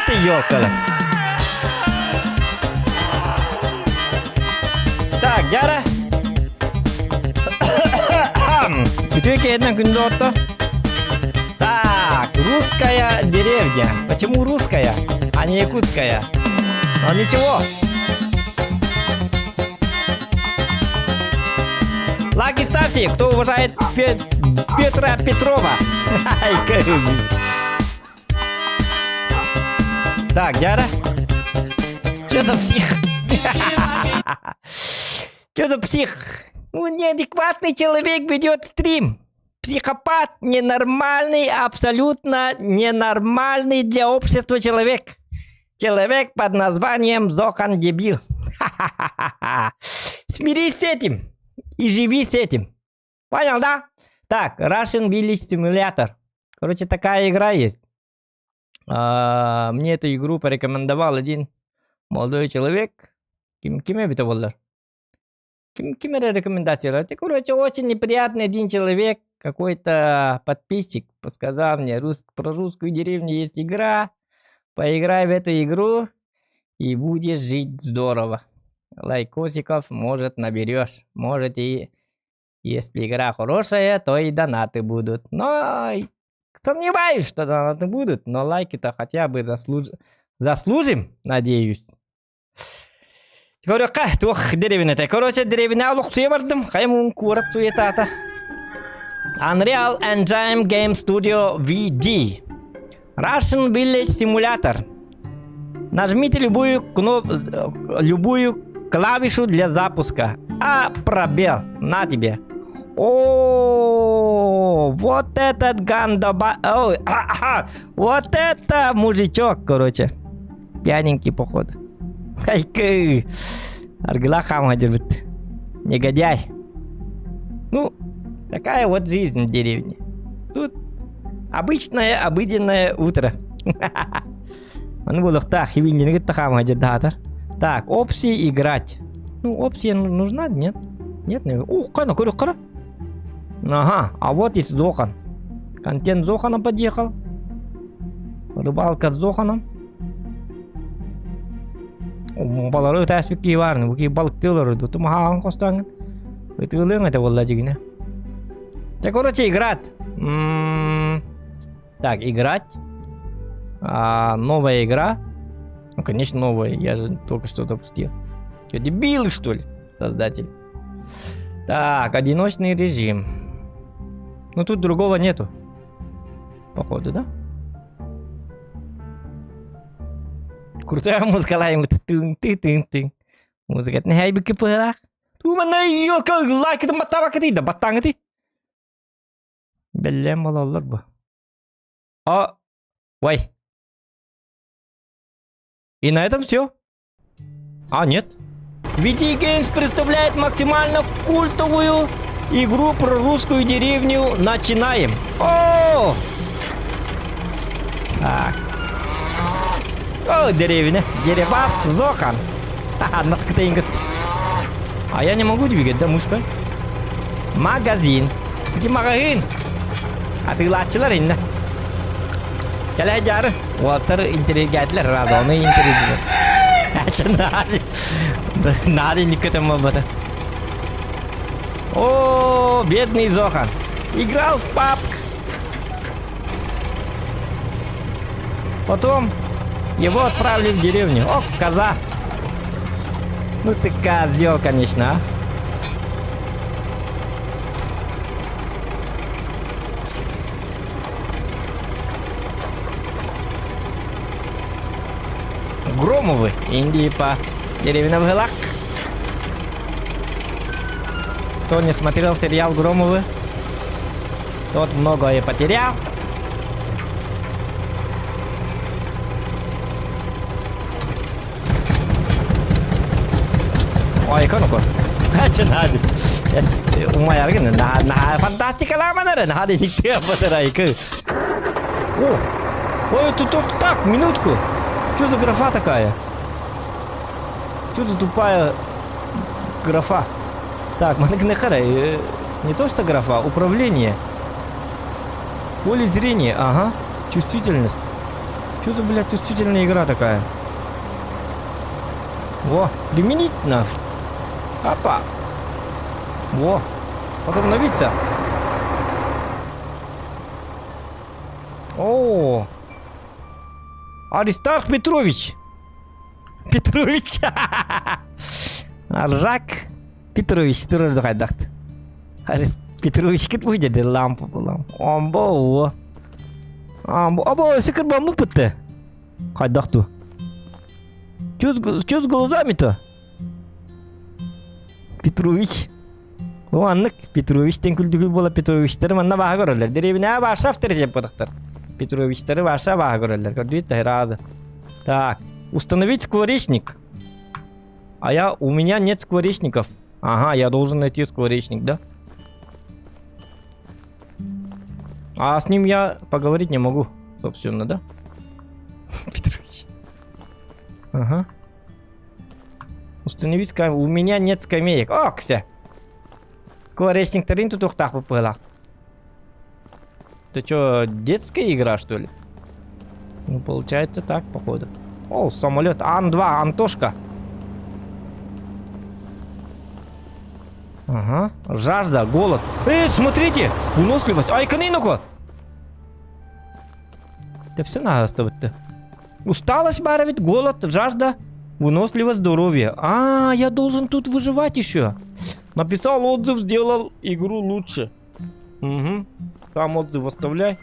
Ты ёкала. Так, Дяра. Так, русская деревня. Почему русская, а не якутская? Но ничего. Лайки ставьте, кто уважает Петра Петрова. Так, Дяра. Что за псих? Что за псих? Ну, неадекватный человек ведет стрим. Психопат, ненормальный, абсолютно ненормальный для общества человек. Человек под названием Зохан Дебил. Смирись с этим и живи с этим. Понял, да? Так, Russian Village Simulator. Короче, такая игра есть. Мне эту игру порекомендовал один молодой человек. Кем это был? Кем это рекомендация? Это, короче, очень неприятный один человек. Какой-то подписчик подсказал мне, про русскую деревню есть игра. Поиграй в эту игру и будешь жить здорово. Лайкосиков, может, наберешь. Может, и если игра хорошая, то и донаты будут. Но сомневаюсь, что донаты будут. Но лайки-то хотя бы заслужим, надеюсь. Короче, тух деревня-то. Короче, деревня луксуя бардым. Хаймун курат суетата. Unreal Engine Game Studio VD. Russian Village Simulator. Нажмите любую клавишу для запуска. А пробел. На тебе. О, вот этот гандоба. Вот это мужичок, короче. Пьяненький, походу. Хайка. Аргла хамадербит. Негодяй. Ну, такая вот жизнь в деревне. Тут обычное, обыденное утро. Он был так, и видно, это хамадер. Так, опции играть. Ну, опция нужна, нет? Нет, не. Ух, кана, кара. Ага, а вот и Зохан. Контент Зохана подъехал. Рыбалка с Зоханом. Балары таспики варны, буки балктылары, тут махаан костан. Это вылың это волладжигина. Так, короче, играть. Так, играть. Новая игра. Ну, конечно, новая. Я же только что допустил. Что, дебилы, что ли, создатель? Так, одиночный режим. Ну, тут другого нету. Походу, да? Крутая музыка лаем. Тын-тын-тын-тын. Музыка не хайбики пыла. Тумана ёлка лайк это матава кати да батанг ти. Беллем балалар бу. Ой. И на этом все. Нет. VD Games представляет максимально культовую игру про русскую деревню. Начинаем. Так. Деревня. Деревас Зохан. На скотингость. А я не могу двигать, да, мышкой? Магазин. Где магазин? А ты лачилар инна. Келе Уолтер интеллигентлер разоны интеллигент. Надо не к этому об этом. О, бедный Зохан. Играл в пабг. Потом его отправили в деревню. О, коза. Ну ты козел, конечно, а. Громовы, Индии по деревне Вглак. Кто не смотрел сериал Громовы, тот многое потерял. Ой, конуко. Че надо? Умаяргин, на фантастика ламанара, надо никто батарейка. Ой, тут так, минутку. Что за графа такая? Что за тупая графа? Так, не то что графа, управление. Поле зрения, ага. Чувствительность. Что за, блядь, чувствительная игра такая? Во, применительно. Опа. Во, подобновиться. О. Аристарх Петрович. Петрович. Аржак Петрович. Тураж дохайдахт. Петрович кит выйдет лампу булам. Амбо. Або секер баму пытты. Хайдахту. Чё с глазами-то? Петрович. Уаннык Петровичтен күлдүгү бола Петровичтер манна бага көрөлөр. Деревня баша автор деп бодоктор. Петровичтер баша бага көрөлөр. Көрдүт разы. Так, установить скворечник. У меня нет скворечников. Ага, я должен найти скворечник, да? А с ним я поговорить не могу, собственно, да? Петрович. Ага. Установить скамейку. У меня нет скамеек. Окся. Скворечник-тарин тут ухтах попыла. Это что, детская игра, что ли? Ну, получается так, походу. О, самолет. Ан-2, Антошка. Ага. Жажда, голод. Смотрите! Выносливость. Ай, каниноко! Да все надо оставить-то. Усталость баровит, голод, жажда, выносливость, здоровье. А, я должен тут выживать еще. Написал отзыв, сделал игру лучше. Угу. Там отзыв оставляй.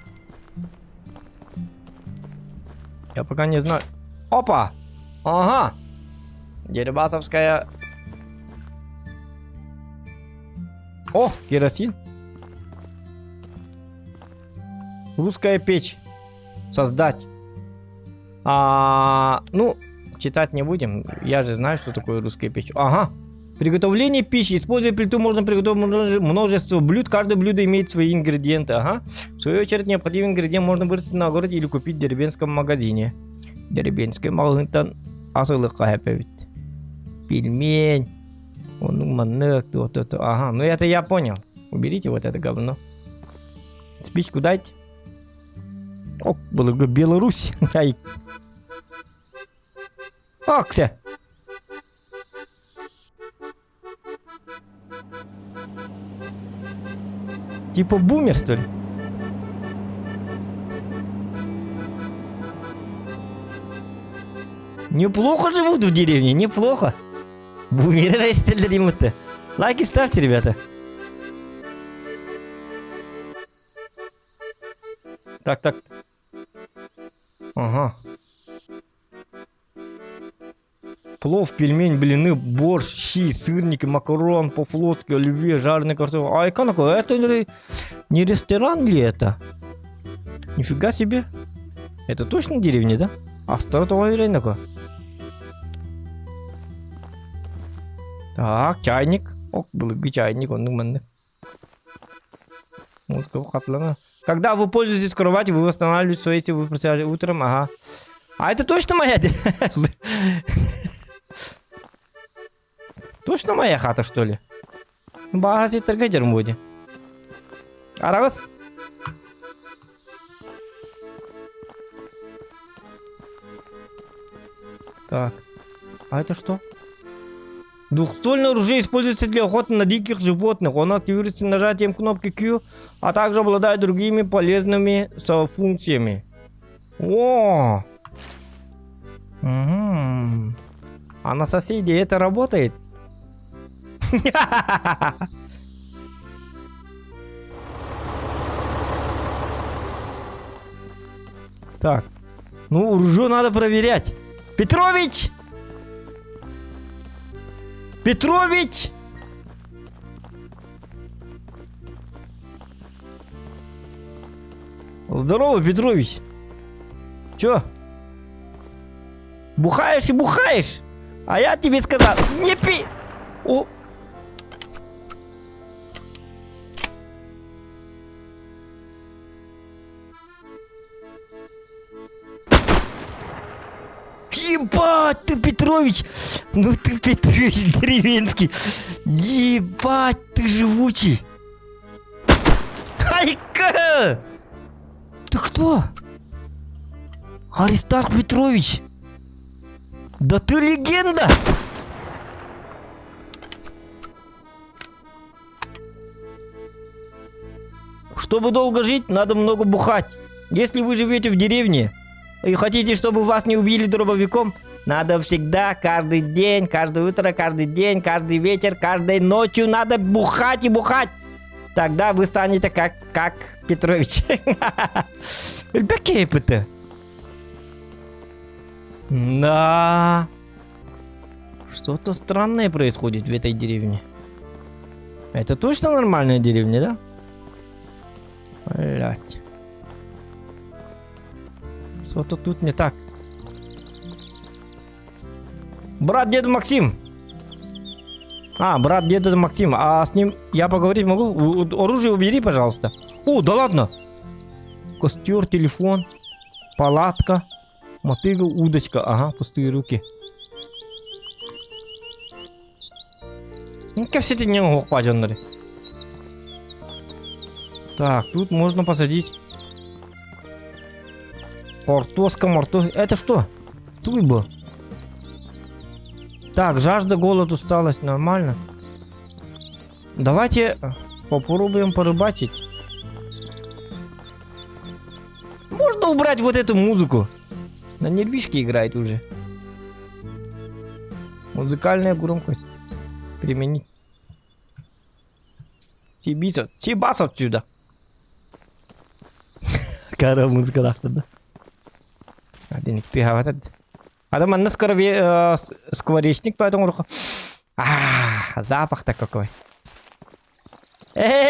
Я пока не знаю. Опа! Ага! Дерибасовская. О, керосин. Русская печь. Создать. Ну, читать не будем. Я же знаю, что такое русская печь. Ага. Приготовление пищи. Используя плиту, можно приготовить множество блюд. Каждое блюдо имеет свои ингредиенты. Ага. В свою очередь, необходимый ингредиент можно вырастить на огороде или купить в деревенском магазине. Деревенский магазин. Пельмень. Вот это. Ага. Ну, это я понял. Уберите вот это говно. Спичку дайте. О, Беларусь. Ай. Окся. Типа бумер, что ли? Неплохо живут в деревне, неплохо. Бумеры растет. Лайки ставьте, ребята. Так. Ага. Плов, пельмень, блины, борщ, щи, сырники, макарон, по-флотски, оливье, жареный картофель. А это не ресторан ли это? Нифига себе. Это точно деревня, да? А стартовая время. Так, чайник. О, был чайник, он умный. Вот как хатлана. Когда вы пользуетесь кроватью, вы восстанавливаете свои силы, вы просыпаетесь утром, ага. А это точно моя? Точно моя хата, что ли? Багази торгайдер моди. Арас. Так. А это что? Двухствольное оружие используется для охоты на диких животных. Оно активируется нажатием кнопки Q, а также обладает другими полезными функциями. О! Угу. А на соседей это работает? Так. Ну, оружие надо проверять. Петрович! Петрович! Здорово, Петрович. Чё? Бухаешь и бухаешь? А я тебе сказал, не пи... О. Ебать, ты Петрович! Ну ты Петрович деревенский! Ебать, ты живучий! Хайка! Ты кто? Аристарх Петрович! Да ты легенда! Чтобы долго жить, надо много бухать. Если вы живете в деревне и хотите, чтобы вас не убили дробовиком, надо всегда, каждый день, каждое утро, каждый день, каждый вечер, каждой ночью надо бухать и бухать. Тогда вы станете как Петрович. Эльбекейпыты. Да. Что-то странное происходит в этой деревне. Это точно нормальная деревня, да? Блять. Что-то тут не так. Брат деда Максим. Брат деда Максим. А с ним я поговорить могу? Оружие убери, пожалуйста. О, да ладно. Костер, телефон, палатка, мотыга, удочка. Ага, пустые руки. Ну-ка, все эти не могу пазенные. Так, тут можно посадить. Портоска, Это что? Туйбо. Так, жажда, голод, усталость. Нормально. Давайте попробуем порыбачить. Можно убрать вот эту музыку. На нервишке играет уже. Музыкальная громкость. Применить. Сибас отсюда. Кара музыка да. Один ты хаватает. Адам анна скворечник, поэтому... Запах-то какой.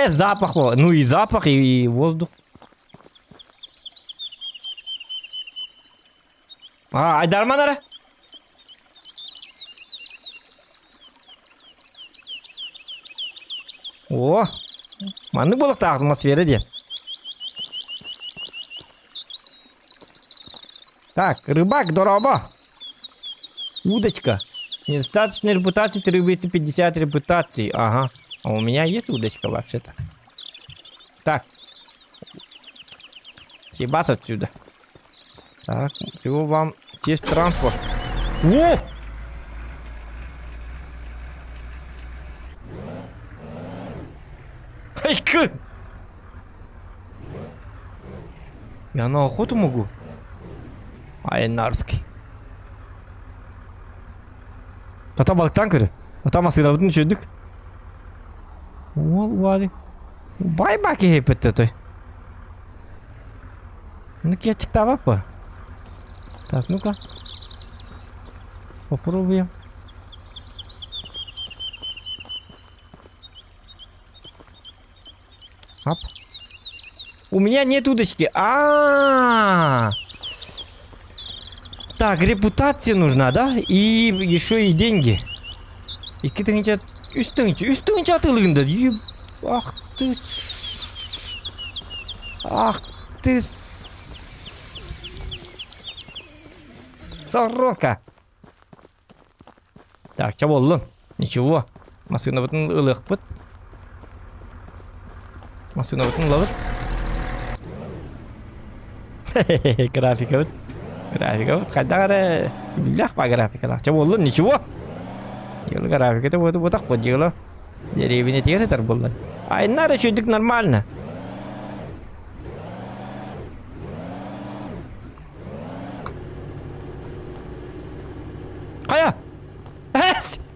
Запах. Ну и запах, и воздух. Айдарманара. О, маны болықта атмосфера де. Так, рыбак, дорого. Удочка. Недостаточно репутации, требуется 50 репутаций. Ага. А у меня есть удочка вообще-то. Так. Сибас отсюда. Так, чего вам? Есть транспорт. О! Хайка! Я на охоту могу? Айнарский. Ата балықтан көрі. Ата масыдабытын чөдік. Ол вады. Бай баки хепетті той. Ну-ка, чиктава па. Так, ну-ка. Попробуем. Ап. У меня нет удочки. Так, репутация нужна, да? И еще и деньги. И какие-то üstünce atılığında. Ах ты. Ах ты. Сорока. Так, чего лун? Ничего. Машина вот легпыт. Машина вот ловит. Графика вот. Графика вот. Когда легко графика. Чего лун? Ничего. Графика это вот так вот дело. Деревья не торбулы. Ай, надо чуть нормально. Кая?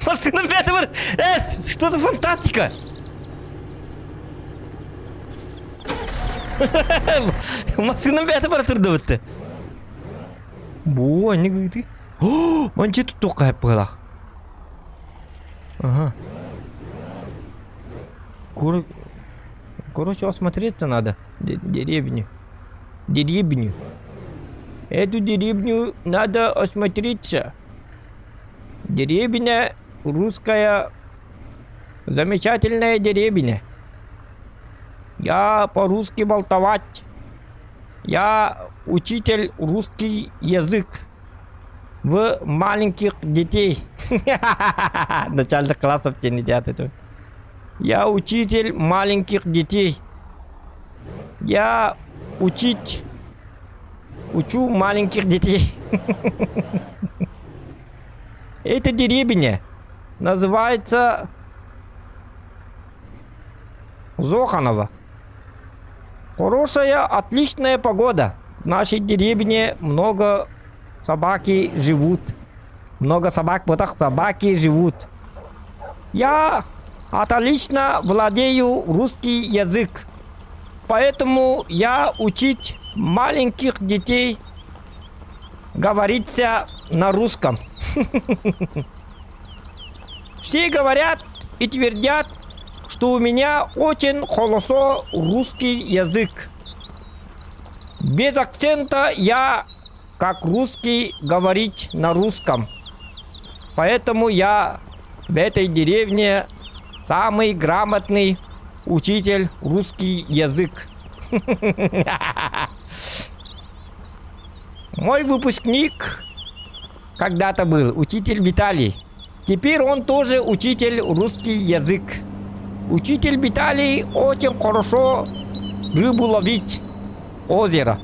Машина пятого. Что за фантастика? Машина пятого турдаватты. Бо, не говори. О, манче тут только пылах. Ага. Короче, осмотреться надо. Деревню. Эту деревню надо осмотреться. Деревня русская. Замечательная деревня. Я по-русски болтовать. Я учитель русский язык. В маленьких детей. Начальных классов те не едят это. Я учитель маленьких детей. Я учу маленьких детей. Эта деревня называется Зоханово. Хорошая, отличная погода. В нашей деревне много собаки живут. Много собак, вот так собаки живут. Я отлично владею русский язык. Поэтому я учить маленьких детей говорится на русском. Все говорят и твердят, что у меня очень хорошо русский язык. Без акцента я как русский говорить на русском. Поэтому я в этой деревне самый грамотный учитель русский язык. Мой выпускник когда-то был учитель Виталий. Теперь он тоже учитель русский язык. Учитель Виталий очень хорошо рыбу ловить озеро.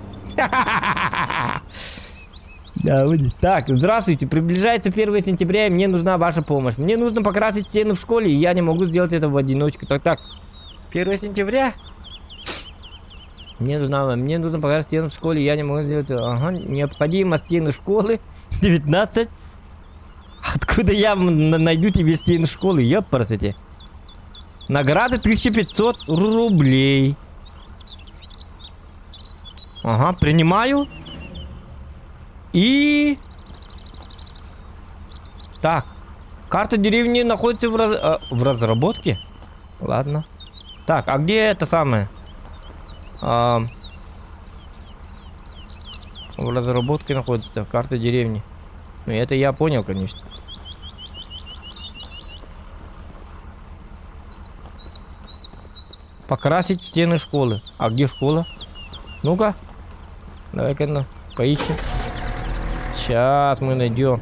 Да, так, здравствуйте, приближается 1 сентября, и мне нужна ваша помощь. Мне нужно покрасить стены в школе, и я не могу сделать это в одиночку. Так, 1 сентября? Мне нужно покрасить стены в школе, и я не могу сделать это. Ага, необходимо стены школы 19. Откуда я найду тебе стены школы, ёпарасоте. Награда 1500 рублей. Ага, принимаю. И... Так. Карта деревни находится в разработке? Ладно. Так, а где это самое? В разработке находится карта деревни. Ну, это я понял, конечно. Покрасить стены школы. А где школа? Ну-ка. Давай-ка поищем. Сейчас мы найдем.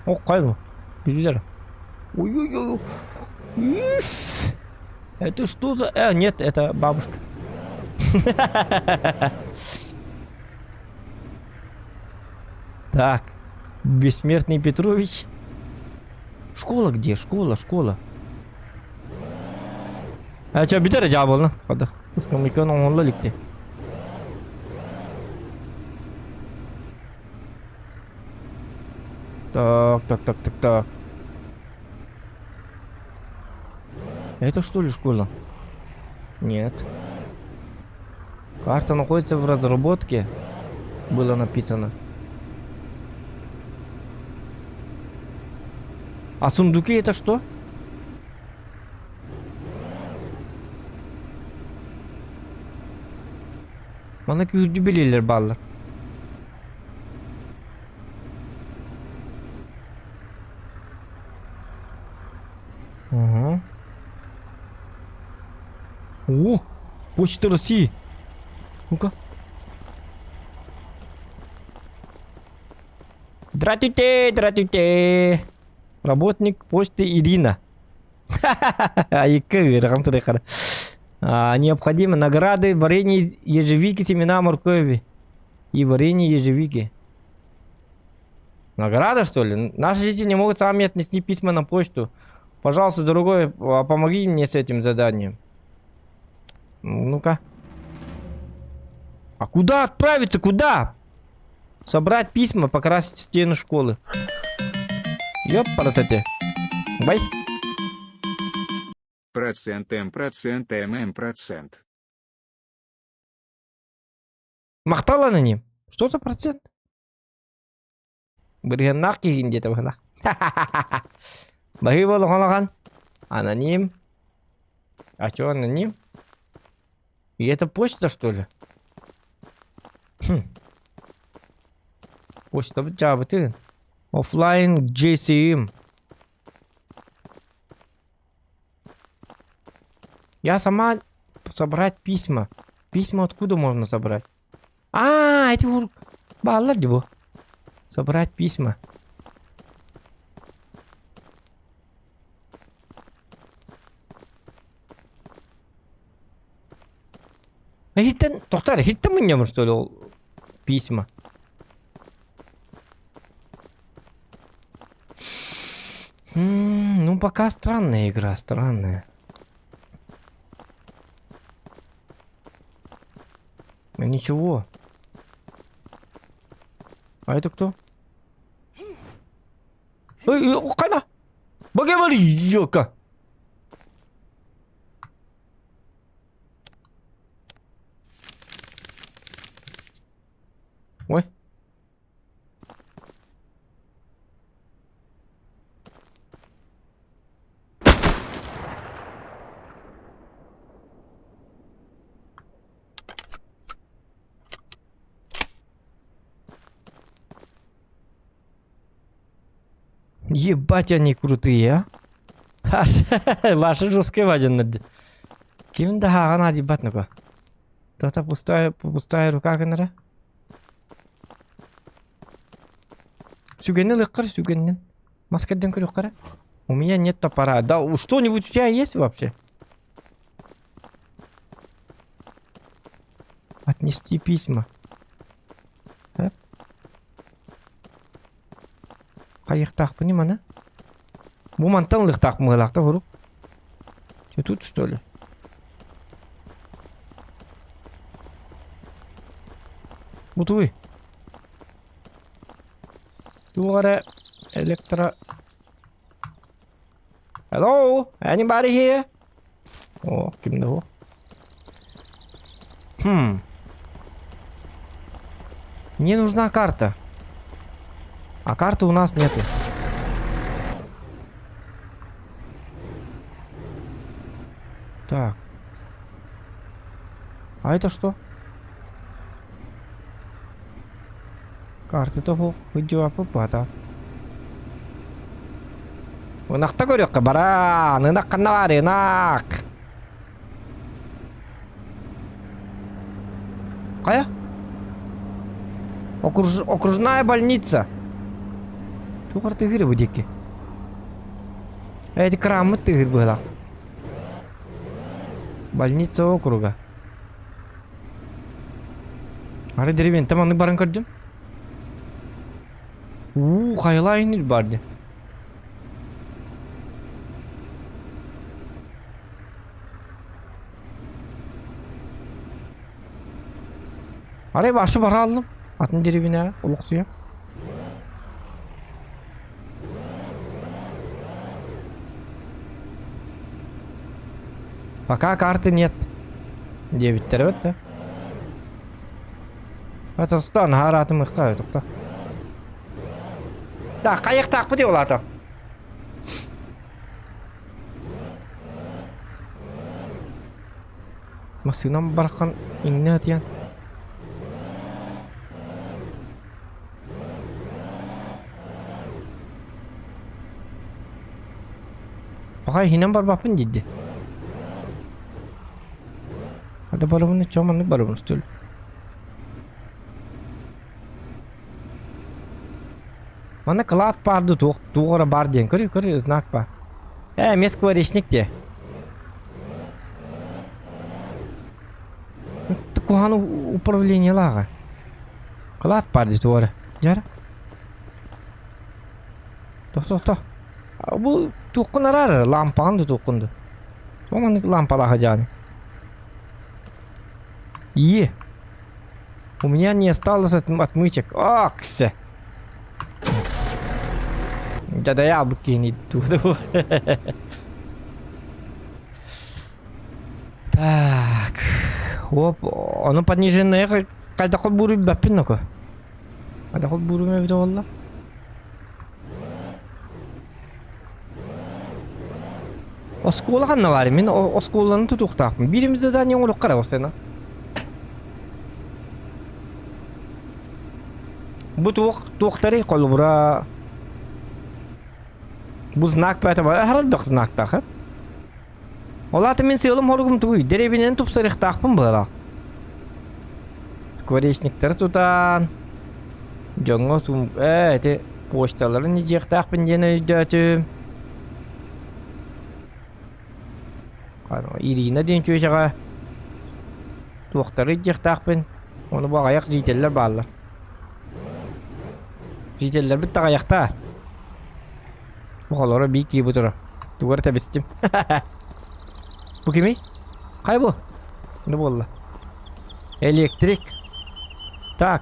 О, кайф. Телевизор. Ой-ой-ой. Это что за... нет, это бабушка. Так. Бессмертный Петрович. Школа где? Школа. А что, битер जा बोलना पता उसका मिक्का ना होने लिखते так. Это что ли школа? Нет. Карта находится в разработке. Было написано. А сундуки это что? Bana güldü bilirler ballar. Ага. О, почта России. Ну-ка. Здравствуйте. Работник почты Ирина. Необходимо награды, варенье ежевики, семена моркови и варенье ежевики. Награда, что ли? Наши жители не могут сами отнести письма на почту. Пожалуйста, дорогой, помоги мне с этим заданием. Ну-ка. А куда отправиться? Куда? Собрать письма, покрасить стены школы. Ёпарасоте. Бай. Процент. Махтал аноним. Что за процент? Берген где-то выхла. Бахи волохан. Аноним. А что аноним? И это почта, что ли? Почта ты. Оффлайн GCM. Я сама собрать письма. Письма откуда можно собрать? Эти баллар его. Собрать письма. Тоқтар, хиттен мне что ли письма? Ну пока странная игра, странная. Ничего. А это кто? Кана? Багевали, ёка. Ой. Ебать, они крутые, а? Ваши жесткие вадины. Ким да она ебать ну-ка. Это пустая рука, канара. Сюгенин лыкар, сюгенин. Маскаден крюкара. У меня нет топора. Да, что-нибудь у тебя есть вообще? Отнести письма. Каяктак понимана? Бу мантан лыктак мылакта буруп. Что тут что ли? Бутуй. Тугара электро. Hello? Anybody here? О, кимде бу? Мне нужна карта. А карты у нас нету. Так. А это что? Карты того жауапы бата. Унакта көрөк бара, нынак кана бар, нак. Кая? Окружная больница. Тугар тыгыр бу деки. Эти крамы тыгыр была. Больница округа. Ары деревень таманы барын көрдүм. Хайлайнер барды. Ары башы бара алдым. Атын деревіне улук суя. Пока карты нет. 9 тербетте. Это стан харатым ыкка тукта. Да, каяктак бу деп алаты. Масынам баркан иңне атыян. Пока хинам бар бапын дидди. Ada barımını çamanlık barımını stül. Mana клад барды туғыра бар ден көрі знак бар. Москва речник де. Куханы управление лаға. Клад барды туғыра. Жара. Тоқ. Бұл туқын арар лампағанды туқынды. Туғаны лампалаға жаны. У меня не осталось отмычек. Оксе. Да яблоки не туду. Так. Оп, оно пониженное. Когда хоть буру бапинноко. Когда хоть буру ме видовалла. Оскола ханна бар. Мен осколаны тутуктапмын. Биримизде да не олук кара осена. Bu tuğtari kolubra. Bu znak payta var. Herhalde znak takı. Olatı men sığılım horgum tuğuy. Derevinen tupsarık takpın bağla. Skvareşnikleri tutan. Jongo sum. Poçtaları nicek takpın jene üdötüm. Irina den çöşağa. Tuğtari nicek takpın. Onu bağayak jiteller bağlar. Жителдер бит тагаяқта. Бұғалары бейік ебі тұры. Туғар тәбестім. Бұ кемей? Қай бұл? Не болды? Электрик. Так.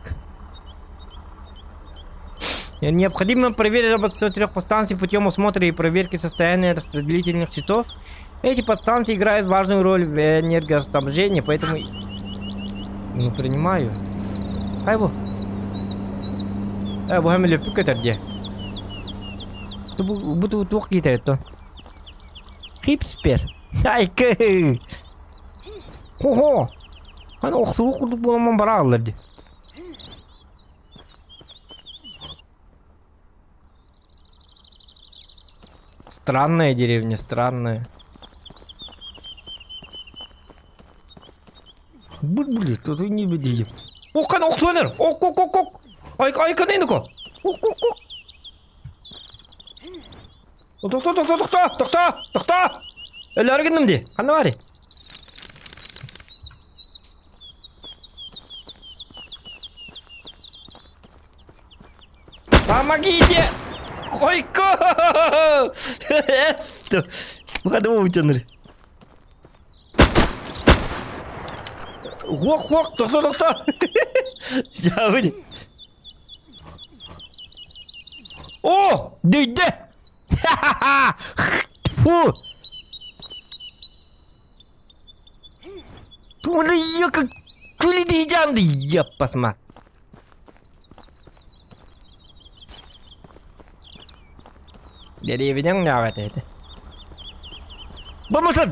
Необходимо проверить работу 3 подстанций путем осмотра и проверки состояния распределительных щитов. Эти подстанции играют важную роль в энергоснабжении, поэтому... Не принимаю. Қай бұл? Bu hem löpük götürce. Bu tuğ gidiyor. Hip süper. Ay kı. Ho. Hani oksuğu kurduk bulamam bara alırdı. Странная деревня, странная. Блин, тут не видели. О, kan oksuğunur. Ok. Ay kanaydı ko. Ok. Dokta. Eller gittim di. Kanı var. Помогите! Койко! Бұқады бұл өтенір. Оқ, тоқта. Жауыды. О, дөйді! Фу! Туны екі күлі жанды. Яппасма. Деревенен не ағат еді. Бамасын!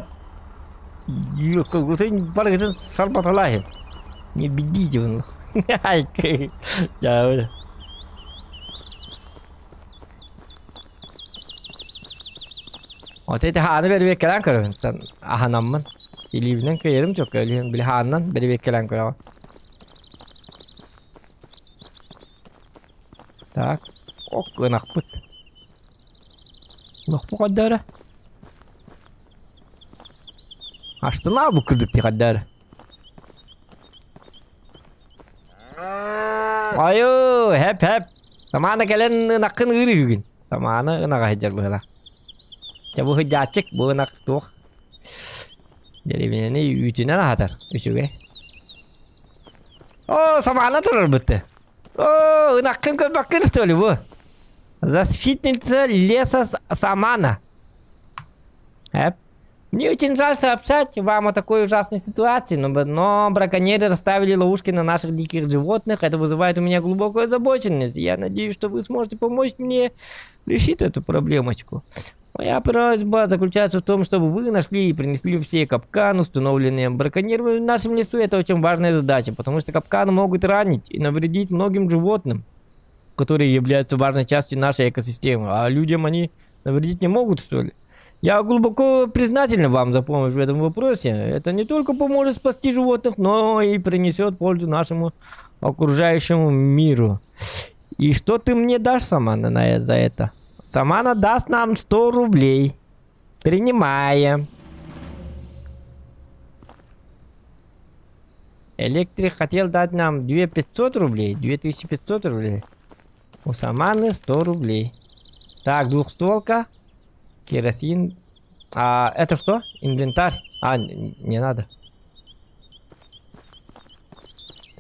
Екі күлін барғысын салбаталайым. Не бедите он. Ай, жауыды. Otayda hanı beri bekkelen kırın. Ahanamın. İlibinin kıyırım çok öyleyim. Bili hanından beri bekkelen kırın. Tak. Ok, gınak put. Nok bu kadar. Açtın bu kırdık di kadar. Ayo, hep. Samana gelen nakın ırı gün. Samana nak hajar böyle. Coba hujacek bu nak tuh. Jadi ini ujungnya lah hatar, ujungnya. Oh, sama anak tuh betul. Oh, nakkan kan bakir tuh bu. Защитница леса Самана. Мне очень жаль сообщать вам о такой ужасной ситуации, но браконьеры расставили ловушки на наших диких животных. Это вызывает у меня глубокую озабоченность. Я надеюсь, что вы сможете помочь мне решить эту проблемочку. Моя просьба заключается в том, чтобы вы нашли и принесли все капканы, установленные браконьерами в нашем лесу. Это очень важная задача, потому что капканы могут ранить и навредить многим животным, которые являются важной частью нашей экосистемы. А людям они навредить не могут, что ли? Я глубоко признателен вам за помощь в этом вопросе. Это не только поможет спасти животных, но и принесет пользу нашему окружающему миру. И что ты мне дашь, Самана, за это? Самана даст нам 100 рублей. Принимаем. Электрик хотел дать нам 2500 рублей. 2500 рублей. У Саманы 100 рублей. Так, двухстволка. Керосин. А это что? Инвентарь. А, не надо.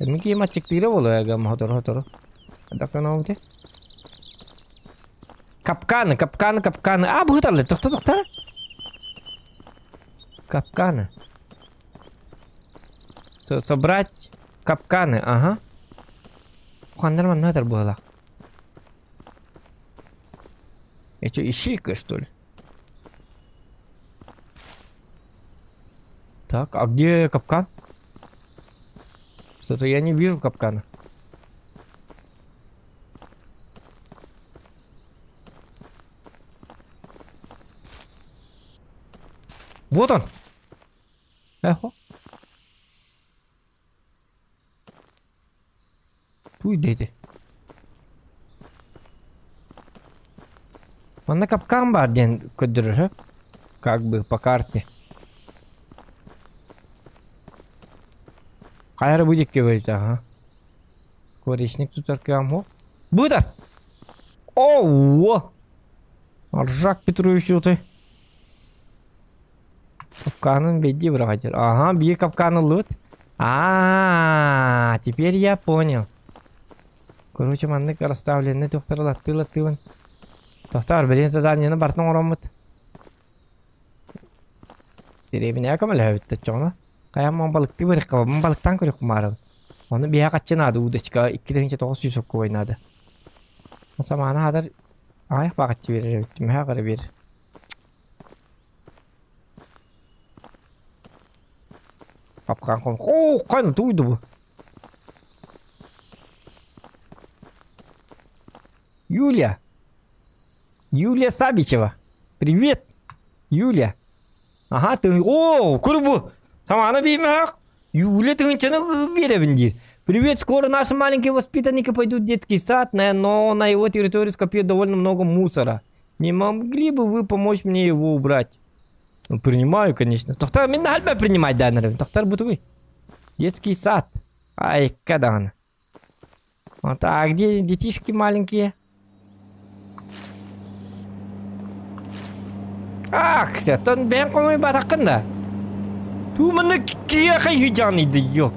Мики мачик тира боло я гам хотор. Так на уте. Капканы. А, бухтарлы. Тоқтар. Капканы. Собрать капканы. Ага. Хандарман надо было. Это что, ищейка, что ли? Так, а где капкан? Что-то я не вижу капкана. Вот он. Эхо. Уйдите. Он на капкан барден кодыр, как бы по карте. Кайры будет говорить, ага. Скворечник тут аркам. Будет! О! Ржак Петрович, ты. Капканын беди врагатер. Ага, бие капканы лут. Теперь я понял. Короче, маннык расставлены, тоқтар латтылын. Тоқтар, білен заданияны бартын орамыд. Деревіне әкімілі әвітті çoğuna. Kayamam balıkты bir kavamın balıktan körük kumarım. Onu bir kaçınadı uduşka 2-900 sokku oynadı. O zamana kadar ayak bakıcı verir ettim her kadar bir. Kapkan konu. Kan duydu bu. Юлия Сабичева. Привет, Юлия. Ага, ты... О, курбу. Самана беймак. Юля, ты ничего беребендир. Привет, скоро наши маленькие воспитанники пойдут в детский сад, но на его территории скопилось довольно много мусора. Не могли бы вы помочь мне его убрать? Ну, принимаю, конечно. Тоқтар, мен нахальбай принимать, да, наверное. Тоқтар, будь вы. Детский сад. Ай, кадан. Вот, а где детишки маленькие? Ah, setan ben komi batakında. Tu mana kia kai hijan idi yok.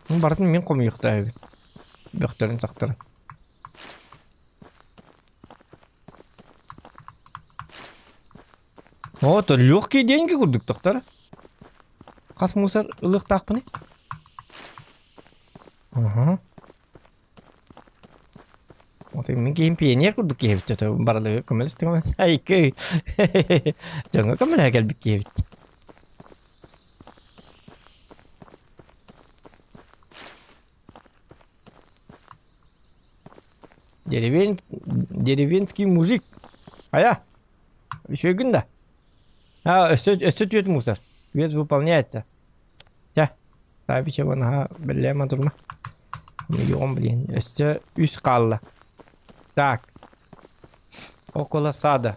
Бартын мен коми юкта abi. Бөхтөрүн сактырын. Вот, легкие деньги курдук токтор. Кас мусор ылык такпыны. Ага. Вот мен кейин пионер курдук кебит то барлыгы көмөлстүгүн сайкы. Жаңа көмөлө келбик кебит. Деревенский мужик. Ая, еще и гында. Өстөт мусор. Вес выполняется. Ча, сабича вона билема турма. Миллион, блин. Өстө үс калды. Так. Около сада.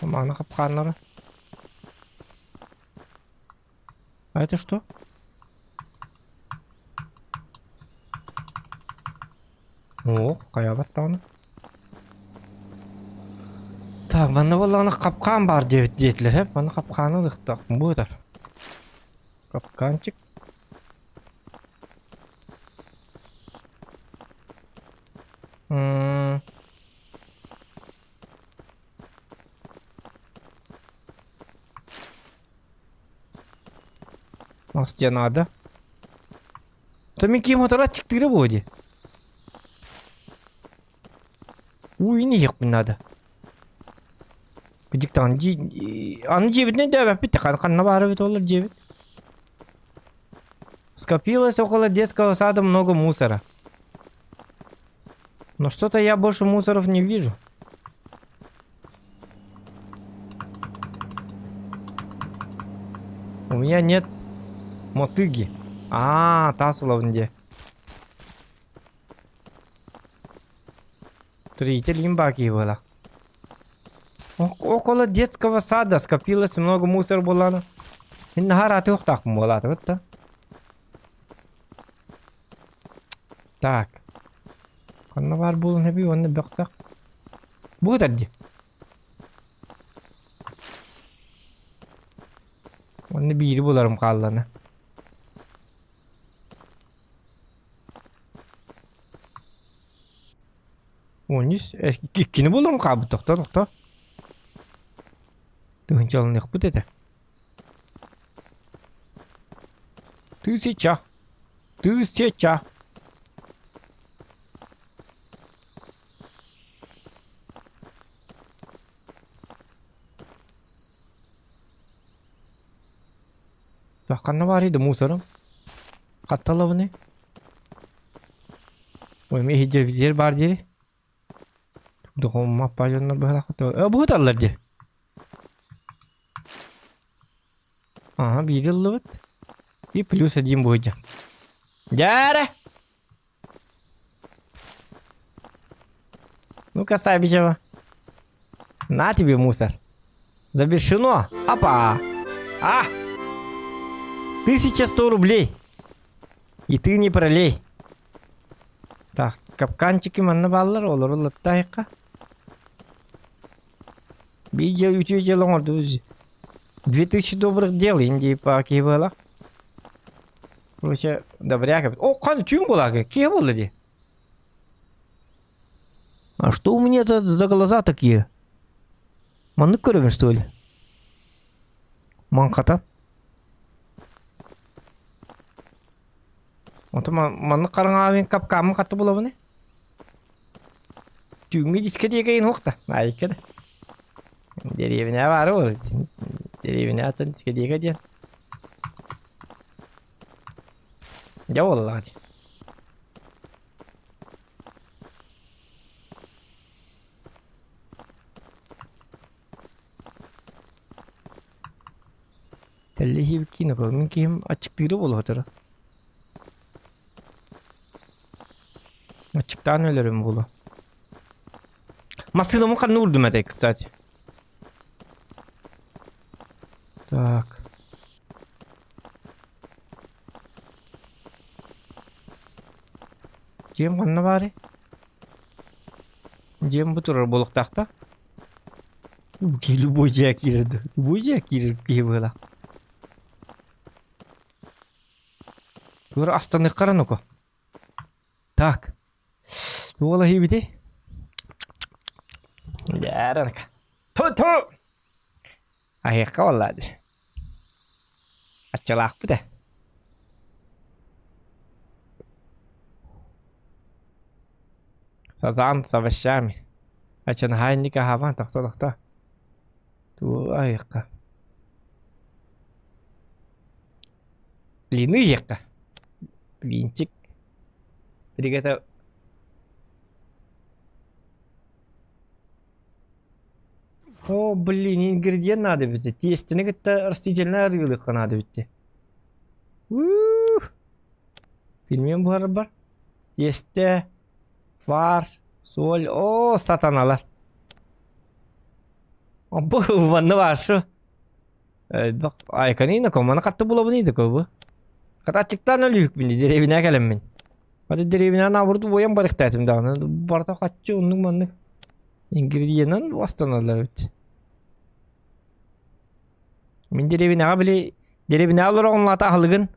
Мана капканнары. А это что? О, каябат таны. Так, мана боланы капкан бар дейтилер, хеп. Мана капканы ыктак. Будар. Капканчик. Nasıl надо? Tabii ki motora çıktı bu hadi. Uy ne yok надо. Gıcık tane anı cebine de bir tek kanına var bir olur cebit. Скопилось около детского сада много мусора. Но что-то я больше мусоров не вижу. У меня нет мотыги. Тасловнде. Строитель имбаки была. Около детского сада скопилось много мусора было. И нагара ты так была, вот так. Так. Канавар был не бил, он не бьёк. Будет одни. Он не бил, буларым калланы. Онис, кини буларым кабы токто. Тыгынчалын ек бут эте. Тысяча. Bakana var idi muzarım. Kattalı ne? Oy me hijja bir bar deri. Dokon mappa jonna bahla kattalı. Bu tallar je. Aha bir yıllı vat. Bir plus edeyim bu hijja. Jare. Ну-ка, Сабичева. На тебе мусор. Завершено. Опа. 1100 рублей. И ты не пролей. Так, капканчики манна баллар olur латтайка. Видео YouTube делал 2000 добрых дел Индии покивала. Короче, добряка. О, кан тюм была, какие володи. А что у меня за глаза такие? Манны көрөмүн, что ли? Манкатан. Онто манны караңабын капкамын катты болобуне. Тюңгө диске деген хокта. Айкада. Деревня бар ол. Деревня атын диске деген. Я воллади. Tellihi bikini koyun kim açıklığı buluyor. Açıktan ölürüm bulu. Машинамı kanını vurdum etek, kısaca. Так. Жем қанна бары? Жем бұтырыр болықтақта? Любой жия кирді. Любой жия кирді кей бұла. Бұр астаны қаран око. Так. Ола хебеде? Яраныка. Ту-ту! Аяққа олады. Açılak bu da. Sazan savaşacağım. Açın hainlik havan takta. Tu ayakka. Lini yakka. Linçik. Brigata. О, блин, ингредиент надо бити. Тестіне кетті растительный аргылыққа надо бити. Bilmiyorum bu araba. Teste. Var. Sol. O satanalar. Bu vanna var şu. Evet bak. Aykan yine komana kattı bulabınıydı ko bu. Kata çıktan öyle hükmünde. Derevine gelen ben. Hadi derevine ne vurdu boyan barık dertim daha. Barda kaççı onun manlık. İngrediyenen vastanalar biti. Min derevine bile derevine alır onunla tahlıgın.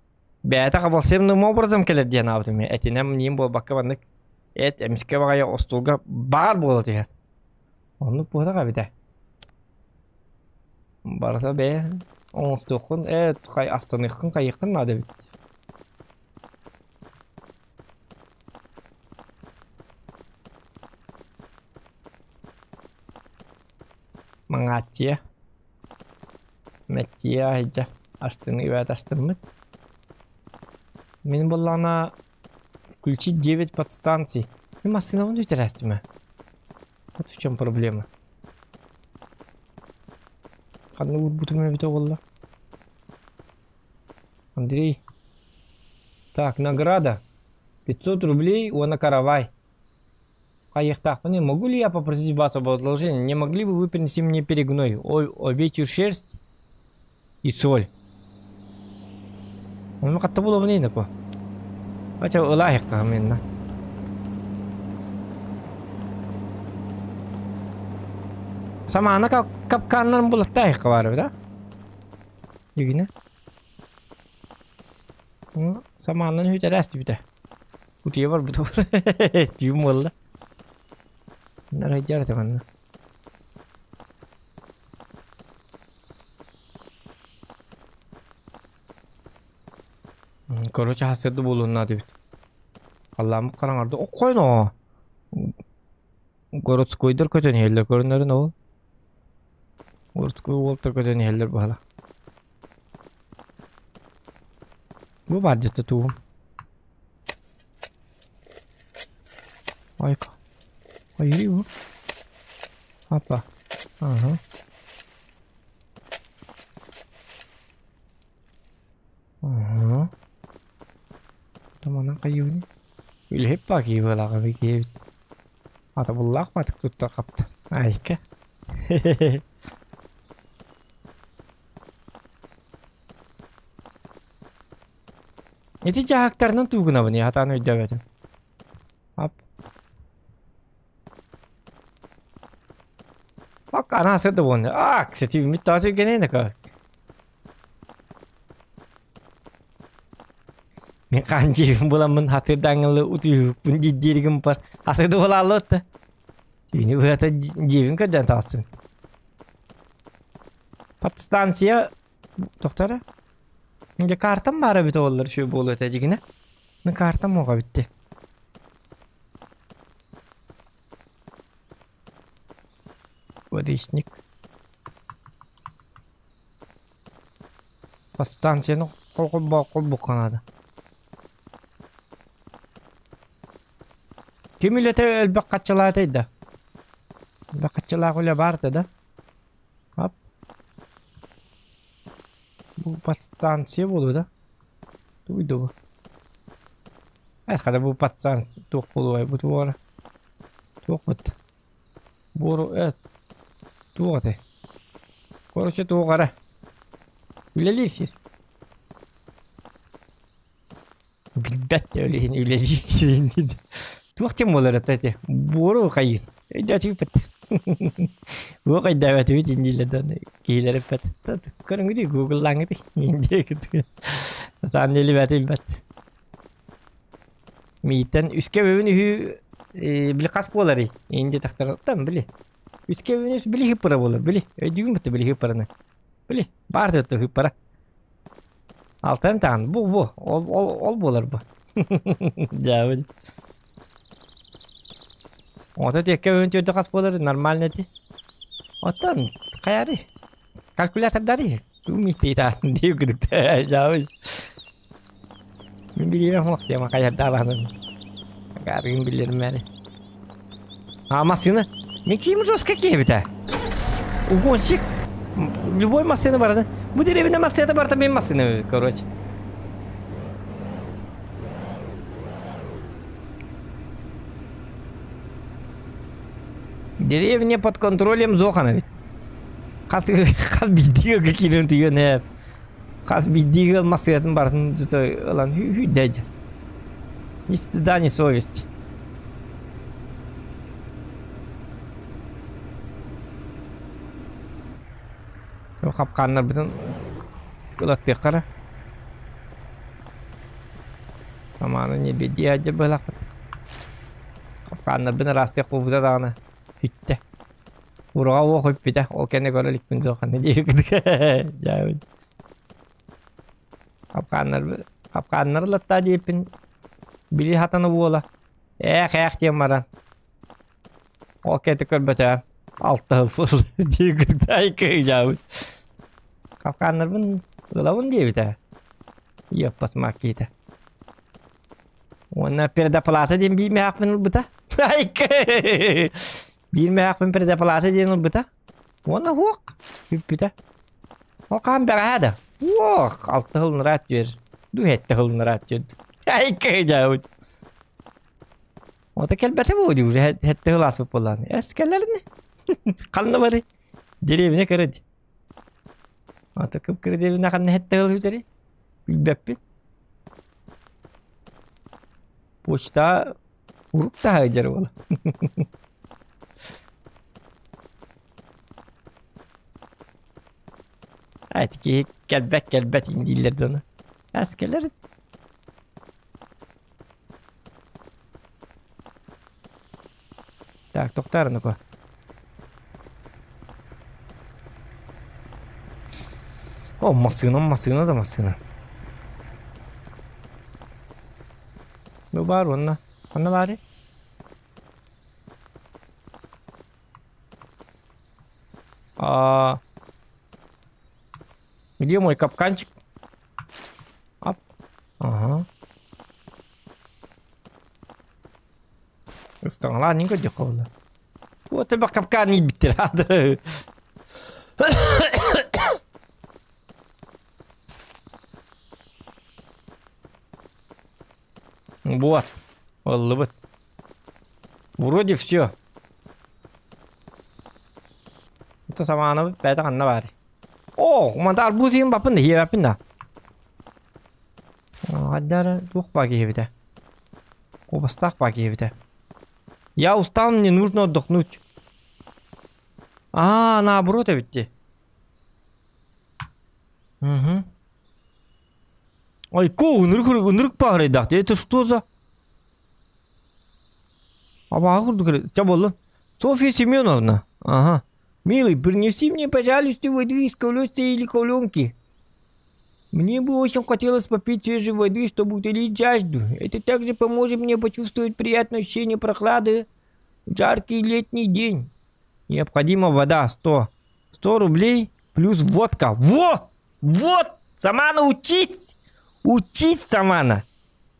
Beyata kabalsayım da obrazım keler diye ne yaptım ya. Etinem neyim bu bakka bandık. Et emiske bakaya ostolga bağır boğuladı ya. Onluk bu da kabide. Barda be. Onstokun et kay astanıkın kayıkın adı bitti. Mengaci ya. Meciya aja. Astını evet astırmıt. Min bolana включить 9 подстанций. И машина вон тут мы. Вот в чем проблема. Одну будто меня битовала. Андрей. Так, награда. 500 рублей на каравай. Так, не могу ли я попросить вас об одолжении? Не могли бы вы принести мне перегной, овечью шерсть и соль? Он как-то было в ней такое. Хотя лайка именно. Sama ana kapkanların bulutta ayıkı var bir de. Yine. Sama ananın hüte resti bir de. Bu diye var bu da. Diyum valla. Nereye gidiyor temanla. Короче hasırdı bulunmadı. Allah'ım karanardı. O koyun o. Gorotskoydur kötü niyeller görünürün o. Gorotskoy oltar kötü niyeller bala. Bu var diye tuğum. Ayka. Hayır bu. Apa. Aha. Aha. Tamam kayu ni. Öyle hep bakıyor böyle abi ki. Ata bullak mı tuttu kaptı. Ayka. Netice haklarından tuğuna bunu hatanı ödemedim. Hop. Bak ana hasırdı bunu. Akseti ümit daha çok gene ne kadar. Men kanji bulamın hasırdanlı utuyu pun didiri gempar. Hasırdı bulalım da. Ini berata jivin kadang tasın. Podstansiya doktora. Ince kartam var bir olur şu bolu ötecikine. Ne kartam o bitti. Водичник. Podstansiya'nın koku kanadı. Kim millete elbek kaçılatıydı. Kaçılar öyle vardı da. Hop. Bu podstansiya bolu da. Duydu bu. Evet kadar bu podstansiya çok bolu bu var. Çok bit. Boru evet. Tuğate. Короче, туğara. Ülelirsin. Bilbet öyle ülelirsin. Tuğçım olur ötede. Boru kayır. Öyle tüpet. Bu kay davet üç indilerden. Kileri pet. Karın gücü Google'dan gitti. İndiye gitti. Sanneli bet. Miten üske bölümünü bili kas bolari. İndi taktardan bili. Üske bölümünü bili hipara bolar bili. Ödüğüm bitti bili hiparını. Bili. Bardı to hipara. Altan tan bu. Ol bolar bu. Jawab. Oda tekke bölümünü kas bolari normal neti. Otan kayari. Kalkulator dari. Miti ta diye gidip jawab. Ben biliyorum waktu makanya darahnya. Garing bilirim yani. А машина? Миким жестко кебита. Угонщик. Любой машина барда. Bu деревня машина барда мен машина, короче. Деревня под контролем Зохана ведь. Хас бидиге какие-то түйен. Хас бидиге машина бардын тутой алан хүйдеж. Ни стыда, ни совести. Kapkanlar bütün kulak kara. Zamanı bir diye acaba bırakıp. Kapkanlar bütün rastya kubuda dağına. Hitte. Vurga o koyup bir de o kendine göre likbin zokan ne diye gidiyor. Kapkanlar latta diyepin. Bili hatanı bu ola. Diyem varan. O kendine göre beter. Altta hılfır diye gidiyor. Kapkanlar pun lawan dia bita. Iya pas maki ta. Wana perda pelata dia bi mehak men bita. Baik. Bir mehak men perda pelata dia bita. Wana huak bita. O kan berada. Wah, altta hıl rat yer. Du hette hıl rat yer. Baik jauh. O da kelbete bu diyor. Hette hıl asıp polan. Eskellerini. Kalna bari. Derevine karadı. Ata kıpkırı devine kanne hette hıl hüteri. Bilbeppi. Poçta vurup da hacer ola. Hadi ki gelbet indillerdi onu. Askerler. Tak doktorunu ko. O masına da masına. Bu var onunla. Onunla bari. Где мой капканчик? Ап. Ага. Стангланненько дёховно. Вот тебе капкан не битер. Вот. Вот. Вроде все. Это sama ana beta kanna bari. Oh, manta arbuz yem bapın da hiye bapın da. Haddara дух паки хевите. Обастах паки хевите. Я устал, мне нужно отдохнуть. Наоборот ведь. Угу. Ой, нырк пахры дахты. Это что за? Чаболу. Софья Семеновна. Ага. Милый, принеси мне, пожалуйста, воды из колеса или колонки. Мне бы очень хотелось попить свежей воды, чтобы утолить жажду. Это также поможет мне почувствовать приятное ощущение прохлады в жаркий летний день. Необходима вода 100 рублей плюс водка. Вот! Самана, учись! Учись, Самана!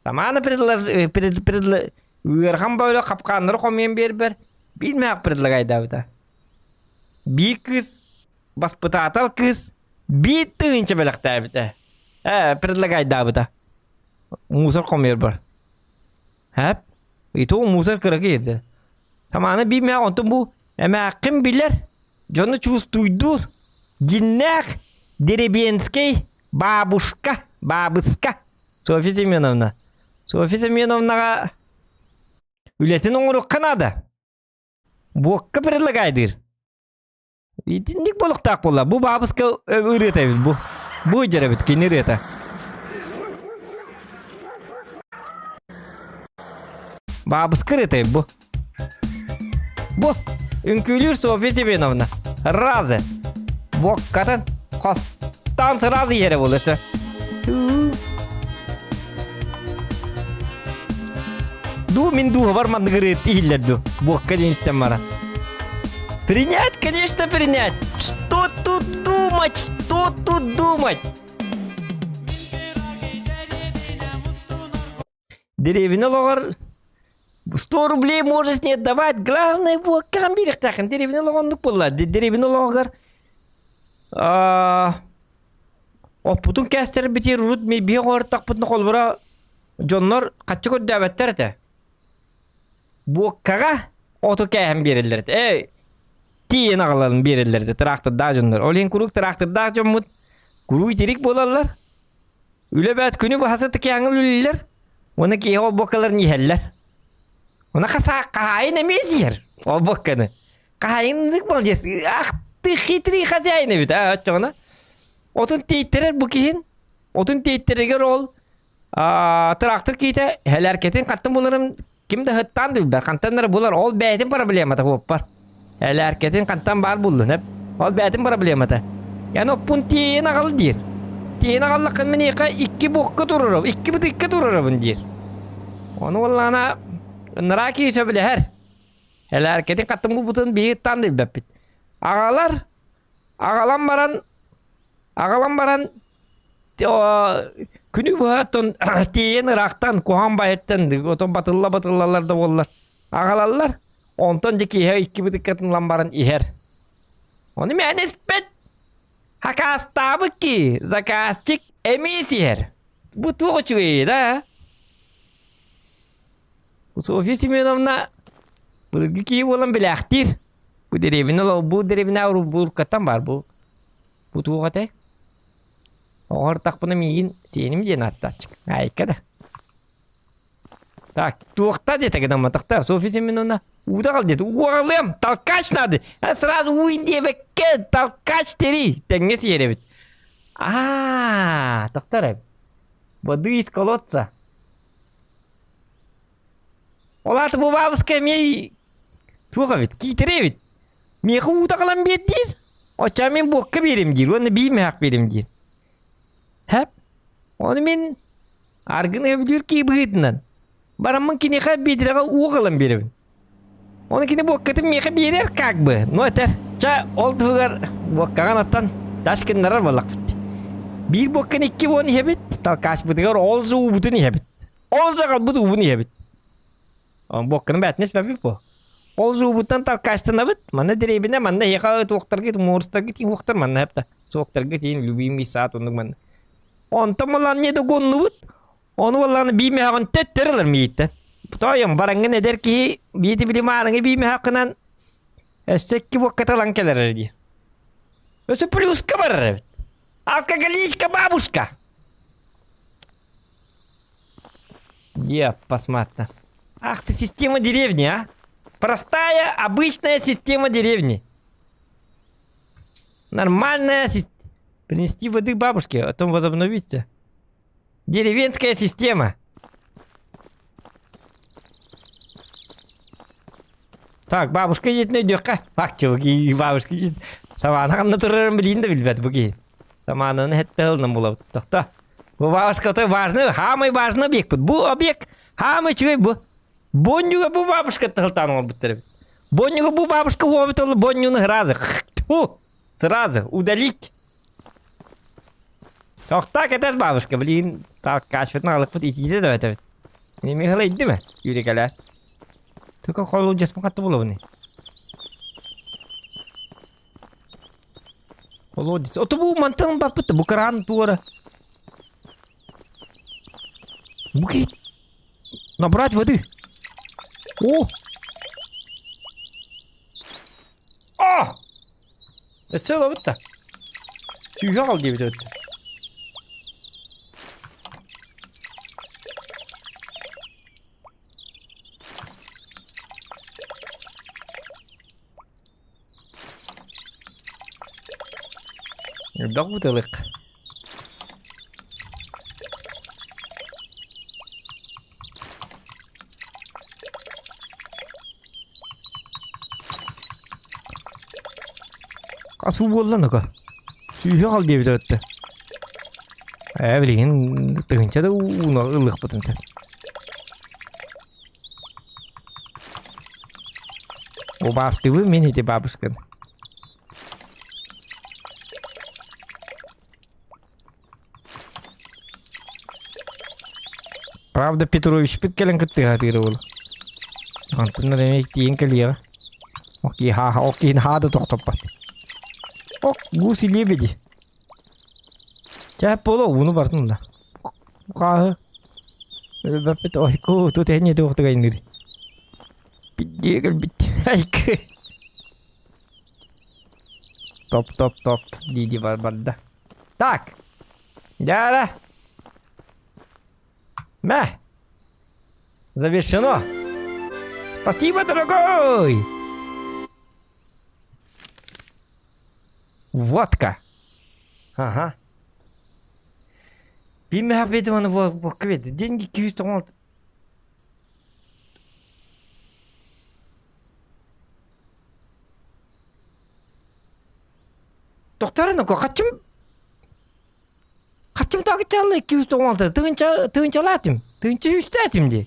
Самана Верхам böyle kapkanları koymayan bir bilmeyek предлагай да. Bir kız bas pıtatal kız bir tığınca belakta bita. Предлагай да. Muzar koymuyor bir. Hep. Itu muzar kırık yedi. Samana bilmeyek ondan bu Ama kim bilir? Canı çustuydur. Ginnak Деревенский бабушка, бабыска. Софья Семеновна. Софья Семеновнаға үлетін оңырық қанады. Боққа предлагайдыр. Итіндік болықтақ бола. Бұл бабыска үрет әбіт. Бұл жер әбіт, кен үрет. Бабыска үрет әбіт бұл. Бұл. Үнкілер Софья Семеновна. Разы. Боққатын қостан сразы ері болысы. Ду, мен духа барман говорит, или ду. Бог, конечно, мара. Принять, конечно, принять. Что тут думать? Что тут думать? Деревня логар. 100 рублей можешь не отдавать. Главное, вот камбирих тахан. Деревня логар ну пола. Деревня логар. Опутун кәстер битер урут ми бие гортак путны колбара. Жоннор качы көдәбәттер дә. Bu kağa otokayam berilirdi. Tiyen ağaların berilirdi. Traktör dağcınlar. Olen kuruk traktör dağcınmut. Kuruk itirik bolarlar. Üle bət günü bu hasatı kiyangıl ülüler. Onu ki o bokalarını yiyeller. Ona kasa kağayın emez yer. O bokanı. Kağayın zik bolacağız. Ahtı hitri khazayın evit. Açığına. Otun teyittirer bu kihin. Otun teyittirerger ol. Traktör kiyte. Hel erketin kattın bularım. Kim de hıttan değil be. Kantanlar bular. Ol beytin problemata hoppar. Hel erketin kantan bar buldun hep. Ol beytin problemata. Yani o pun tiyen ağalı dir. Tiyen ağalıqın meneka 2 bokka durur. 2 bıdıkka durur dir. Onu vallana nıraki yüse bile her. Hel erketin kattın bu butun bir hıttan değil be. Ağalar. Ağalan baran Günü bu hatun tiyen ıraktan kuhan bayetten oton batıllalar da bollar. Ağalarlar ondan jeki 2 bıdıkkatın lambaran iher. Onu men espet. Hakas tabı ki zakasçık emis iher. Bu tuğuçuyu da. Bu Sofya Semyonovna bırgı ki olan bilaktir. Bu derevine vurkatan var bu. Bu tuğatay. Ortak bunu miyin senim diye nattacık. Ayıkada. Так, туахта дете когда матахтар, Софья Семеновна удал дете, уалем, толкач надо. А сразу уйди веке, толкач тери. Теңес еревит. Тахтар. Воды из колодца. Олаты bu бабушка мей туахавит, китеревит. Меха удалам бет дир. Оча мен бокка берем дир, оны бийме хак берем дир. Hep. Onu men argın biliyor ki bıgıdından. Baramın kine ka bidiraga uğalan beribin. Onu kine bokkatın meka berer kakbı. No eter. Ça oldugar bokkagan attan taşkın narar balak. Bir bokkan 2 bon hebit. Tal kaç bıdıgar olzu ubutun hebit. Olza kal butu ubun hebit. Bokkanın betnes bebek bu. Olzu ubuttan tal kaçtan abit. Mana direbine mana yaka doktor git morstar git doktor mana hep ta. Doktor git lübim bir saat onduk mana. Onta malan ne de gonnubut. Onu vallahi bir mehakın tetterilir mi yiğitten? Bu tayım barangı ne der ki bir marangı bir mehakınan estekki vakata lan keler diye. Öse pluska var evet. Alkoголичка бабушка. Посмотри. Ах ты система деревни, а? Простая, обычная система деревни. Нормальная система. Принести воды бабушке, а потом возобновиться. Деревенская система. Так, бабушка едет на дёрка. Бак, чуваки, бабушка едет. Саманагам натурарым билин да билбет буги. Самананы хеттелным булат. Тохта. Бу бабушка той важный, хамый важный объект. Бу объект хамый чуй бу. Бонюга бу бабушка талтаным бутер. Бонюга бу бабушка вовитол бонюны гразы. Тьфу! Сразу удалить. Tokta ketes bабушка, блин. Так, кашфетна алып бут итиде да бет. Не мехала иддиме? Юрекалар. Только холу жасман катты болу буны. Холодец. Ото бу мантан бапыты, бу кран туара. Буки. Набрать воды. О! Ötse olabıt da. Tüyü al diye bir de öttü. Dak butalık. Kasu bollan oka. Tüyü al diye bir de öttü. Bilgin tığınca da una ılık butun. O bastı bu mini de babuskan. Правда, Петрович Петкелен кыттыгатыгы. Антын ремек тиен келиера. Окей, хады тоқтаппат. Ок, гуси лебеди. Чәп боло, уны бартын да. Қағы. Бәппет, ойку, тут әне тоқтыға индір. Биддегіл бит. Айкы. Топ, диди бар-барда. Так. Дяра. Мя! Завершено! Спасибо, дорогой! Водка! Ага. Бимме обедовано в кведе. Деньги кюстон. Доктор, ну как Kaçım takıcalı 296 tığınçalatım. Tığınça üstetim diye.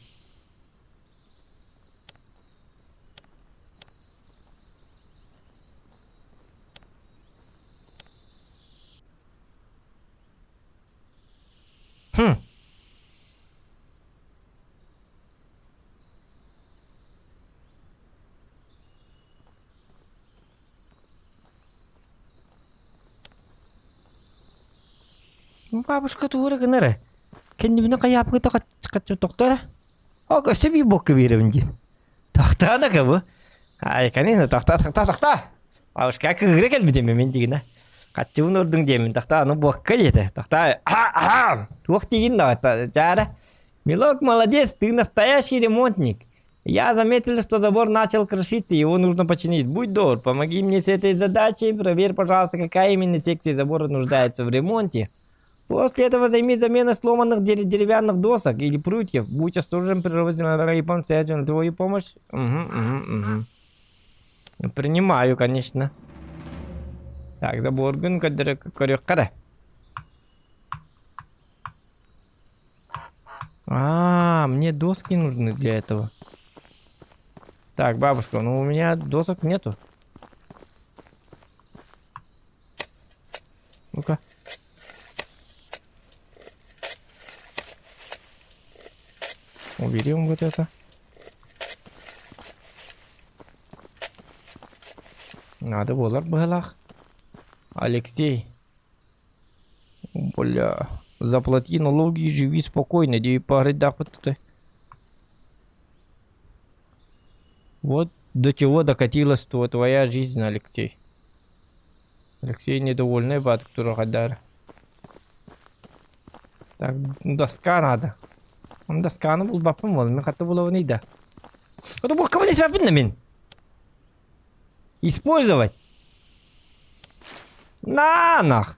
Бабушка тура гынары. Kendimine kayapı da kaçıyor doktora. O köse bir bok veririm ki. Doktora da ki bu. Ay kanina doktor. Babuşka kıgıra gelmeyeceğim ben diyene. Kaçığın ordun diyemin doktor onu bok kaydı. Doktor tuğuk diyin da çare. Милок, молодец, ты настоящий ремонтник. Я заметил, что забор начал крошиться, его нужно починить. Будь добр, помоги мне с этой задачей. Проверь, пожалуйста, какая именно секция забора нуждается в ремонте. После этого займись заменой сломанных деревянных досок или прутьев. Будь осторожен при работе на твою помощь. Угу. Принимаю, конечно. Так, забор корёккара. Мне доски нужны для этого. Так, бабушка, ну у меня досок нету. Ну-ка. Уберем вот это. Надо было былах. Алексей. Бля. Заплати налоги и живи спокойно. Диви погрядах вот это. Вот до чего докатилась твоя жизнь, Алексей. Алексей недовольный бат, который хадар. Так, доска надо. Он доска был бапом, он хотел было не да. Это был кого не связан мин. Использовать. Нах.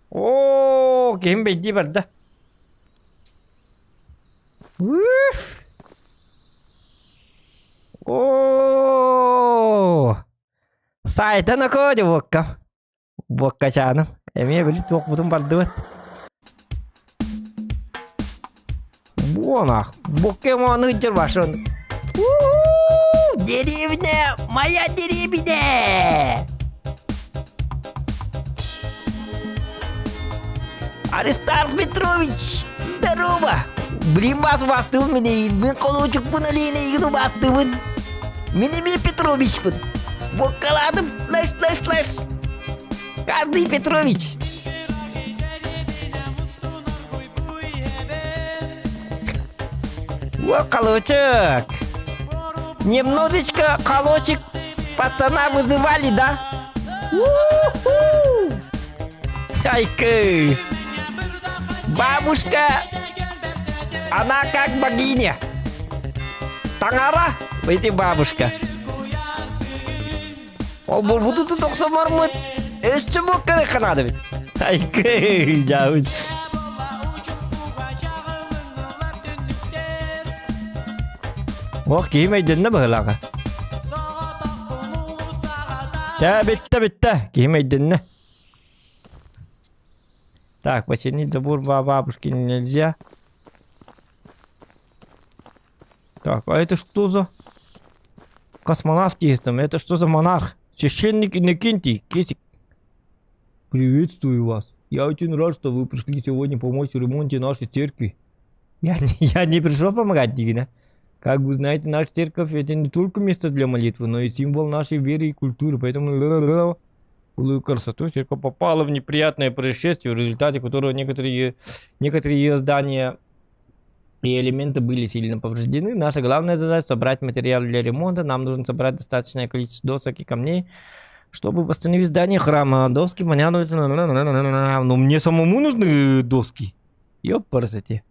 О, кем беди барда. Уф. О. Сайта на коде бокка. Бокка чаным. Эме били тоқ бутун барды. Бонах. Покемоны джервашон. Деревня, моя деревня. Аристарх Петрович, здорово! Блин, вас бастывын мене, мен колочук бұн әлейіне егіну бастывын. Менеме Петрович бұн. Боккаладым, слэш. Каждый Петрович. О, колочек. Немножечко колочек Пацана вызывали, да? У-ху! Ай-ка! Бабушка, она как богиня. Таңара, эти бабушка. О, бұл тут тоқсан мыт. Өсті бұл керек қанады бет. Ай-ка, жауын. О, киімейденні бұғылаға. Да, бітті. Киімейденні. Так, посильнее забор бабушки нельзя. Так, а это что за... Космонавт есть там. Это что за монарх? Священник Иннокентий, Кесик. Приветствую вас. Я очень рад, что вы пришли сегодня помочь в ремонте нашей церкви. Я не пришел помогать, Дина. Как вы знаете, наша церковь это не только место для молитвы, но и символ нашей веры и культуры. Поэтому... Былую красоту церковь попала в неприятное происшествие, в результате которого некоторые ее здания и элементы были сильно повреждены. Наша главная задача — собрать материал для ремонта. Нам нужно собрать достаточное количество досок и камней, чтобы восстановить здание храма. Доски, понятно, но мне самому нужны доски. Ёпарасоте.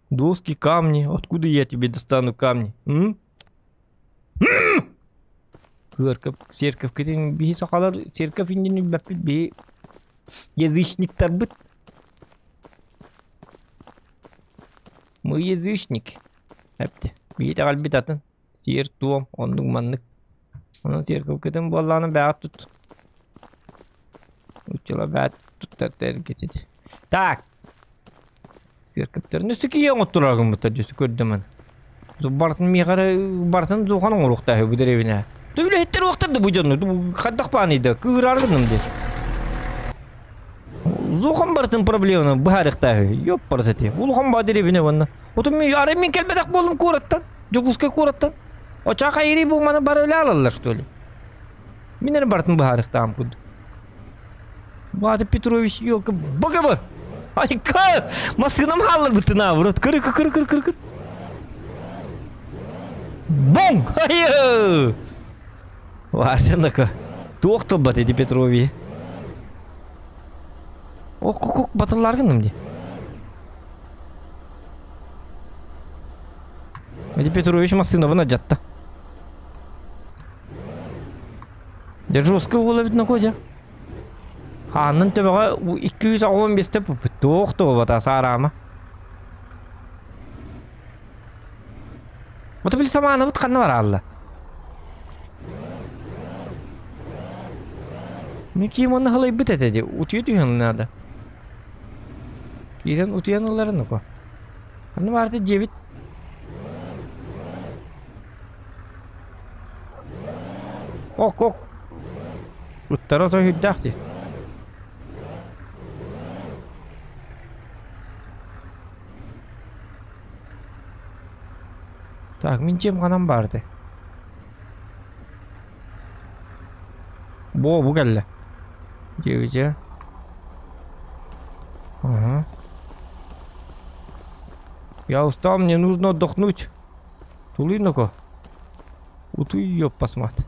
Доски, камни. Откуда я тебе достану камни? Церковь, бей сақалар, церковь инден бәппіт бей язычниктар бұд. Мы язычник. Әпті. Бей тағал бет атын. Сер туам, ондың маннық. Оның церковь кетен болланы бәғат тұт. Учыла бәғат тұттар кетеді. Так. Церковьтерін үсі кейен ұттырағын бұта дөсі көрдімін. Бартын мейқары, бартын зоғаның ұрықтағы бұдыревіне. Төвле хеттер уақыттарды бұл жанны, қаддақ баңыйды, күгір арғынымды. Зоған бартын проблеманы бұхарықтағы, ёп барсеті. Улған ба деревіне ванна. Отым мен келбедақ болым көраттан, жүгізге көраттан. Очақ айыры болманы бар өлі алалар, что ли. Менер бартын бұхарықтағым күді. Бады Петрович елкі, бұғы бар. Айка, масынам халыр бұтына, бұрат. Кыр. Бон! Айы! Варшанака. Тоқты бат еді Петрови. Оқ, батырларғын өмде. Еді Петрович масыновына жатты. Держуска ола бітіні көзі. Ханның төбіға 215 тіп тоқты бата сарама. Бұты біл саманы бұт қанны бар алла. Мен кейін оны қалай бұт әтеді? Ұтүйет үйін надо. Кейден ұтүйен оларын ұқы. Қанны барды жебет. Оқ. Ұттары ұтой хүддәқті. Так, мен жем қанам барды. Бұл кәлі. Девять. Ага. Я устал, мне нужно отдохнуть. Тулиноко. Вот ее посмотри.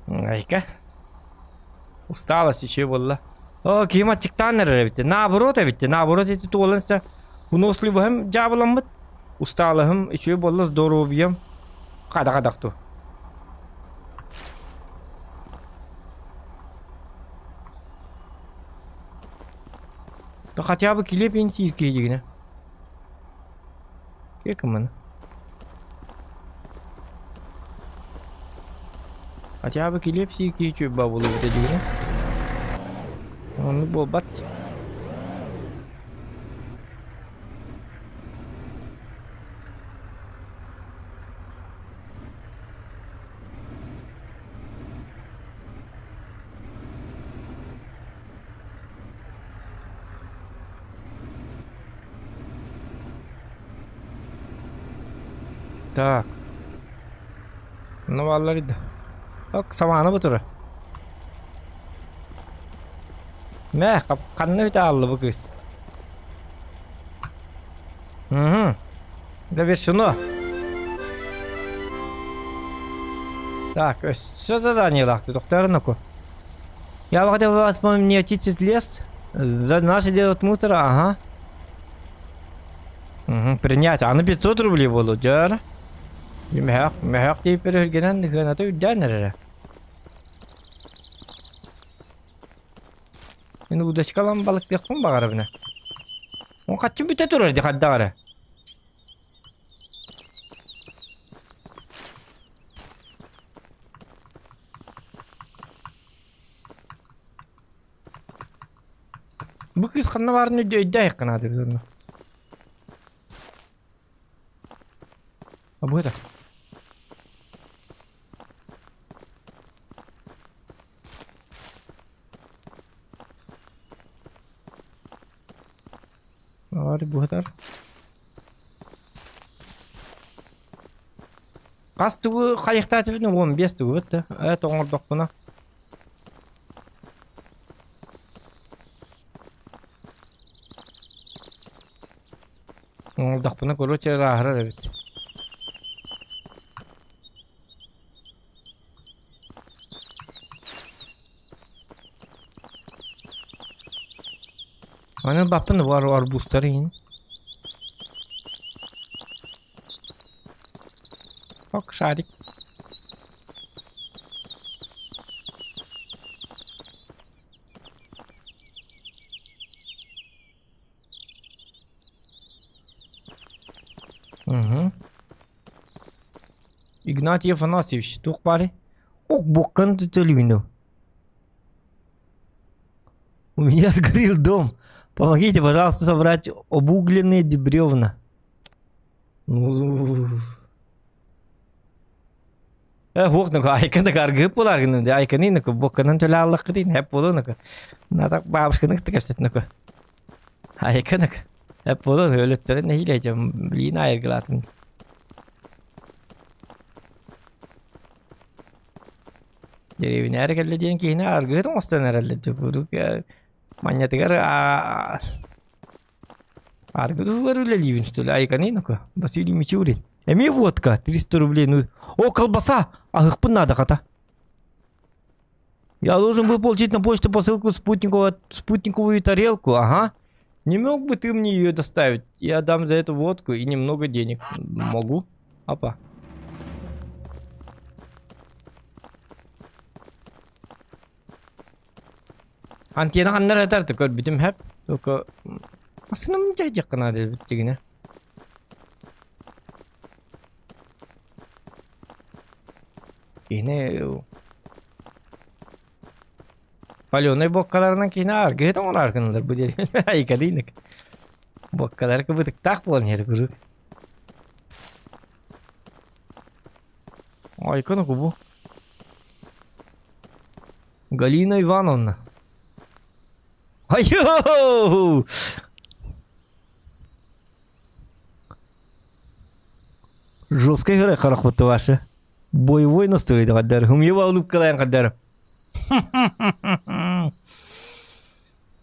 Айка. Усталость еще была. Кима чиктанер битти. Наоборот эти туаланса выносливым жабыламыт. Усталым еще было здоровьем. Кадакту. То хотя бы киле пенсии кидигне. Кекман. Хотя бы киле пенсии кичу бабулу кидигне. Он был бат. Так. Ну vallahi de. Bak samanı butur. Ne? Kanını bir aldı bu kız. Угу. Завершено. Так, что задание лахты, доктор Наку? Я хотел вас не очистить лес. За наше делать мусора, ага. Угу, принять. А на 500 рублей было, да? Мягко тебе перегнан, на то дянер. Енді удачкалан балық текпін бағарабына. Он қатчын бүте тұрар де қаддағары. Бұл кез қанна барын өйді айыққын ады көріні. А бұл это? Var bu kadar. Qas tuğu qayıqta tübünü 15 tuğu ötті. Evet oңырдық бұна. Oңырдық бұна көрөче рахырар evet. Ana bakın var boostları yine. Bak şarik. Игнатий Афанасьевич, тух пари. Ох, бокан ты. У меня сгорел дом. Помогите, пожалуйста, собрать обугленные бревна. Хохнук, айканы каргып боларгын. Айканы нук бокканын төлө аллак дейин. Хеп болу нук. Натак бабушканык текештет нук. Айкынык. Хеп болу өлөттөрүн нейлейжем. Билин айыргылатын. Деревин әрекелі дейін кейіне аргырын остан әрелі жүгірік маньятығар аргыры өлелейбін үстілі айқаны нұқы Василий Мичурин. Әме водка 300 рублей. О, колбаса! Ағықпын надо қата. Я должен был получить на почту посылку спутниковую тарелку, ага. Не мог бы ты мне ее доставить? Я дам за эту водку и немного денег. Могу. Опа. Антена қандар әтәрді көр бітім әп. Асыным жай жаққына деді біттігіне. Кейіне... Паленой боккаларынан кейіне арғы еді оңыр арғынылар бұл дерен. Айқалейнік. Боккалар көбітік тақ болын еді күрік. Айқыны көбі. Галина Ивановна. Айоу! Жесткая игра, харахвата ваша. Боевой настрой, каддар. Умева улыбка, каддар.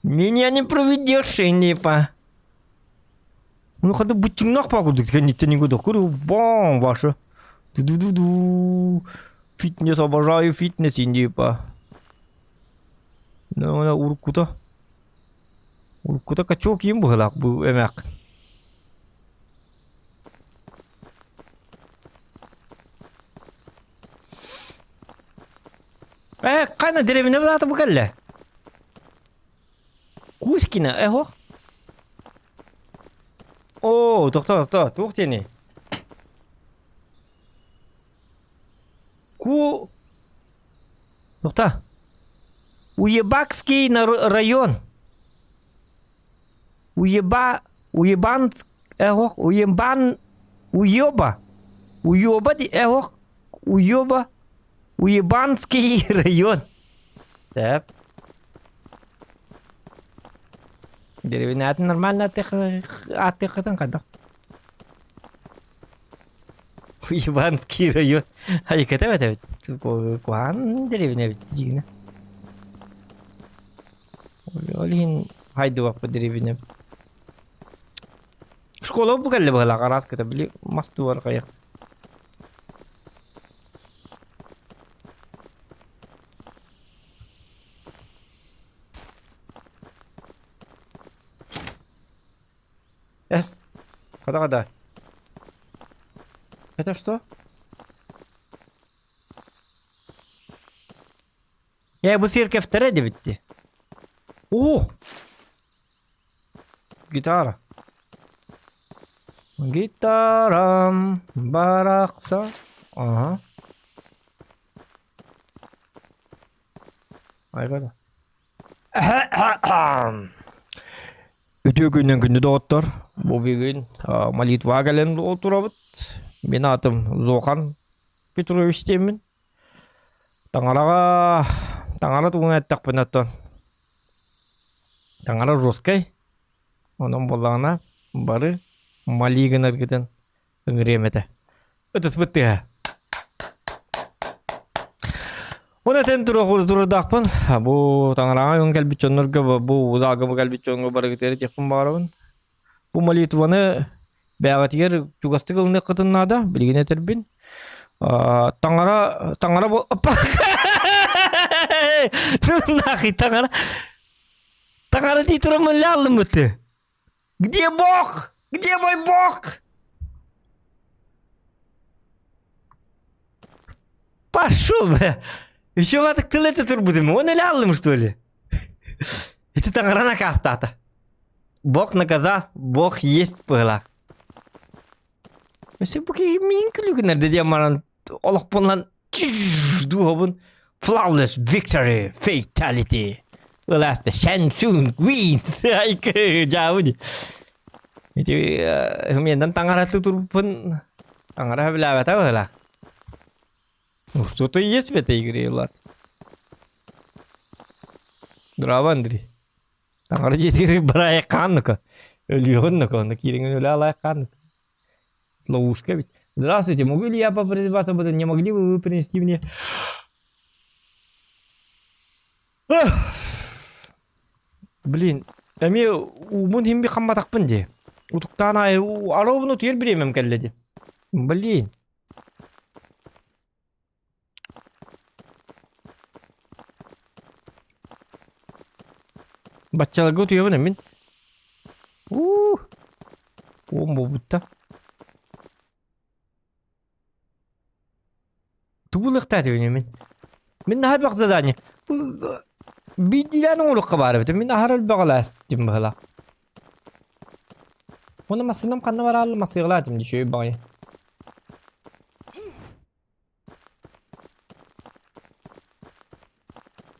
Меня не проведешь, нипа. Ну, когда будь нах погодить, конечно, не буду. Курю, бам, ваша. Ду-ду-ду-ду. Фитнес, обожаю фитнес, нипа. Ну, на уркута. Уркута качок им было, был эмяк. Қана деревіне бұлаты бұқалла? Кускина, хох? О, тоқта, тоқтені. Тоқта. Уебакский район. Уеба, Уебанский район. Сэп. Деревня это нормально отдыхатан кадак. Уебанский район. А и когда это куан деревня ведь. Олин хайду по деревне. коло bu galle bala qaras kete bili mast var kaya. Yes. Kada. Это что? Ya bu sirke iftara de bitti. Gitara. Gitaram baraksa. Aha. Aygada. Ötüyor günden günü doğutlar. Bu bir gün Malitva gelen oturabıt. Ben adım Zokan Petrovich demin. Tangara tuğun ettik benattan. Tangara Roskay. Onun bolağına barı Maligan ergeden ıngırıyemete. Ötüs bitti ha. Ona ten turu dakpan. Bu Tangara yung gelbiçonlar bu uzağımı gelbiçonlar barı giteri çekpun bağırın. Bu Malitva'nı beyat yer çugastı kılını kıtınlarda bilgine terbin. Tangara bu Нахуй, Тангара ты турамалялым ты. Где Бог? Где мой Бог? Пошел бы. Еще вот так ты лето тур будем. Он лялым, что ли? Это Тангара накастата. Бог наказал, Бог есть пыла. Если бы я минклюк надо демаран, Олах понлан дуhabın. Flawless victory, fatality. The last Shansun wins. Jauh. Itu kemudian Tangara tutur pun Tangara bilang tahu lah. Что-то есть в этой игре, Влад. Дрова, Андрей. Тангара jadi beraya kan-ка. Льённо-ка, на киринг уляла kan. Ловушка ведь. Здравствуйте, могу ли я попросить об этом? Не могли бы вы принести мне... Блин, эми умун химби хамматакпын же. Утуктан аробуну түйер биремем келледи. Блин. Баччаларга түйөбүн эмин. Бутта. Туулыктатып эмин. Мен нахабак задание. Bildiğin oğluk kabarı bitti. Min ahar bağla istim bala. Ona masınam kanna var al masıgladım düşüyor bağı.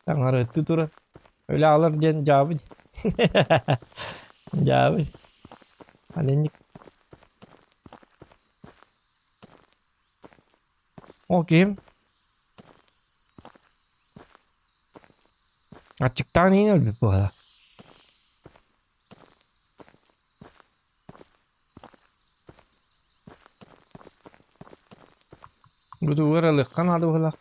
Tangar tutur. Öyle alır diyen cevabı. Cevabı. Halenik. Okey. Açıktan iner bir bu arada. Bu duvarı kan adı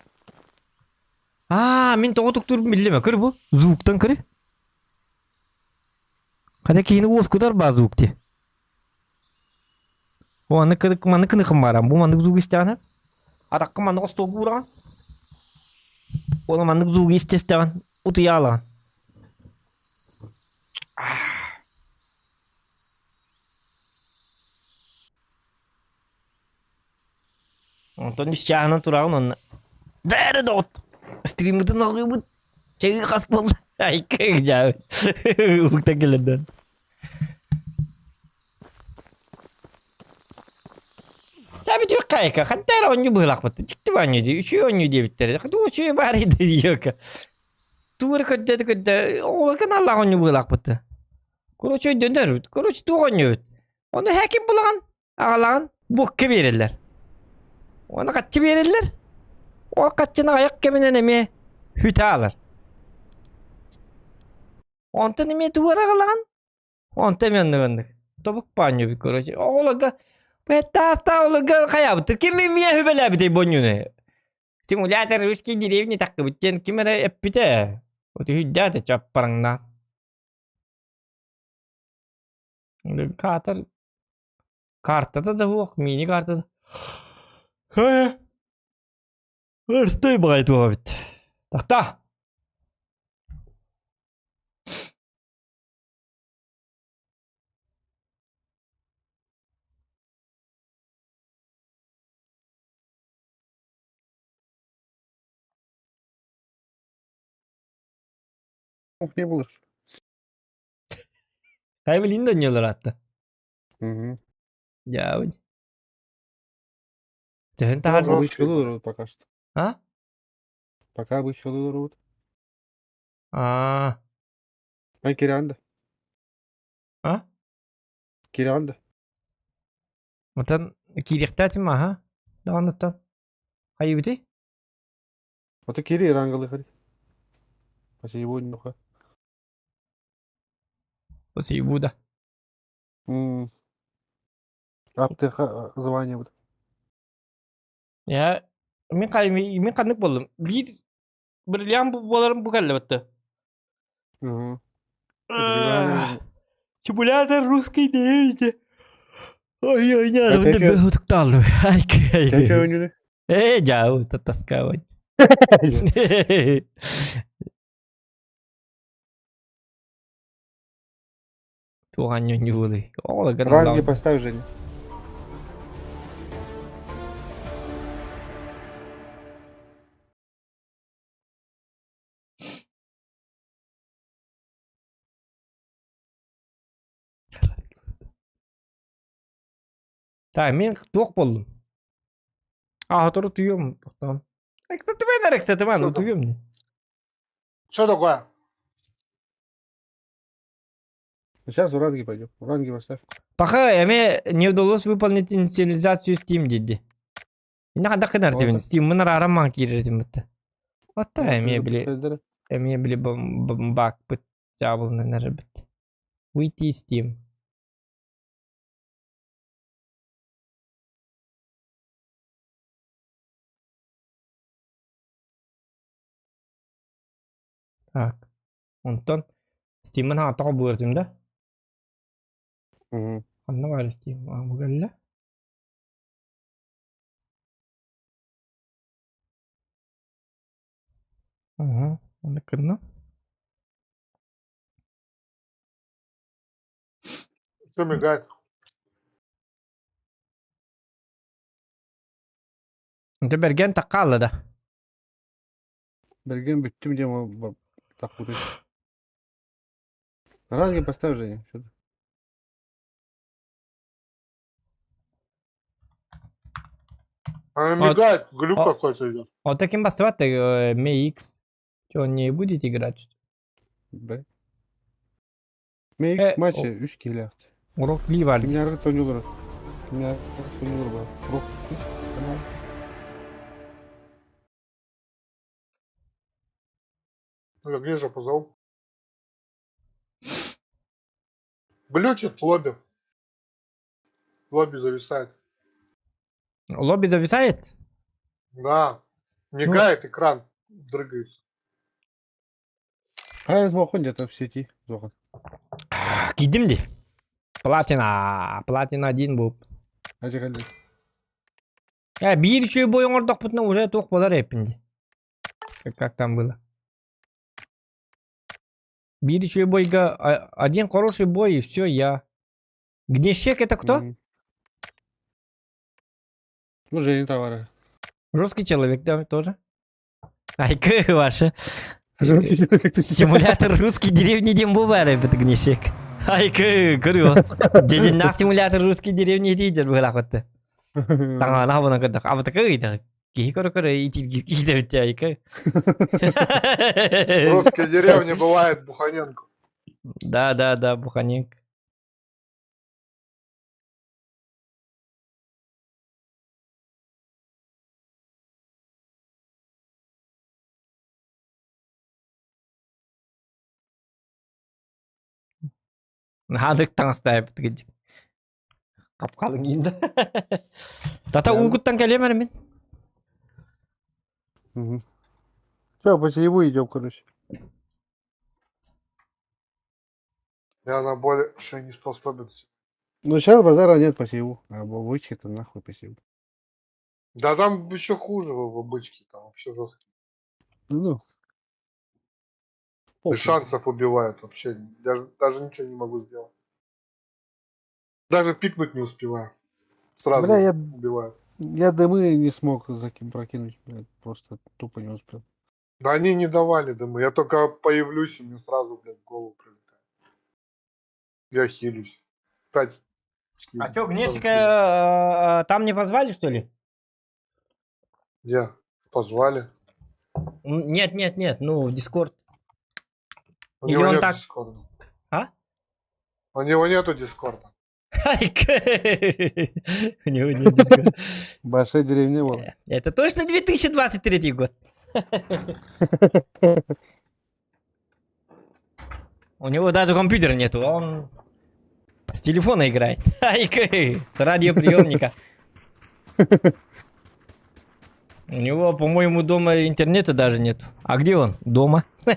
hala. Min toğutuk dur billeme kır bu. Zuktan kırı. Hadi ki yine uos kadar bazı zuk diye. O anı kırık manı kını kımbaran. Bu manık zuk isteyen. Adak manık osto kuran. O manık zuk isteyen. Utu yalan. Ondan isteyen turağın onunla. Ver dot. Stream'den alıyor bu. Çeyi kaspol. Ay kıyacağım. Ukta gelenden. Tabii diyor kayka. Hatta onyu bırak battı. Çıktı banyo diyor. Şu onyu diye bitti. Hadi o şu bari diyor ki. Tuğur kötü. Oğlan kan Allah onyu bırak battı. Kuruçu döner. Kuruçu tuğ onyu. Onu hakim bulan. Ağlan. Bokka verirler. Ona kaçı verirler. O kaçına ayak keminden emi. Hüte alır. Ondan emi tuğura kalan. Ondan yandık. Topuk banyo bir kuruçu. Oğlan ka. Hasta oğlan ka kaya bitir. Kim miye hübele bitey bonyunu. Simulator rüski direvni takı biteceksin. Kimere hep bite. O da hüddete çapparından. Katar Kartada da yok. Mini kartada. He. Hırstıy baydı o bit. Takta. Ne bulur? Kaybelin dönüyorlar hatta. Hı hı. Ya. Dön Пока tahar. бы еще долларов пока что. Ha? Пока бы еще долларов. Aa. Ay kiranda. Ha? Kiranda. Mutan kiriktatin ma ha? Da anlattım. Hayır biti? А то кири рангалы хари. Паси его не нуха. O şey bu da. Апты звание вот. Ya min kanık buldum. Bir liam bu bolarım bu kalle battı. Ага. Это Sibulater Ruski değildi. Ay ay ne А arada ты ben что? hutuk daldı. Ay Ты что ay. oynuyorsun? Jauh tetas kawan. Tuhan nyunyuli. Oh, lagi Ранги поставь, Женя. Так, мен туох болдум. Туру туюм. Токтом. Кстати, мен Что там? туюм. Что такое? Сейчас в ранги пойдем. В ранги поставь. Пока эме не удалось выполнить инициализацию Steam dedi. Ne kadar kadar Oldu. demin Steam bunlar aramak girerim bitti. Hatta Вот, emeye bile предупредили. emeye bile bak bit cevabını nere bit. Wait Steam. Так. Ondan Steam'in hata buluyorum da. Мгм. Anla var Steam. Bu gelle. Aha. Onu kırdım. Что мигает? Önce bergen takkalı da. Берген беттим дем так вот. Ранги поставь, Женя. Что ты? Она А- мигает, глюк а- какой-то идет. O takim bastırvat da MX. Что не будете играть? Что? Да. MX maçı 3 kill yaptı. Урок Ли vardı. Kimler oynuyorlar? Kimler oynuyorlar? Ruh. Tamam. Я где же позову? Глючит в лобби. В лобби зависает. Лобби зависает? Да. Мигает экран. Дрыгается. Ha Zohan где-то в сети. Zohan. Gittim de. Platina 1 bu. Hadi geldi. Ya bir şey boyun orada putuna уже тух болар hepindi. Как там было? Bir şey бойга один хороший бой и все, я. Гнещек это кто? Мгм. Ну, Женя товары. Русский человек, да, тоже. Айка ваша. Симулятор русской деревни Дембубара, это Гнещек. Айка, көрüyor. Cecin simülatör русской деревни deyince böyle hakikaten. Tangan apa nak kedak? Apa tak itu? Kih koro itu itu ayka. В русской деревне бывает Буханенко. Да, Буханенко. Надык таңстай біткен. Қапқалың енді. Тата Угуттан келемін мен. Все, по сетеву идем, короче. Я на больше не способен. Ну, сейчас базара нет по сиву. А бабычки-то нахуй по сиву. Да там еще хуже в обычке, там вообще жестко. Ну, Без похуй. шансов убивают вообще. Даже ничего не могу сделать. Даже пикнуть не успеваю. Сразу Бля, убивают. я дымы не смог прокинуть, блядь. Просто тупо не успел. Да они не давали дымы. Я только появлюсь, и мне сразу, блядь, в голову прилетает. Я хилюсь. 5. А что, Гнесика там не позвали, что ли? Где? Позвали. Нет, нет, нет, ну, в Дискорд. У Или него он нет так- дискорда. А? У него нету дискорда. У него нет Дискорда. Большая деревня была. Это точно 2023 год. У него даже компьютера нету, а он с телефона играет. С радиоприемника. У него, по-моему, дома интернета даже нет. А где он? Дома. А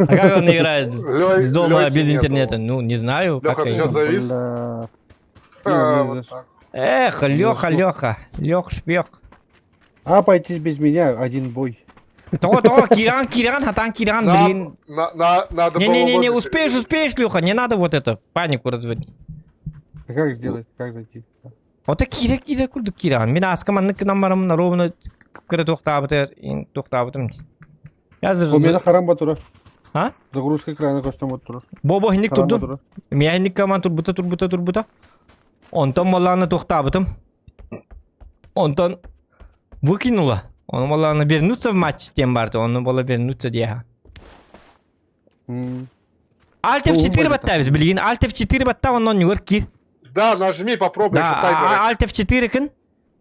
как он играет с дома Лёхи без нету. интернета? Ну, не знаю. Лёха, как ты я- сейчас завис? Бля. А, блин, вот даже- так. Эх, Леха, Леха. Лех шпех. А, пойти без меня, один бой. То, Киран, хатан Киран, блин. Надо было Не-не-не, лобби успеешь, перейти. успеешь, Леха, не надо вот это, панику разводить. А как сделать? Как зайти? Вот Кира, куда Киран. Мен аскаманнык намарым ровно кірі тоқтабытым. У меня Қазір, харам батура. а? Загрузка экрана костюм батура. Бобо хинник Харам тұрдым. батура. Мен команд турбута. Онтон маланы тоқтабытым. Онтон выкинула. Он маланы вернуться в матч тем барды, он было вернуться деха. Alt F4 О, баттабыз, білген. Alt F4 батта, оннан нюгер кир. Да, нажми, попробуй, еще Да, таймер. Alt F4 кін.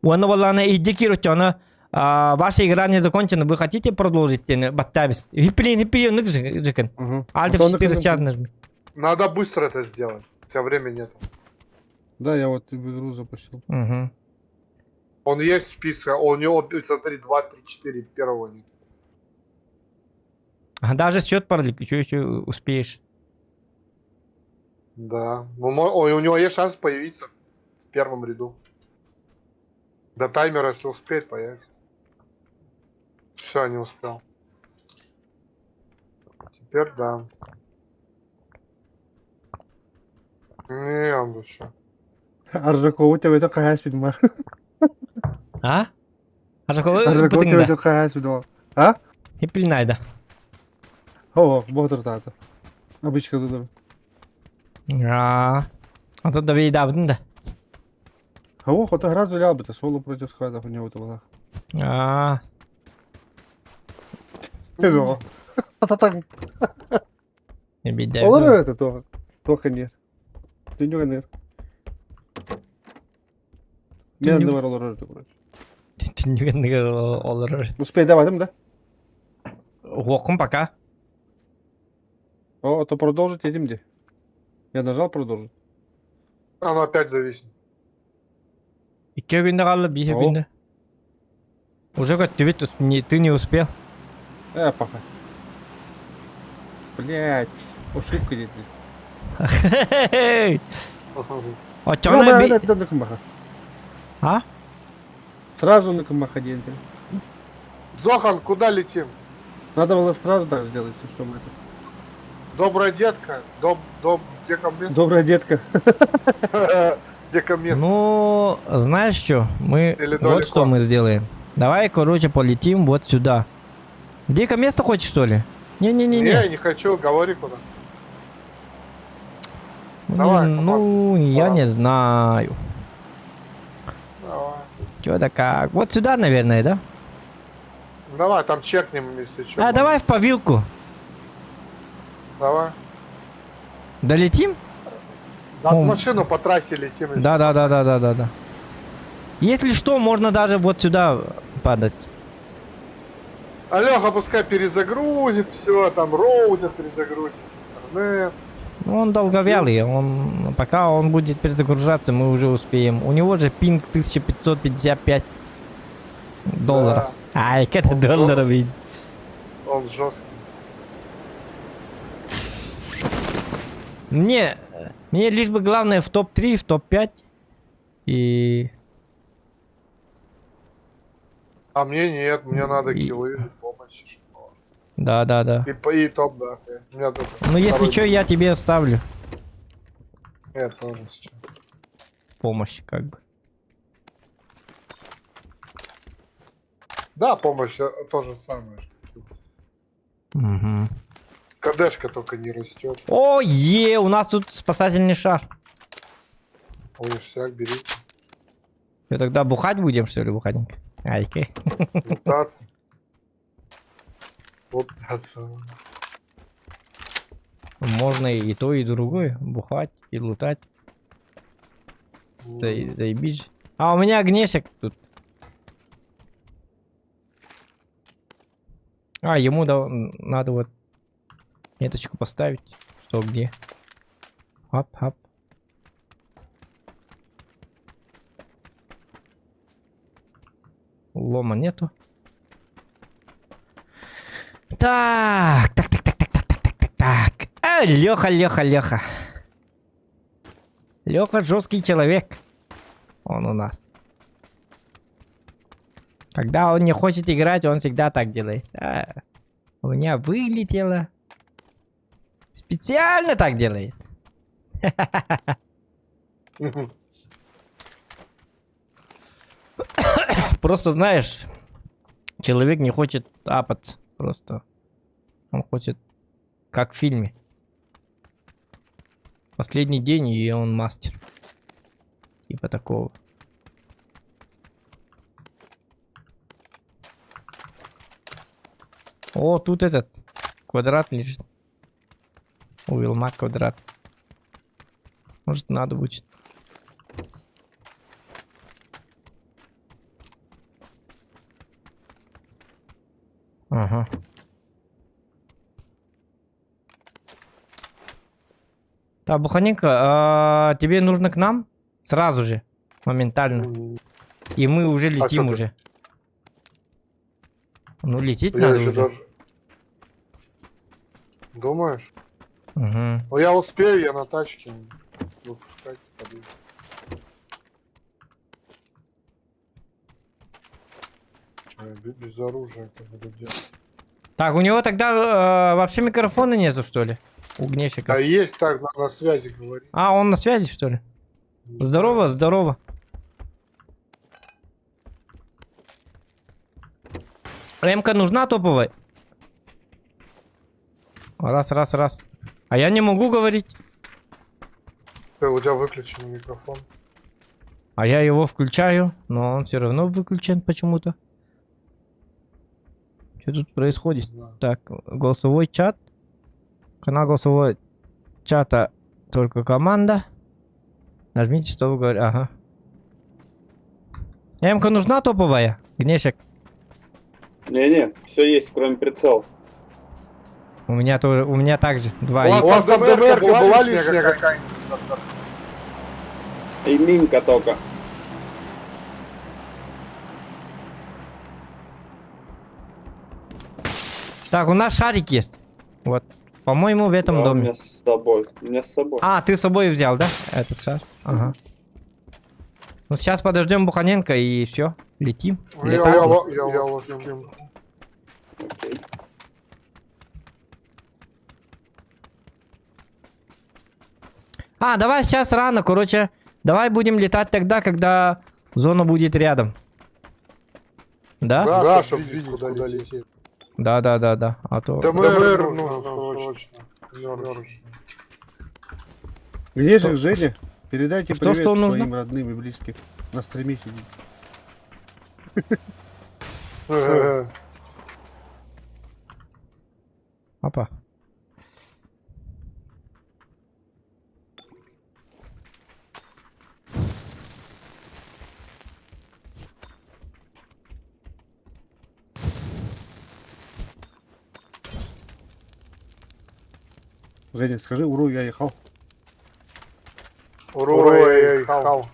Оны баланы идде кир өтчаны. Ваша игра не закончена, вы хотите продолжить? Баттабыз. Хиппилин, нык жекін. Alt F4 сейчас нажми. Надо быстро это сделать. У тебя времени нет. Да, я вот игру запустил. Мгм. Он есть в списке, у него, смотри, 2, 3, 4, первого нет. Даже счет парлик, еще успеешь. Да. Ну, у него есть шанс появиться в первом ряду. До таймера, если успеет, появится. Все, не успел. Теперь да. Не, он тут что? Аржакова у тебя это каяс видимо. А? Аржакова Аржакова у тебя бытыңда. это каяс видимо. А? Хиппилин айда. О, ботор тата. Обычка дудур. Ото да вейда бытыңда. А о, хоть игра залял бы, соло против сквадов у него это была. Его. Та-та-та. Не бейда. Olur это то. Только нет. Dünya нет. Dünya- Мен var olur öyle burası. Түннігіндігі олар. Успей давай, да? Оқым пока. О, то продолжить этим где? Я нажал продолжить. Оно опять зависит. 2 күнде қалды, 5 О. күнде. Уже көтті бет, ты не успел. Пока. Блять. Ошибка где-то. Очана бей... это на камаха. А? Сразу на камаха деньги. Зохан, куда летим? Надо было сразу так сделать, чтобы это. Добрая детка. Где ко мне? Добрая детка. Где ко мне? Ну, знаешь что? Мы... Или Вот далеко? что мы сделаем. Давай, короче, полетим вот сюда. Где-ка место хочешь, что ли? Не, Не-не-не-не. я не хочу, говори куда. Давай, Ну, я пора. не знаю. Давай. Чё да как? Вот сюда, наверное, да? Давай, там чекнем, если что. Давай в повилку. Давай. Долетим? Да, О. машину по трассе летим. Да. Если что, можно даже вот сюда падать. Алёха пускай перезагрузит все, там роутер перезагрузит, интернет. Ну, он долговялый, он... Пока он будет перезагружаться, мы уже успеем. У него же пинг 1555 долларов. Ай, это Он долларов. видно. Он жесткий. Мне Мне лишь бы главное в топ-3, в топ-5. И... А мне нет, мне надо И- киллы, помощь. Что. Да. И топ, да. У меня только Ну, если второй что, я тебе оставлю Я тоже сейчас. помощь, как бы. Да, помощь то же самое. Что тут. Угу. КДшка только не растет. О, у нас тут спасательный шар. Ништяк, берите. И тогда бухать будем, что ли, бухатенько? Айки. Лутаться. Лутаться. Можно и то, и другое. Бухать и лутать. Заебись. А, у меня огнешек тут. А, ему надо вот меточку поставить. Что, где? Хап. Лома нету. Так. Леха. Леха жесткий человек. Он у нас. Когда он не хочет играть, он всегда так делает. У меня вылетело. Специально так делает. Просто знаешь, человек не хочет апаться. Просто. Он хочет, как в фильме. Последний день, и он мастер. Типа такого. О, тут этот квадрат лежит. У Вилма квадрат. Может, надо будет. Ага. Так, Буханенко, тебе нужно к нам? Сразу же. Моментально. И мы уже летим что уже. Ну, лететь Я надо еще уже. даже... Думаешь? Угу. Ну я успею, я на тачке. Выпускать, подъеду. Чё, я без оружия как буду делать? Так, у него тогда вообще микрофона нету, что ли? У Гнесика. Да есть так, на связи говорить. А, он на связи, что ли? Здорово. М-ка нужна топовая? Раз. А я не могу говорить. У тебя выключен микрофон. А я его включаю, но он все равно выключен почему-то. Что тут происходит? Да. Так, голосовой чат. Канал голосового чата только команда. Нажмите, что вы говорите. Ага. М-ка нужна топовая? Гнешек. Не-не, все есть, кроме прицел. У меня тоже, у меня также два У есть. вас там ДМР была лишняя какая-нибудь? И минька только. Так, у нас шарик есть. Вот. По-моему, в этом Да, у доме. меня с собой. У меня с собой. А, ты с собой взял, да? Этот шар. Ага. Ну, сейчас подождем Буханенко и все. Летим. Летаем. Я вас кину. Окей. А, давай сейчас рано, короче. Давай будем летать тогда, когда зона будет рядом. Да? Да, чтобы видеть, куда лететь. Да. А то... ДМР нужно срочно. Срочно. Где Что- же Женя? Передайте что привет нужно? своим родным и близким. На стриме сидит. Опа. Женя, скажи, уру, я ехал. Уруй, хал.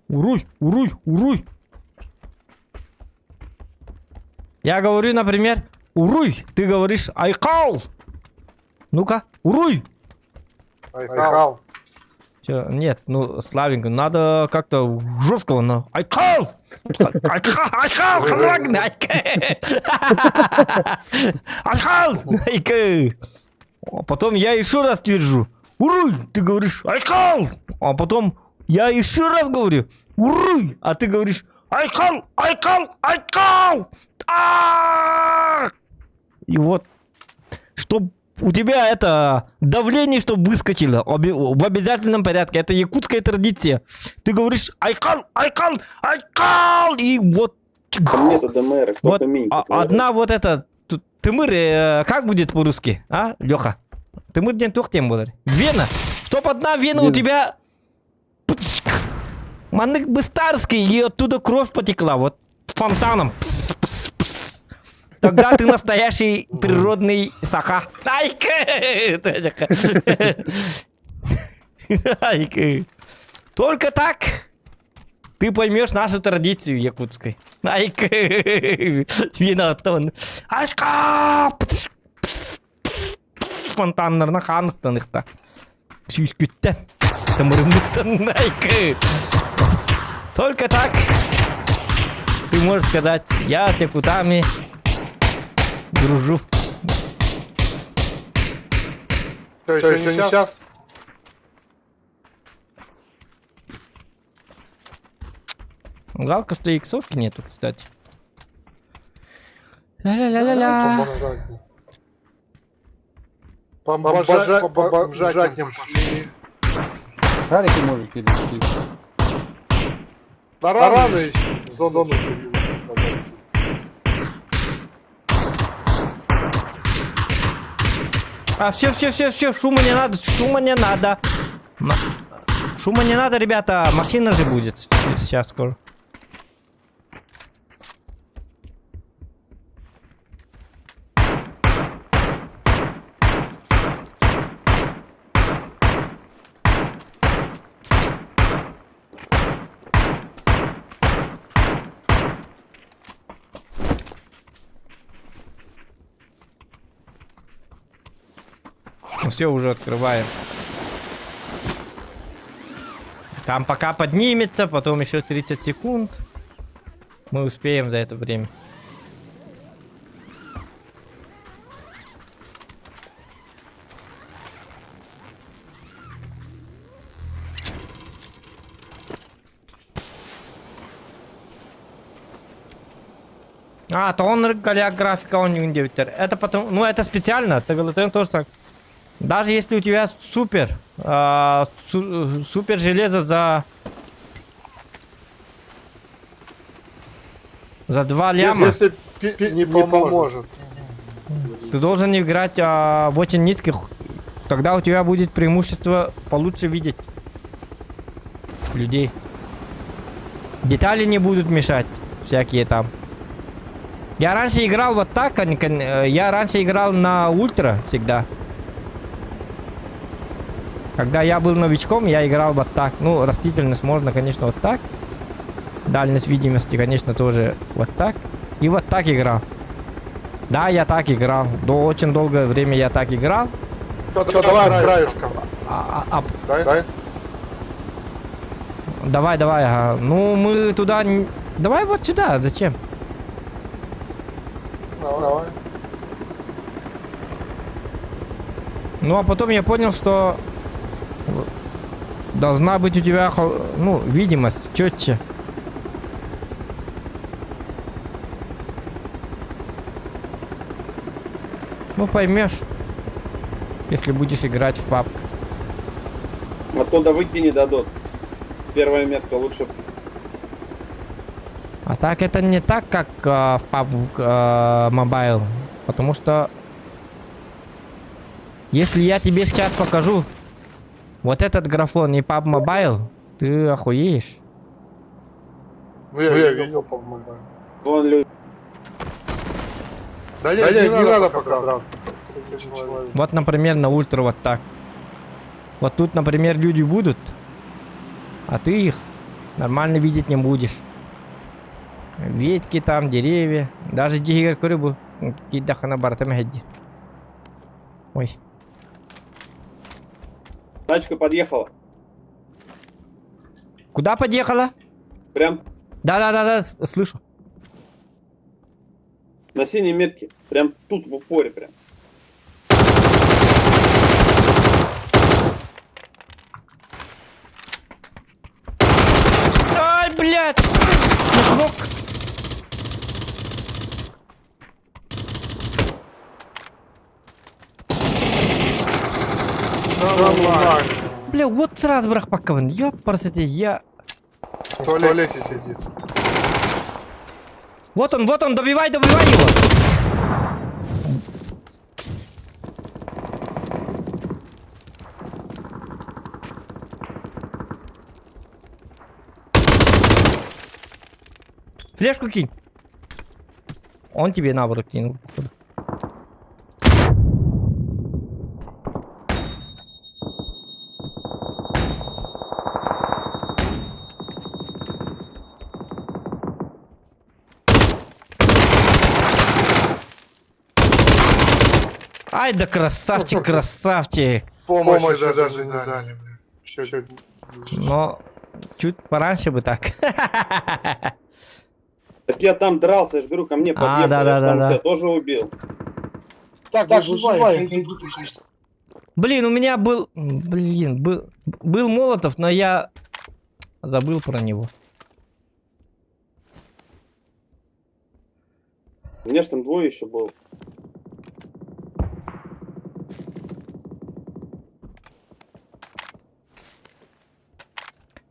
Уруй. Я говорю, например, уруй. Ты говоришь, айкал. Ну-ка, уруй. Айхал. Чё, нет, ну, Славенько, надо как-то жесткого, но... Айкал! Айкал! Халвагн! Айкал! А потом я еще раз твержу. Уруй! Ты говоришь Айкал! А потом я еще раз говорю. Уруй! А ты говоришь Айкал! Айкал! Айкал! И вот, чтоб у тебя это давление, чтобы выскочило в обязательном порядке. Это якутская традиция. Ты говоришь Айкал, Айкал, Айкал, и вот. Там нету ДМР, Вот только миньки. одна вот эта Тимыр, как будет по-русски, а, Леха? Тимыр день тухтем будет. Вена. Чтоб одна вена у Вена. тебя. Манык бы старский, и оттуда кровь потекла, вот фонтаном. Тогда ты настоящий природный саха. Только так ты поймешь нашу традицию якутской. Винатон. Фонтаннарна ханстаныхта. Сүйскүттен. Тамырымыстан. Только так ты можешь сказать, я с якутами дружу. Что, еще не сейчас? Жалко, что иксовки нету, кстати. Ля-ля-ля-ля-ля. Бомбажатнем шли. Шарики может перейти. Рано еще. Зону. А, все, шума не надо, шума не надо. Шума не надо, ребята, машина же будет сейчас скоро. Ну все, уже открываем. Там пока поднимется, потом еще 30 секунд. Мы успеем за это время. А, то он графика он не удивит. Это потом, ну это специально, это тоже так. Даже если у тебя супер, супер железо за 2 ляма, Если не поможет. ты должен играть в очень низких. Тогда у тебя будет преимущество получше видеть людей. Детали не будут мешать, всякие там. Я раньше играл вот так, я раньше играл на ультра всегда. Когда я был новичком, я играл вот так. Ну, растительность можно, конечно, вот так. Дальность видимости, конечно, тоже вот так. И вот так играл. Да, я так играл. До очень долгое время я так играл. Что, давай краешком. Дай. Давай, ага. Ну, мы туда... Давай вот сюда, зачем? Давай. Ну, а потом я понял, что... Должна быть у тебя, ну, видимость четче. Ну, поймешь, если будешь играть в PUBG. Оттуда выйти не дадут. Первая метка лучше. А так это не так, как в PUBG Mobile. Потому что... Если я тебе сейчас покажу вот этот графон и PUBG Mobile, ты охуеешь. Ну, я видел, по-моему. Вон люди. Да не надо пока драться. Вот, например, на ультра вот так. Вот тут, например, люди будут, а ты их нормально видеть не будешь. Ветки там, деревья. Даже дигер рыбу. Какие-то на бортами. Ой. Тачка подъехала. Куда подъехала? Прям Да, слышу. на синей метке. Прям тут, в упоре прям. Ай, блядь! Не смог. Нормально. Бля, вот сразу брах пакаван. Ёпарсите, я... В туалете сидит. Вот он, добивай его! Флешку кинь. Он тебе наоборот кинул. походу. Ай да красавчик, красавчик. Помощи даже не дали, блин. Чё, Но чуть пораньше бы так. Так я там дрался, я же говорю, ко мне подъехал. да, я ж там да. себя тоже убил. Так, выживай, не выключай. Блин, у меня был... Блин, был Молотов, но я забыл про него. У меня ж там двое еще было.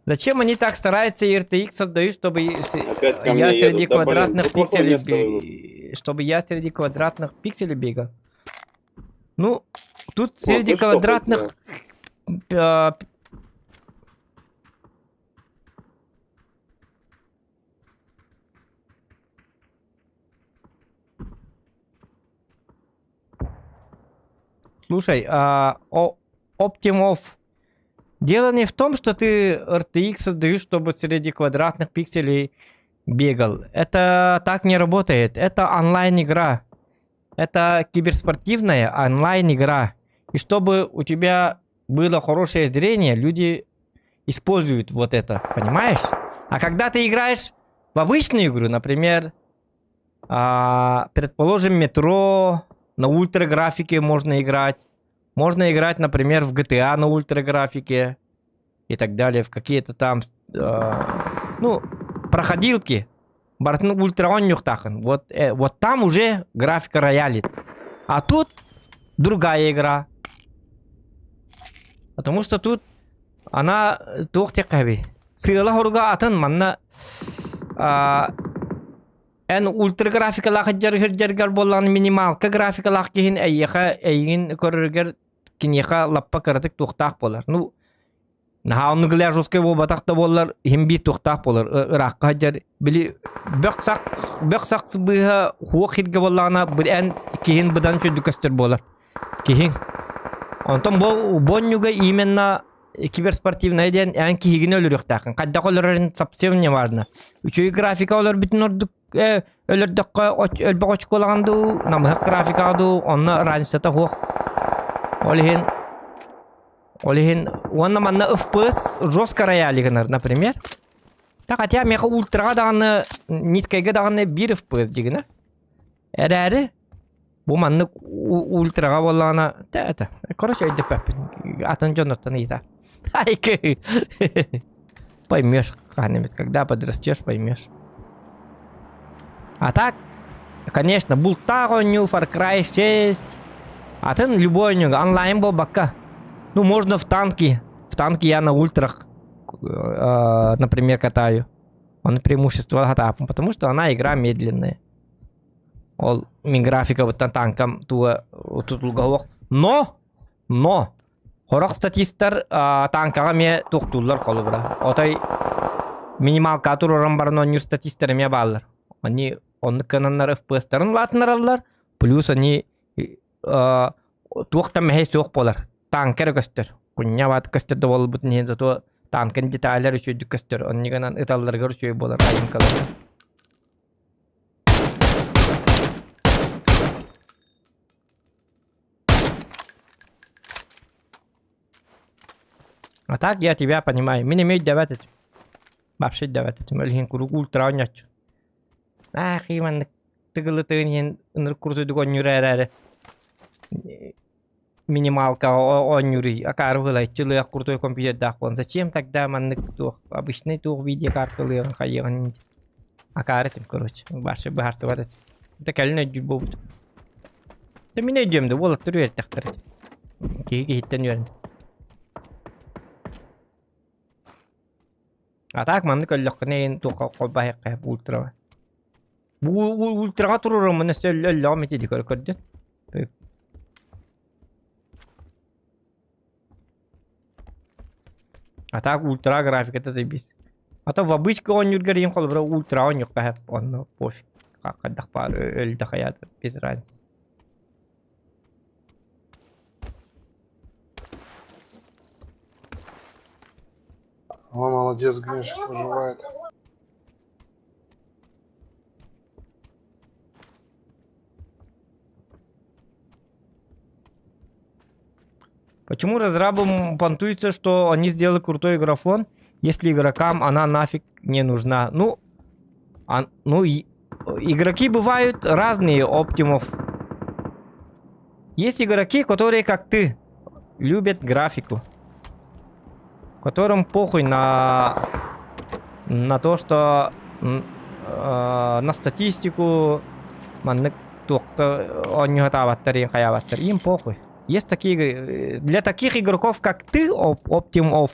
Зачем они так стараются RTX создают, чтобы Опять ко я мне среди едут, да, блин, квадратных тут плохое пикселей место выбрал. чтобы я среди квадратных пикселей бегал? Ну, тут О, среди слышь, что квадратных... э, Слушай, Optimov, дело не в том, что ты RTX создаешь, чтобы среди квадратных пикселей бегал. Это так не работает. Это онлайн-игра. Это киберспортивная онлайн-игра. И чтобы у тебя было хорошее зрение, люди используют вот это. Понимаешь? А когда ты играешь в обычную игру, например, предположим, метро, на ультраграфике можно играть. Можно играть, например, в GTA на ультраграфике и так далее, в какие-то там, ну, проходилки. Бартну ультраоннюхтахан. Вот там уже графика роялит. А тут другая игра. Потому что тут она тухтекави. Сыла хорга атын манна en ультраграфикалах жергер боллан минималка графикалах кихин айяха айгин көргер кинеха лаппа кырдык тухтак болар. Ну наһааны гляжускай бо батакта боллар химби тухтак болар. Ракка жер били бөксак быха хуохитге боллана бен кихин быдан чөдүкөстөр болар. Кихин онтон бо боннюга именно киберспортивная ден эн кихигин өлүрүктакын. Кадда колорын совсем не важно. Үчөй графика олар бүтүн ордук өлөрдөккө өлбөк очколаганду намык графикаду онна разницата хуох. Олихин онна манна FPS жестко роялигнер, например. Так хотя меха ультрага даганы низкайга даганы 1 FPS дигине. Эрэри бу манны ультрага боллана та короче өйдөп атын жонотан ита. Айки. Поймешь, когда-нибудь, когда подрастешь, поймешь. А так, конечно, был Тагоню, Far Cry 6. А ты любой онлайн был бака. Ну, можно в танки. В танке я на ультрах, например, катаю. Он преимущество хатапом, потому что она игра медленная. Графика вот на танкам тут луговок. Но хорох статистар танкага ме тухтуллар холубра. Отай минимал катуроран барно нью статистар ме баллар. Они кананнар FPS-тарын латынаралар. Плюс они тухта мехе соқ болар. Танкер көстер. Куння бат көстерді бол бұтын ең зато танкын детайлар үшөйді көстер. Они канан ыталларга үшөй болар. Айынкалар. А так я тебя понимаю. Мен имею давать этим. Вообще давать этим. Өлген куру ультра ойнатчу. Ах, иман тыгылытын ен ыныр куртуйдук ойнюрэ. Минималка ойнюрый. Акару гылай чылыак крутой компьютер дахвон. Зачем тогда маннык тух? Обычный тух видеокарты хайыган. Акар этим, короче. Башы бахарсы бар этим. Это кәлін өйдір болуд. Да мен өйдемді, ол аттыр өрет тақтыр. Кейге хиттен өрін. А так манны көллөккіне ең туққа қолбай қайып ультраға. Бұл ультраға тұрырым мұны сөлі өлі омет еді көрден. А так ультра график это забис. А то в обычке он юргер им холбра ультра он юргер он пофиг. Как отдохпар ölü дохаят без разницы. О, молодец, Гриншик выживает. Почему разрабам понтуется, что они сделали крутой графон, если игрокам она нафиг не нужна? Ну, игроки бывают разные, Оптимов. Есть игроки, которые, как ты, любят графику. Которым похуй на то, что на статистику, им похуй. Есть такие... Для таких игроков, как ты, Optimov,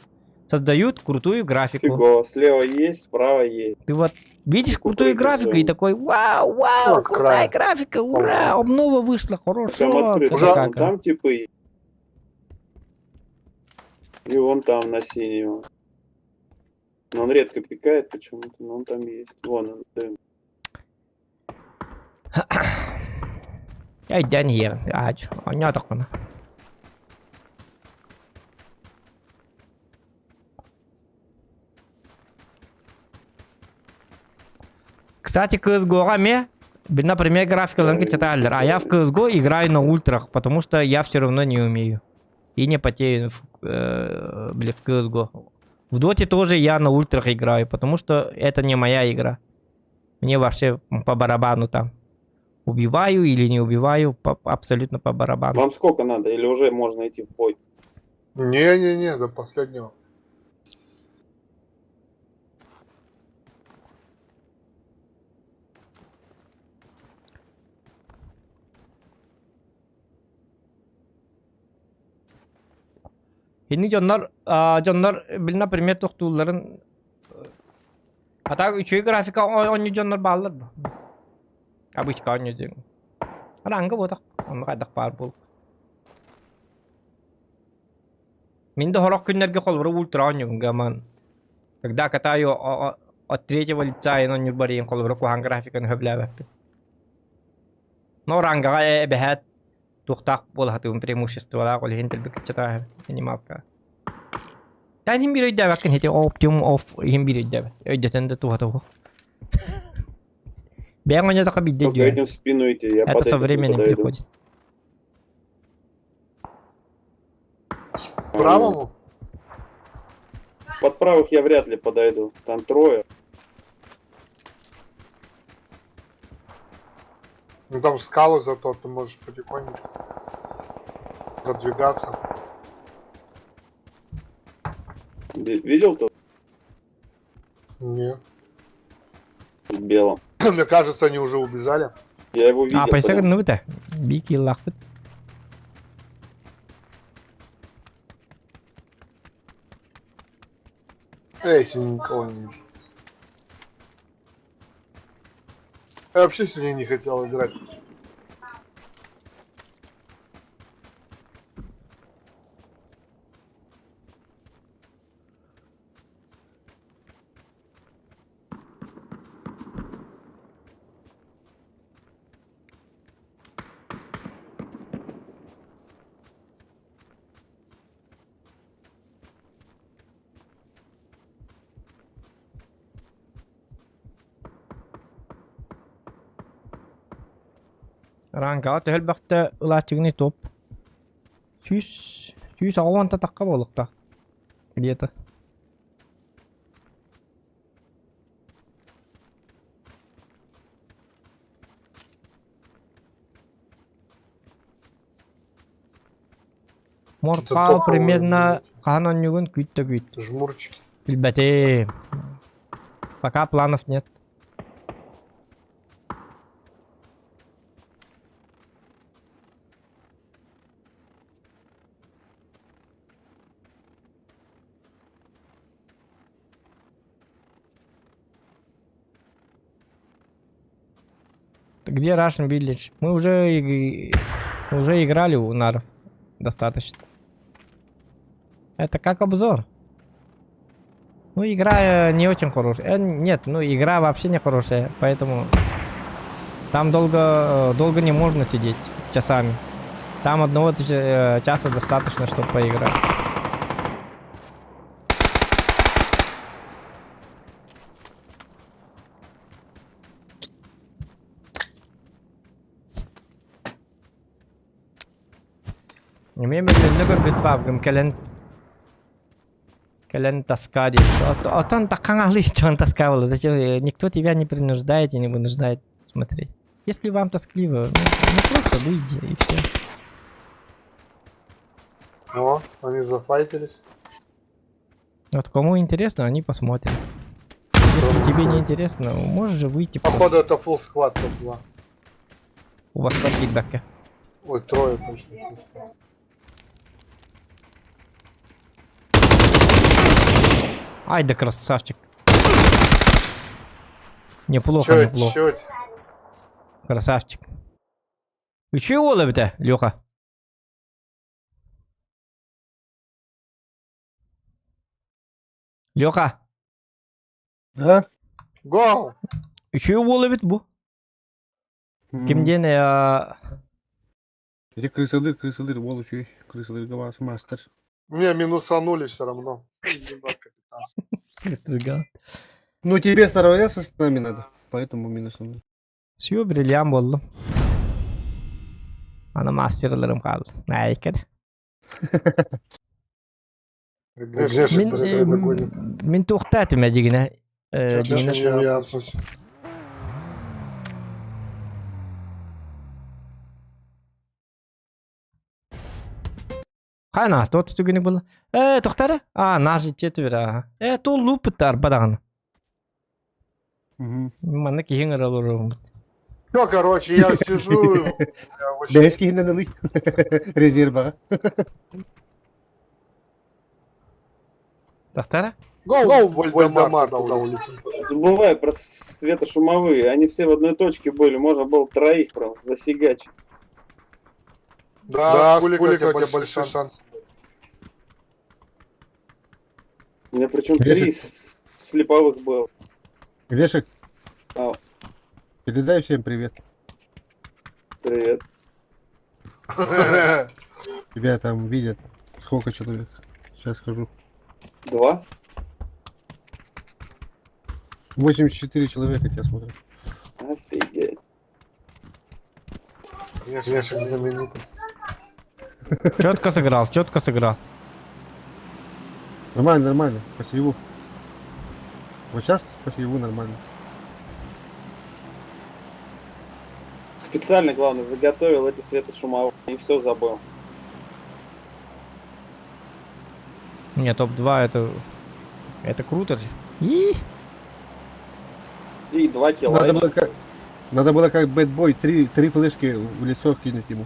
создают крутую графику. Фигово, слева есть, справа есть. Ты вот видишь крутую графику и такой, вау, Вот крутая край. графика, ура, обнова вышла, Прям хорошо. открыто. Уже Вон там типы. И вон там на синем. Но он редко пикает почему-то, но он там есть. Вон он. Да. Эй, Дэн hier, он не такой. Кстати, CSGO например, графика читали, а я в CSGO играю на ультрах, потому что я все равно не умею. И не потею в CSGO. В Доте тоже я на ультрах играю, потому что это не моя игра. Мне вообще по барабану там. Убиваю или не убиваю, абсолютно по барабану. Вам сколько надо? Или уже можно идти в бой? Не-не-не, до последнего. Şimdi canlar например, toxtuğların hatta üçüncü grafika oyuncu canlar bağlıdır mı? Обычка oyuncu. Rangı bu da. Onu kadar var bu. Мен до хорок күннәргә холбыры ультра oynuyorum гаман. Когда катаю от третьего лица и на нюрбарин холбыры кухан графиканы хөбләбәп. Но ранга бәһәт тухтак булатым преимуществолар ул хинтел бик чата анималка. Тан хим бирөй дәвәк кен хите оптимум оф хим бирөй дәвәк. Өйдәтен дә тухата. Бәң оня така бидде Только дию. этим в спину идти. Я Это со временем приходит. Правому? Под правых я вряд ли подойду. Там трое. Ну там скалы, зато ты можешь потихонечку продвигаться. Видел то? Не. В белом. Мне кажется, они уже убежали. Я его видел. Пайсак прям. ну да. Бики лахт. Эй, сегодня никого не вижу. Я вообще сегодня не хотел играть. Ранга төл бакта улатыгны топ. Сүз ауан татакка болукта. Где-то. Мортқа топовый, примерно канон күйт. Жмурчики. Ребята, пока планов нет. Где Russian Village? Мы уже играли у наров. Достаточно. Это как обзор. Ну, игра не очень хорошая. Нет, ну, игра вообще не хорошая. Поэтому там долго не можно сидеть часами. Там одного часа достаточно, чтобы поиграть. Мен белгілі көрбет бабгым кәлен тоска дейді. Отан таққанғалы чон тоска было. Зачем? Никто тебя не принуждает и не вынуждает смотреть. Если вам тоскливо, ну просто выйди и все. О, они зафайтились. Вот кому интересно, они посмотрят. Если тебе не интересно, можешь же выйти. Походу это full схват топ-2. У вас под фидбэка. Ой, трое точно. full схват. Ай да красавчик. Неплохо, неплохо. Чуть. Красавчик. Вы чего ловите, Леха? Леха, Да? Гоу! чего ловит бу? Кимден Эти крысылыр, волочи, крысылыр, гавас, мастер. Мне минусанули все равно. Ну, тебе сравняться с нами надо, поэтому минус. Şu brilliant oldum. Ana masterlarım kaldı. Neyken. Грешек догонит. Min to'xtatdim jigina. Jigina. Я Qana, to'rt tugini bo'l. To'xtara. Naji четверо. Tu luptar badag'ini. Mana keyin aralarım. Все, короче, я сижу. Я вообще- Дайский надо резерва. To'xtara. Гоу, Вольдемар туда улетел. Забывай про светошумовые. Они все в одной точке были. Можно было троих просто зафигачить. Да, с пуликой у тебя большой шанс. У меня причем Грешек. 3 слеповых было. Грешек, Ау, передай всем привет. привет. Тебя там видят. Сколько человек? Сейчас скажу. 2? 84 человека тебя смотрят. Офигеть. Грешек знаменитость. Четко сыграл, четко сыграл. Нормально, нормально. По сейву. Вот сейчас по сейву нормально. Специально, главное, заготовил эти светошумовые и все забыл. Не, топ-2 это круто же. И И 2 килла. Надо было как бэтбой, три флешки в лицо кинуть ему.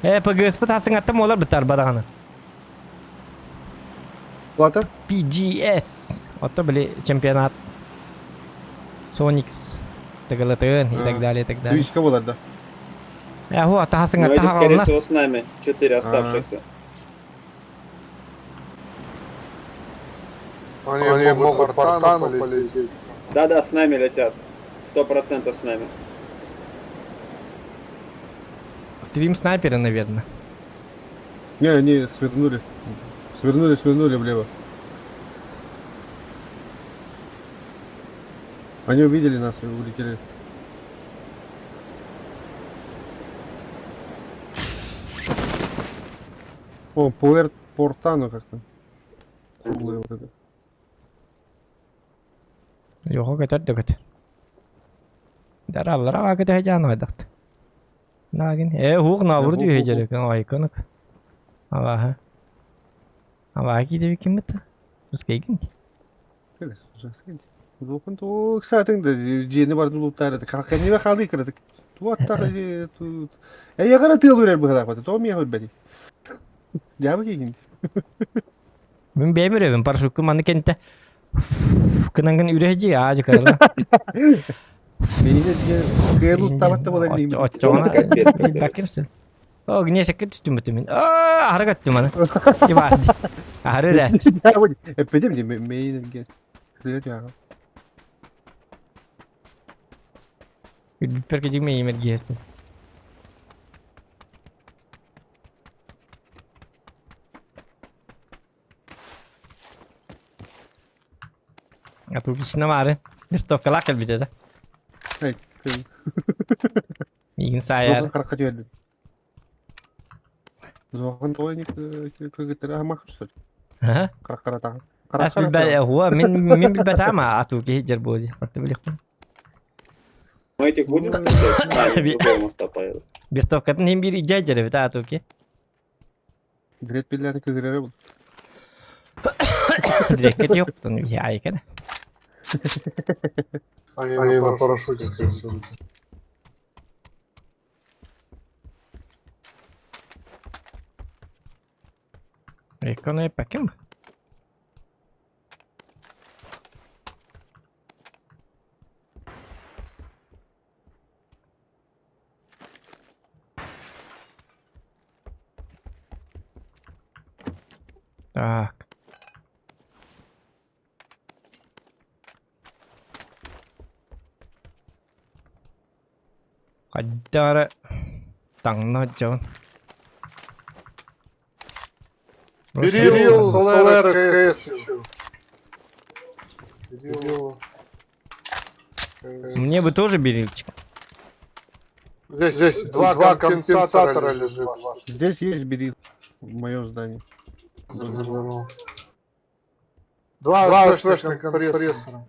PGS putasing atam olar bitar badag'ini. Плата? PGS. Ото били чемпионат. Sonic's. Тагалатын и так далее, и так далее. Твич кого надо? Вот, тахасың Но эти, скорее аттахална. всего, с нами. 4 оставшихся. Они могут по портану полететь. Да-да, с нами летят. 100% с нами. Стрим снайпера, наверное. Не, они свернули. Свернули влево. Они увидели нас и улетели. О, Портано как-то. Круглый вот это. Yok götürdü götür. Darallara vakit heyecan oydaktı. Lakin huk na vurdu hecere kan ay kanık. Allah. Allah gidiyor kim bitti? Biz kayın. Şöyle, raskaydı. Dokun to kısaatın da cini vardı lutlar da. Kalkan niye kaldı kırdık. Tu atta tu. Ya yakara tığılıyor bu kadar patı. Tom ya beni. Ya bak ilginç. Ben beğenmiyorum. Parşukku manı kente. Kenangan üreci aja karla. Beni de kaya lutamat da bulan diyeyim. Ocağına bakırsın. O güneş akıt üstüm bütümün. Aa hareket mana. Coba. Harus rest. Ya bu epede mi meyin gel. Kırıyor ya. Per che mi met gesti. Atu kişine mare. Sto kalakal bir de. Hey. İgin sayar. Karak diyordu. Zohan to ini ke mah что ли? Ха? Karak. As بالبال هو من بالبتامة atu ki hijar bodi. Tabii. Мы этих будем встречать? А, они с другого моста поедут. Без того, как ним бери джаджеры, да, atu ki. Direkt birileri kızırıyor bu. Direkt ket yok. Tun bir ay kan. Они на парашюте, скорее всего. Ekonomi pakim. Так. Hajar tang no John. Берил, Солер, СКС еще. Берил. Мне бы тоже берильчик. Здесь два компенсатора лежит. Здесь есть берил. В моем здании. Два СВшных компрессора.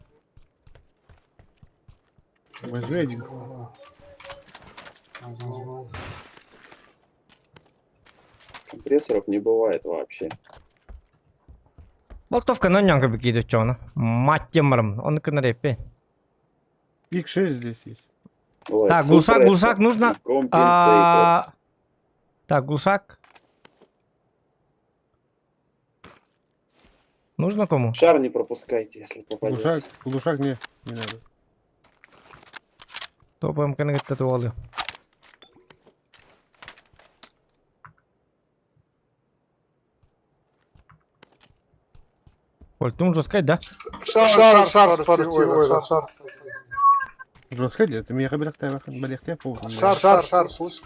Возьми один. Компрессоров не бывает вообще. Болтовка на нем как бы чона. Мать темром, он к нарепе. X6 здесь есть. Ой, Так, супрессор глушак нужно. и компенсейтор. Так, глушак. Нужно кому? Шар не пропускайте, если попадете. Глушак не надо. Топаем коннект татуалы. Коль, ты уже сказать, да? Шар спортивный, да, шар. Расходи, ты меня балехтя по. Шар, слышите?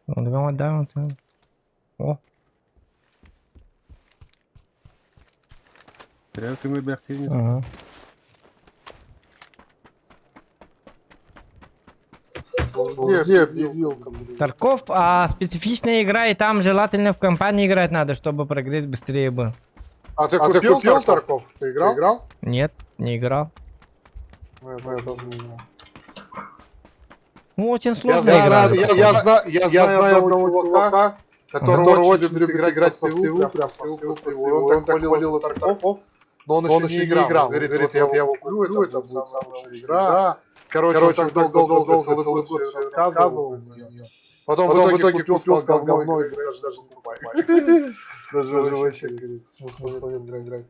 Ну, давай, да, вот. О, Прям ты мой балехтя не. ага. Где объявил? Тарков, специфичная игра, и там желательно в компании играть надо, чтобы прогресс быстрее был. А ты купил Тарков? Ты играл? Нет, не играл. Я тоже не играл. Ну, очень сложная игра. Я знаю одного чувака, которого очень любит играть в СУ, прям в СУ. Он так хвалил Тарков, но он еще не играл. Говорит, я его куплю, это будет самая лучшая игра. Короче, он так долго целый год рассказывал. Потом в итоге купил, сказал, говно, и даже не покупай. Даже вообще, говорит, смысла нет играть.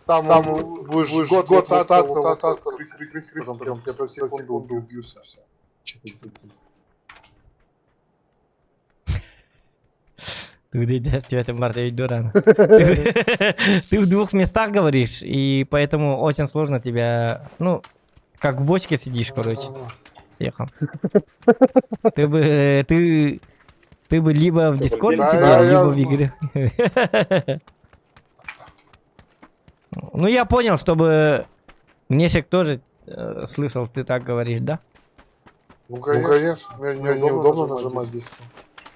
Там будешь год лутаться, крыс, потом я все секунду убьюсь, все. Ты в этом марте дуран. Ты в двух местах говоришь, и поэтому очень сложно тебя, ну, как в бочке сидишь, короче. Съехал. Ты бы либо в Дискорде Да, сидел, либо в я- игре. Ну, я понял, чтобы Гнесик тоже слышал, ты так говоришь, да? Ну, конечно. Мне неудобно нажимать диск.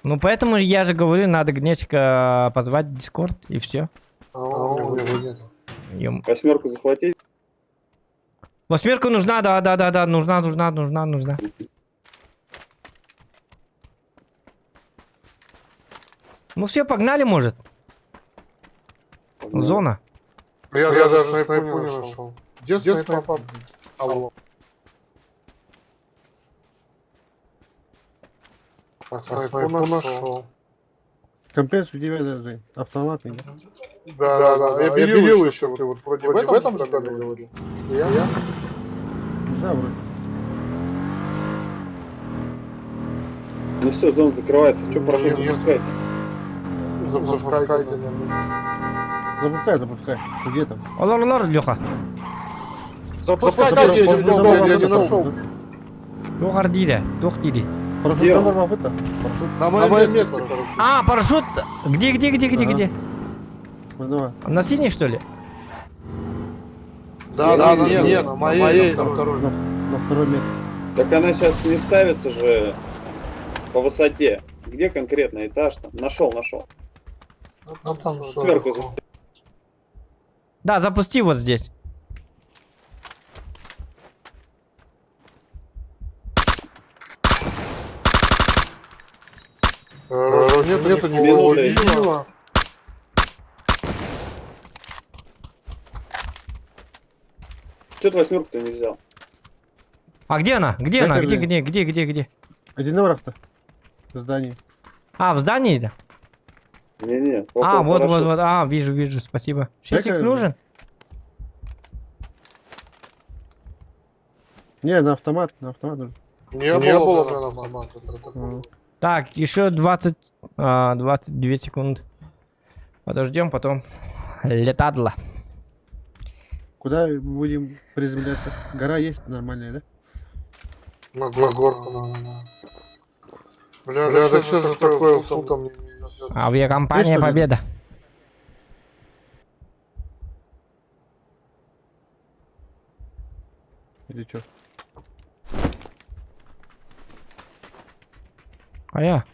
Ну поэтому же я же говорю, надо Гнесика позвать в Дискорд и все. А у него нет. Восьмерку захватить? Восьмерка нужна, да, нужна. Ну все, погнали, может. Погнали. Зона. Я даже снайпу не нашел. Где снайпа? Алло. Снайпу нашел. Компенс у тебя даже автоматный, да? Да. Я берил еще. Ты вот вроде в этом же говорил. Я? Да, вроде. Ну все, зона закрывается. Что, прошу, Нет. запускайте. Запускайте. Запускай. Ты где там? Лор, Леха. Запускайте, я не нашел. Лохар дире, тохтири. Парашют Где? номер это? Парашют. На моем метке, короче. А, парашют. Где? Ну, давай. На синий, что ли? Да, нет, на моей, на второй. На второй метр. Так она сейчас не ставится же по высоте. Где конкретно этаж там? Нашел. Ну, там всё. Четверку за... Да, запусти вот здесь. Нету Минута никого есть. видела. Что ты восьмерку-то не взял? А где она? Где? Один номер-то? В здании. А, в здании, да? Не-не. А, вот. хорошо. А, вижу, спасибо. Шестик Какая- нужен? Не, на автомат нужен. Не было прям автомата. А. Так, еще 22 секунды. Подождем, потом летадло. Куда будем приземляться? Гора есть нормальная, да? На горку надо. Бля, да что же такое фу там не несёт? Авиакомпания Есть что-то? Победа. Или что? А я?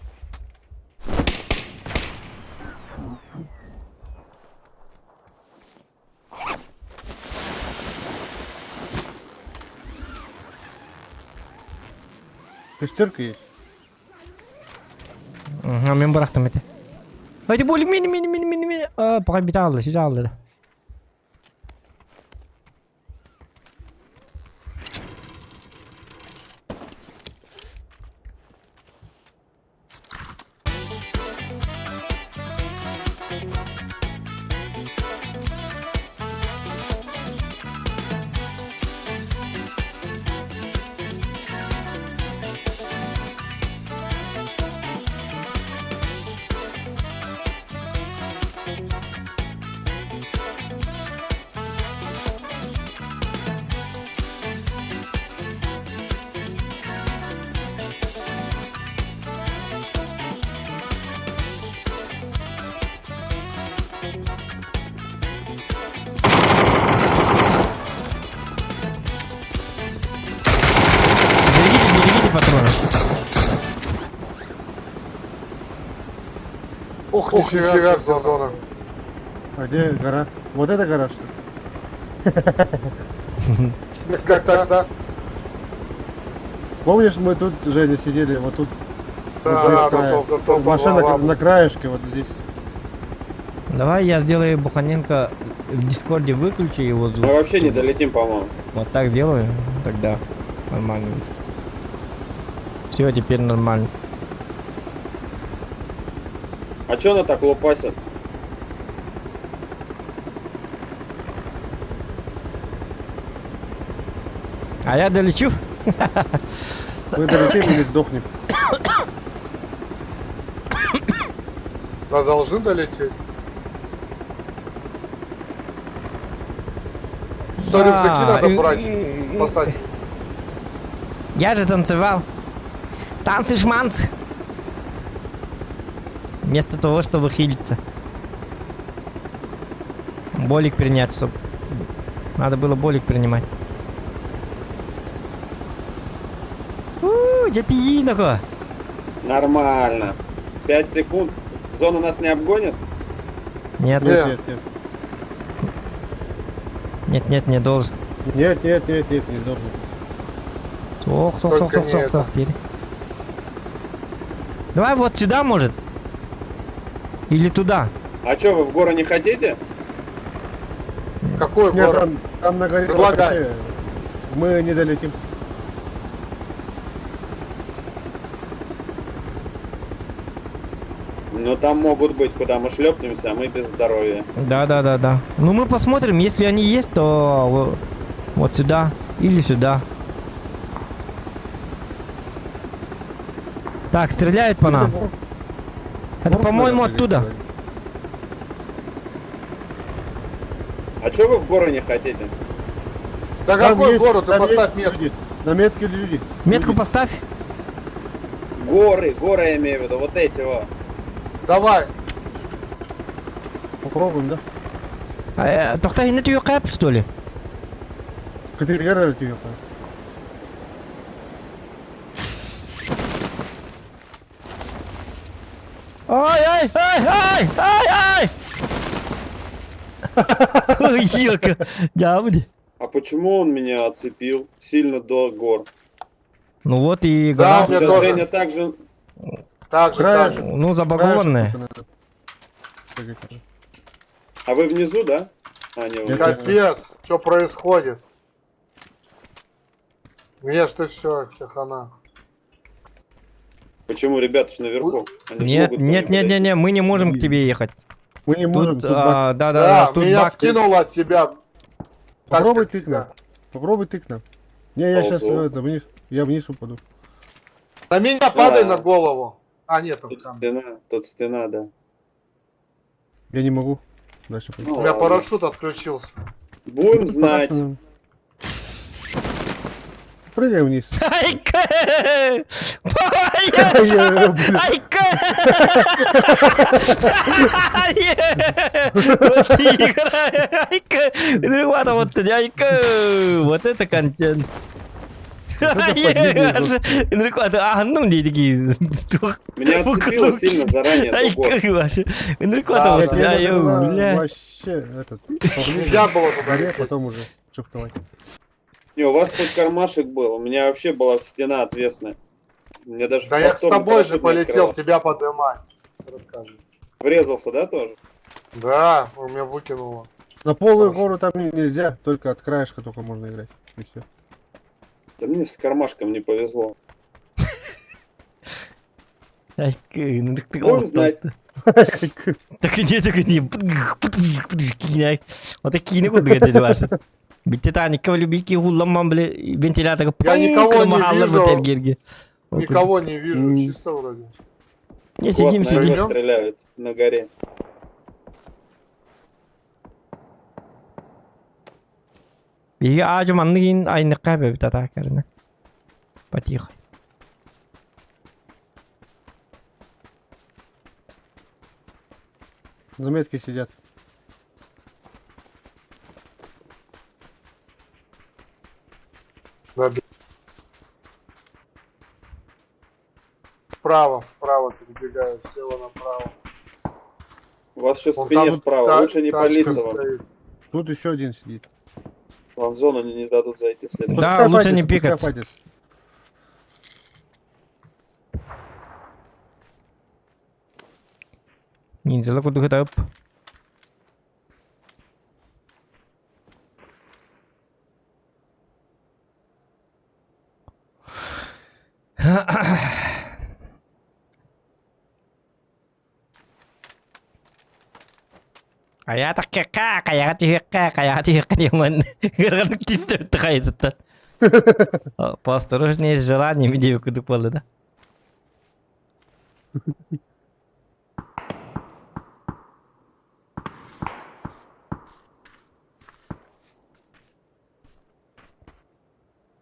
Шестерка есть? Мен бырактым эте. Hadi bölük mini. Bakayım bir daha aldı, size aldı. Берегите патроны. Ох, нифига зона. А где гора? Вот это гора, что ли? Как так, да? Помнишь, мы тут, Женя, сидели, вот тут Да, машина на краешке, вот здесь. Давай я сделаю Буханенко в Дискорде, выключи его звук. Мы вообще не долетим, по-моему. Вот так сделаю, тогда нормально будет. Все, теперь нормально. А чё она так лопасит? А я долечу. Мы долетим или сдохнем. Да, должны долететь. Что, рюкзаки надо брать? Посадить. Я же танцевал. Танцы-шманцы. Вместо того, чтобы хилиться. Болик принять, чтобы... Надо было болик принимать. Че ты такое? Нормально. 5 секунд. Зона нас не обгонит? Нет, Нет, Нет. нет, нет. нет, не должен. Нет, нет, нет, нет, не должен. Сох, сох, сох, Только сох, не сох, это. сох, теперь. Давай вот сюда, может. Или туда. А что, вы в горы не хотите? Какой Нет, город? там на горе Предлагай. вообще мы не долетим. Ну там могут быть, куда мы шлепнемся, а мы без здоровья. Да. Ну мы посмотрим, если они есть, то вот сюда или сюда. Так, стреляют по нам. Это, по-моему, оттуда. А что вы в горы не хотите? Да Там какой есть- город? Ты там поставь есть метку. люди. На метке люди. Метку Люди. поставь. Горы я имею в виду, вот эти вот. Давай. Попробуем, да? Тоқта, не түйеқап, что ли? Категория тебе. Ай! Ой, ёлка. Дявди. А почему он меня оцепил сильно до гор? Ну вот и Да, гора, мне Сейчас тоже. Женя также... Так же, так же. ну, забагованная. А вы внизу, да? А, не, вы Нет. Капец, что происходит? Где ж ты все, хана? Почему ребята ж наверху? Они ж Нет, могут ко мне нет, подойти. не, мы не можем к тебе ехать. Мы не можем. Тут, Тут бак. да, Да, тут меня бак. скинуло от тебя. Попробуй Так, ты к нам. да. Попробуй ты к нам. Не, я сейчас Ползу. вниз. Я вниз упаду. На меня падай Да. на голову. А, нет, там Тут камень. стена, да. Я не могу. Дальше пойти. Ну, У меня ладно. парашют отключился. Будем знать. Прыгай вниз. Айка! Айка! Вот и игра. Айка! Ребята, вот айка! Вот это контент. Анным дейді Меня отцепило сильно заранее до гор. Айка ваша. Да, Вот, да, Я ай, надо бля. вообще этот. поближе Нельзя было к туда горе, лететь. потом уже шифтовать. Не, у вас хоть кармашек был, у меня вообще была стена отвесная. Мне даже Да я с повторно тобой же парашют не полетел, открывал. тебя подымать. Расскажи. Врезался, да, тоже? Да, у меня выкинуло. На полную Хорошо. гору там нельзя, только от краешка только можно играть. И все. Да мне с кармашком не повезло. Айка, ну так ты Будем устал. знать. Так не. Вот такие не куда это ваши. Bitti никого любики гулламан бле вентилятор. Я никого не вижу. Бутельгерги. Никого не вижу, М. чисто вроде. Не Вот, сидим, наверное, сидим. сидим. стреляют на горе. И ажу манныгин айны кабе битата карна. Потихо. Заметки сидят. Да, вправо перебегают, слева направо. У вас сейчас в Вон спине там справа. та- Лучше не тачка палиться вам. стоит. Тут еще один сидит. Вам в зону не дадут зайти в следующий. Да, Пускай лучше не файтится, пускай пикаться. файтится. Ниндзя куда готов. Kaya tak kaya yang mana? Gara чисто такая это. Поосторожнее с желаниями девку тупала, да?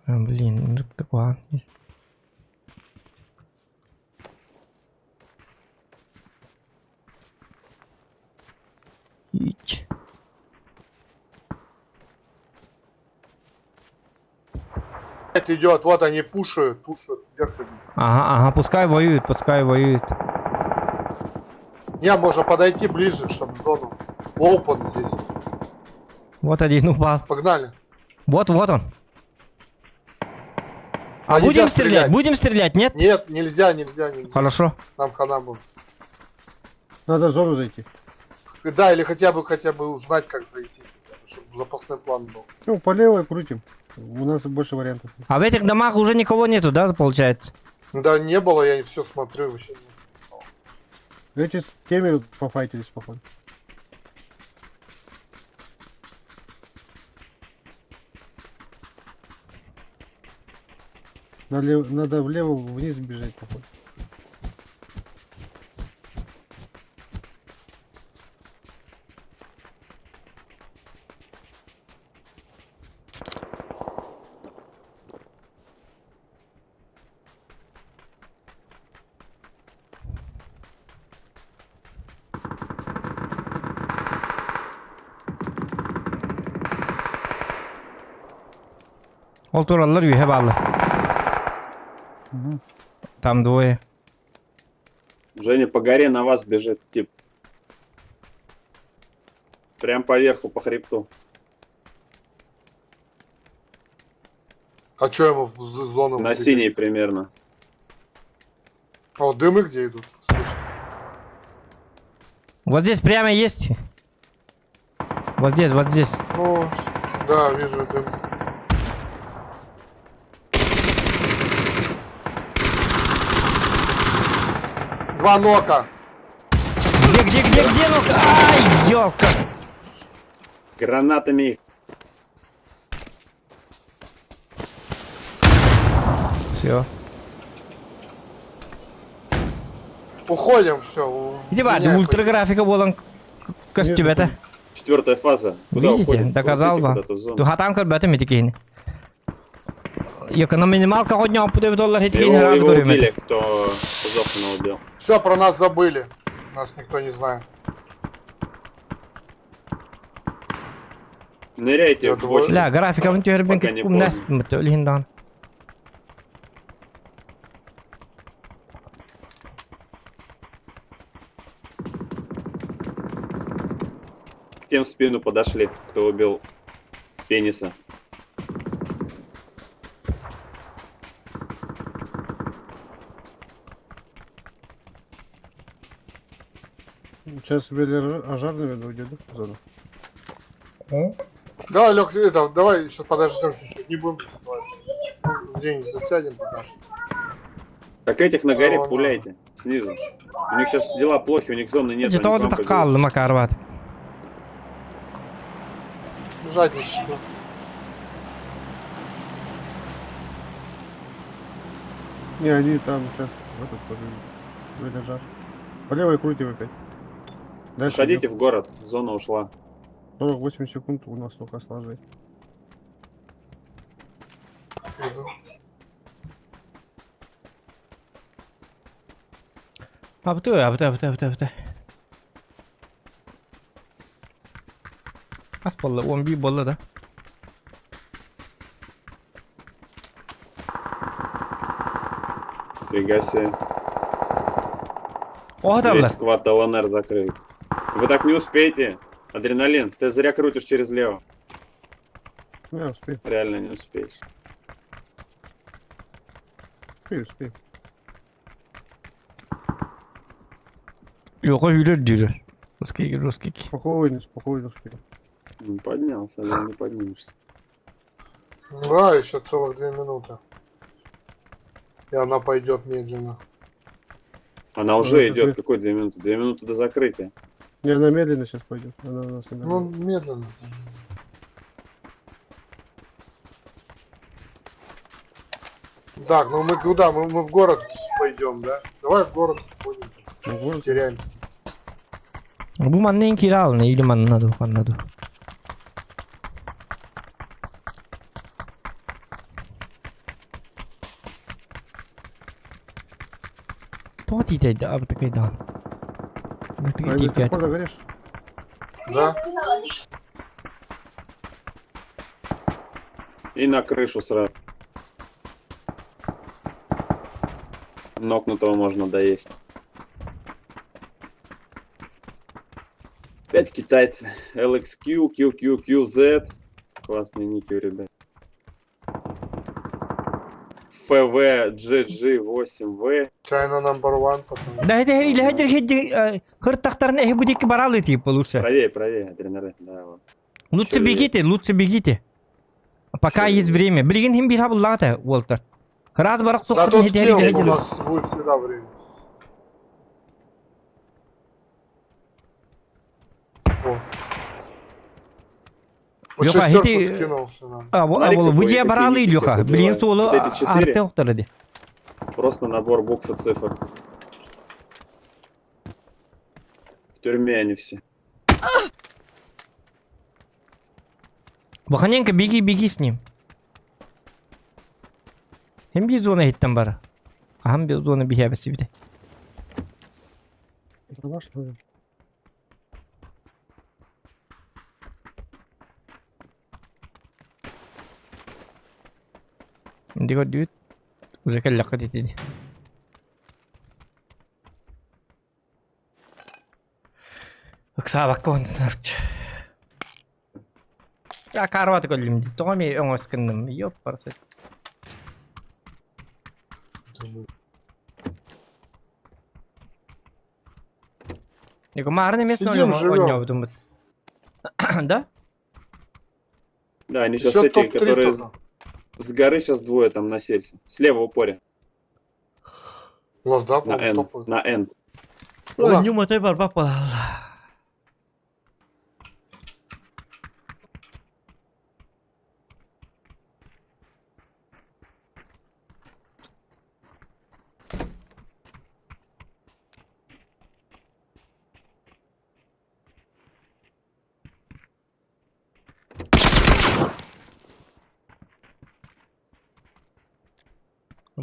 Блин, ну такое. Ич. Опять идет, вот они пушают, вверх идут. Ага, пускай воюют. Не, можно подойти ближе, чтобы зону. Open здесь. Вот один упал. Погнали. Вот он. А Нельзя будем стрелять. стрелять? Будем стрелять, нет? Нет, нельзя. Хорошо. Там хана будет. Надо в зону зайти. Да, или хотя бы узнать, как зайти. Чтобы запасной план был. Ну, по левой крутим. У нас больше вариантов. А в этих домах уже никого нету, да, получается? Да, не было, я все смотрю вообще. Эти с теми пофайтились, походу. Надо влево, вниз бежать, походу. Ол туралар үйе bağlı. Угу. Там двое. Женя, по горе на вас бежит тип. Прям по верху, по хребту. А что ему в зону? На выбегать? синей примерно. А вот дымы где идут? Слышно. Вот здесь прямо есть. Вот здесь. Ну, да, вижу дым. Два нока. Где, ну? Ай, ёлка. Гранатами их. Все. Уходим, все. Где барды? Ультраграфика болан костюбета. 4-я фаза. Куда Видите? уходит? Доказал Уходите вам. куда-то в зону. Ту хатам кырбата метикейни. Йока на минималка hodня $1 хиткейни Его раз убили, говорим. кто Зохана убил. Все, про нас забыли. Нас никто не знает. Ныряйте Я в думаю- бочку. لا جرافيكا وانتو هربين Пока не كتكم помню. ناس متقولين دان. К тем в спину подошли, кто убил пениса. Сейчас ажарный уйдет, да, в зону? Давай, Лех, это, давай сейчас подождем чуть-чуть. Не будем рисковать. Где-нибудь засядем пока что. Как этих на горе Ладно. пуляйте снизу. У них сейчас дела плохи, у них зоны нет. جيت они اقعد к вам اتقال ما كاربات. Жадничать. Не, они там сейчас в этот тоже жар. По левой крутим опять. пойдут. Дальше Ходите идем. в город, зона ушла. 48 секунд у нас только сложить. ابتو. بس والله وان بي والله ده. Фига себе. О, Весь там. сквад ЛНР закрыт. Вы так не успеете. Адреналин, ты зря крутишь через лево. Не, успей, Реально не успеешь. успей. Yok yürür diyor. Русский. Спокойно успей. Ну, поднялся, но не поднимешься. Да, еще целых 2 минуты. И она пойдет медленно. Она Ну, уже это идет. вы- Какой 2 минуты? 2 минуты до закрытия. Не, она медленно сейчас пойдет. Она у нас Ну, медленно. медленно. Так, ну мы куда? Мы в город пойдем, да? Давай в город сходим. Ну, вот. Теряемся. Bu manneyin kiralı ili mannadı anladı. То дитя аб такий дан. А, Такий до тип сих пор догоришь? Да? И на крышу сразу. Нокнутого можно доесть. Опять китайцы. LXQ, QQQZ. Классные ники у ребят. FV, GG8V. China number one, пацаны. Да это хыртахтарны будете баралы типа лучше. Правее, адреналин. Да, вот. Лучше Чё, бегите. Пока Чё, есть время. Блин, им бираб лата, Уолтер. Раз барак Да сокрын тут хедери килл, у дежел. нас будет всегда время. О. Вот Лёха, шестерку эти- скинулся нам. Смотри, Абол какой выжия баралы такие Лёха. ники Блин, забивают. соло Вот эти 4. арте охтарады. Просто набор букв и цифр. В тюрьме они все. Баханенко, беги с ним. Hem bir zona hitten bara. Ham bir zona bir hebesi bir de. Это ваш номер. Şimdi gör düğüt. Uzak el lakı dedi. Aksa bak kon snapç. Ya karvat kollum di. Tomi on skındım. Yok parası. Его марный место Сидим, живем. он думает. Да? Да, они сейчас Еще эти, топ-3 которые только. с горы сейчас двое там на сельсе. Слева в упоре. У нас, да, На N. топовый. На N. Ulan. Ой, мотай бар бак Allah.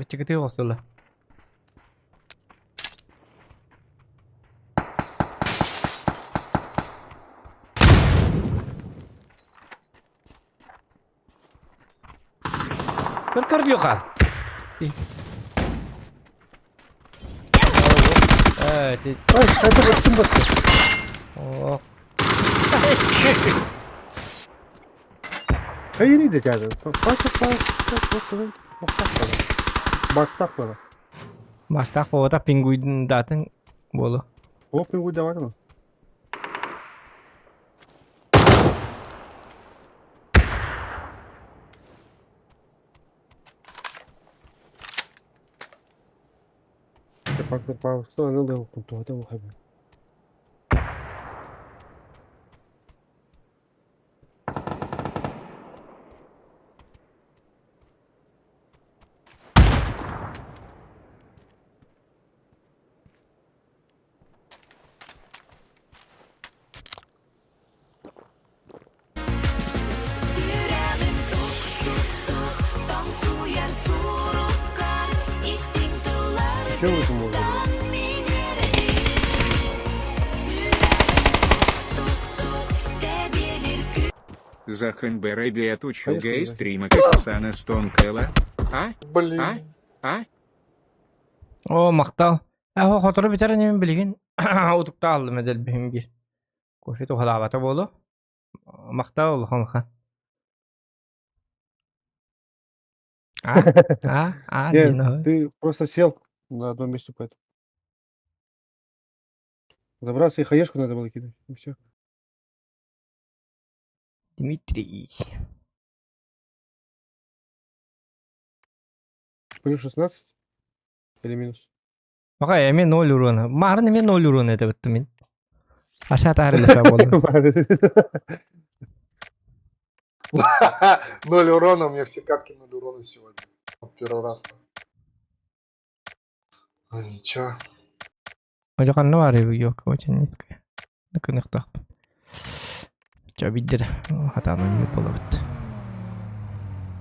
Çıkıtı olsun la. Kır Lyoka. Evet. Ай, это вот кем басты? Oh. Hayır iyi de geldi. Basın. Baktak bana. Bak tak o da pinguin datang bolo. O pingu da var mı? Farklı parçalar ne oluyor bu tuhafta bu haber. Sydämen tanssujar surukkaan, instinkt Чего вы там можете? Захан Береби отучил Конечно, гей да. стрима капитана Стонкэлла. А? Блин. А? O maqta. Aho xotoro bitar ne bilgin. Utukta aldım edel bihim bir. Koşetu halabata bolo. Maqta ol xonxa. Нет, Дина. ты просто сел на одном месте поэтому. Забрался и хаешку надо было кидать. И все. Дмитрий. Плюс 16 или минус? Baka emin 0 uruna. Marın emin 0 uruna ete bittim min. Aşağı tahrili oldu. 0 урона, у меня все катки 0 урона сегодня. Вот первый раз. А ничего. Hoca kan ne var ya yok hoca ne istiyor. Ne kadar tak. Çabidir. Hatanın yapılı bit.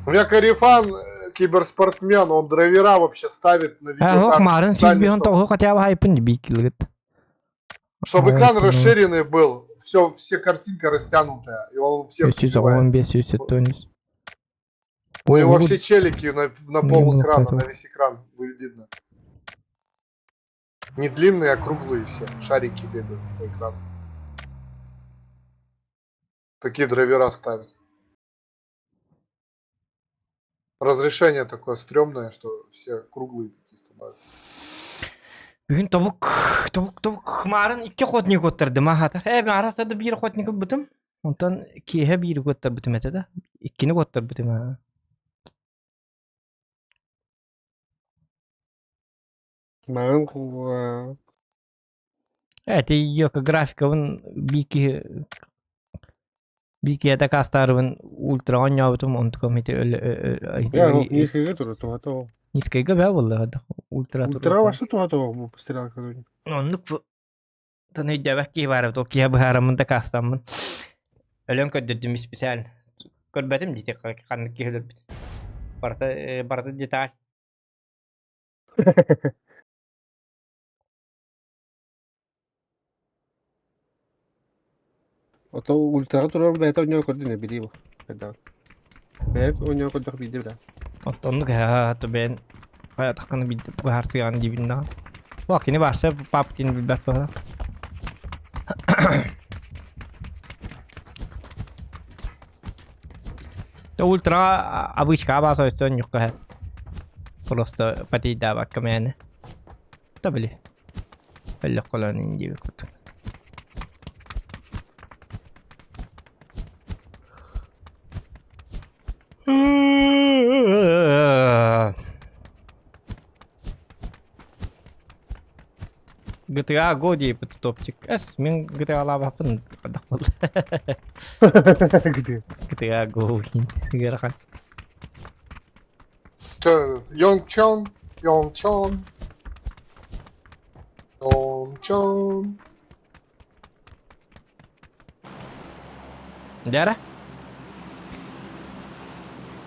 У меня Карифан, киберспортсмен, он драйвера вообще ставит на Ha видеокарту. hok marın siz специально, bir hon чтобы- tohu katya var hype'ın bir kilgit. Чтобы экран Ну, расширенный был, все картинка растянутая, и он всех убивает. 315 170. У него все челики на пол Ну, экрана, это- на весь экран видно. Не длинные, а круглые все. Шарики бегают по экрану. Такие драйвера ставят. Разрешение такое стрёмное, что все круглые такие становятся. Bugün tavuk xmarın 2 xotnik götürdüm ha hatar. Ben arasında bir xotnik götürdüm. Ondan kihe bir götürdüm etede. İkini götürdüm ha. Mağın Evet, yok grafikavın bir da kastarın ultra oynayabım ondan hite öyle Ya, низкий тур, то. Низкайга бә vallahi da ultra Ультра ваша то bu стрелка. Onluk bu. Tanı dövek ki var o ki bu haramında kastamın. Ölüm ködürdüm spesiyal. Körbetim dite kanık ki ölür. Barta detal. O to ультра тур beta oynuyor kodu ne bileyim. Kadar. Ben oynuyor kodu bir de. Onluk ha to ben hayat hakkını bir bu her şeyin dibinden. Bak yine başta paptin bir bak falan. То ультра обычка база это не кое. Просто потида бакамяне. Табли. اللي قلنا نجيب كتب. GTA Годи топчик. Мен GTA лабапын кадакмал. Где? GTA Годи. Герахан. Чё, Йонгчон. Дяра?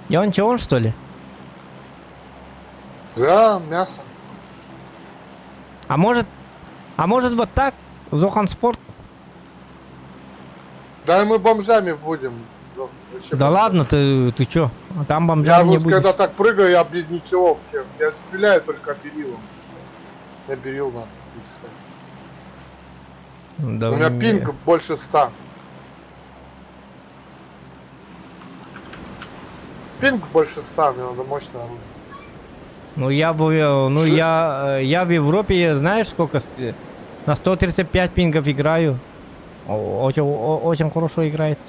Йончон, что ли? Да, мясо. А может вот так? Зохан Спорт? Да, мы бомжами будем. Вообще Да бомжами. ладно, ты чё? Там Я бомжам не вот будешь. когда так прыгаю, я без ничего вообще. Я стреляю только берилом. Я берил надо искать. Да У меня не- пинг больше 100. Пинг больше 100, мне надо мощное оружие. Ну я в Европе, знаешь, сколько? На 135 пингов играю. Очень хорошо играет.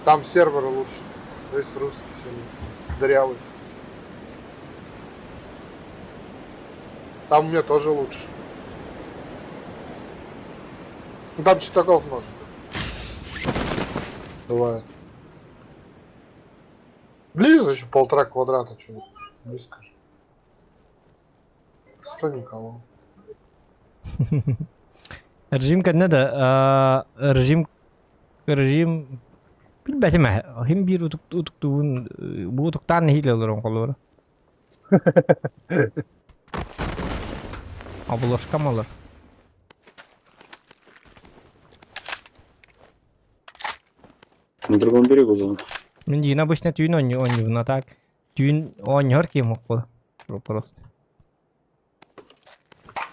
Там сервер лучше. Здесь русский сильный. Дырявый. Там у меня тоже лучше. Ну, там читаков много. Бывает. Ближе еще 1,5 квадрата, что близко же. 100 никого. Режим kad ne de rejim bilmedim hem bir utuktuğun bu utuktan ne hile olur kolları. Обложка мало. На другом берегу зона. Мен yine обычно тюн oynuyor na tak. Тюн oynuyor ki mokko. Просто.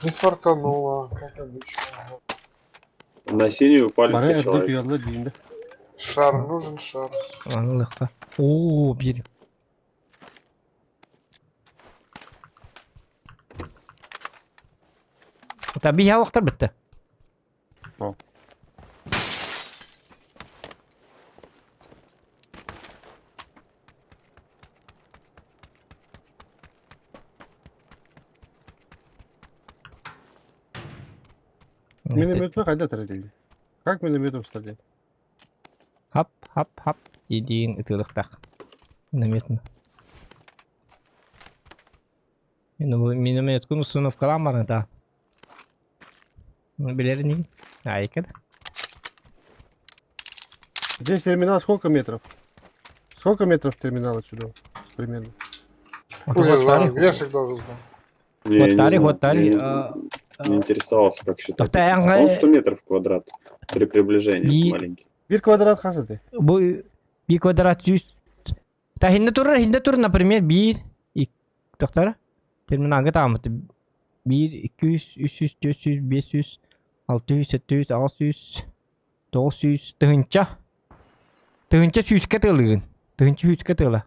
Не фартануло, как обычно. На синюю упали Bana 5 evde человек. duyarlı değildi. Шар, нужен шар. Anlıkla. Oo bir. Tabii ya vakti bitti. Tamam. Минометы когда тратили? Как минометом стрелять? Hap dediğin ıtılıkta. Minnometini. Minnomet konusunu falan var da. Bilir не? Айкад. Здесь терминал сколько метров? Сколько метров терминал отсюда? Примерно. Хуй знаю, Вешек должен знать. Не, я не Вот знаю. тари. Не интересовался, как считать. Тоқтайан Он 100 метров в квадрат при приближении И- маленький. Bir kvadrat kaçtı? Bu bir kvadrat 100. Ta hindi tur, например, bir. Тоқтар. Terminalga tamamladı. 1, 200, 300, 400, 500, 600, 700, 800, 900, тыгынча. Тыгынча сүйіске тылығын. Тыгынча сүйіске тыла.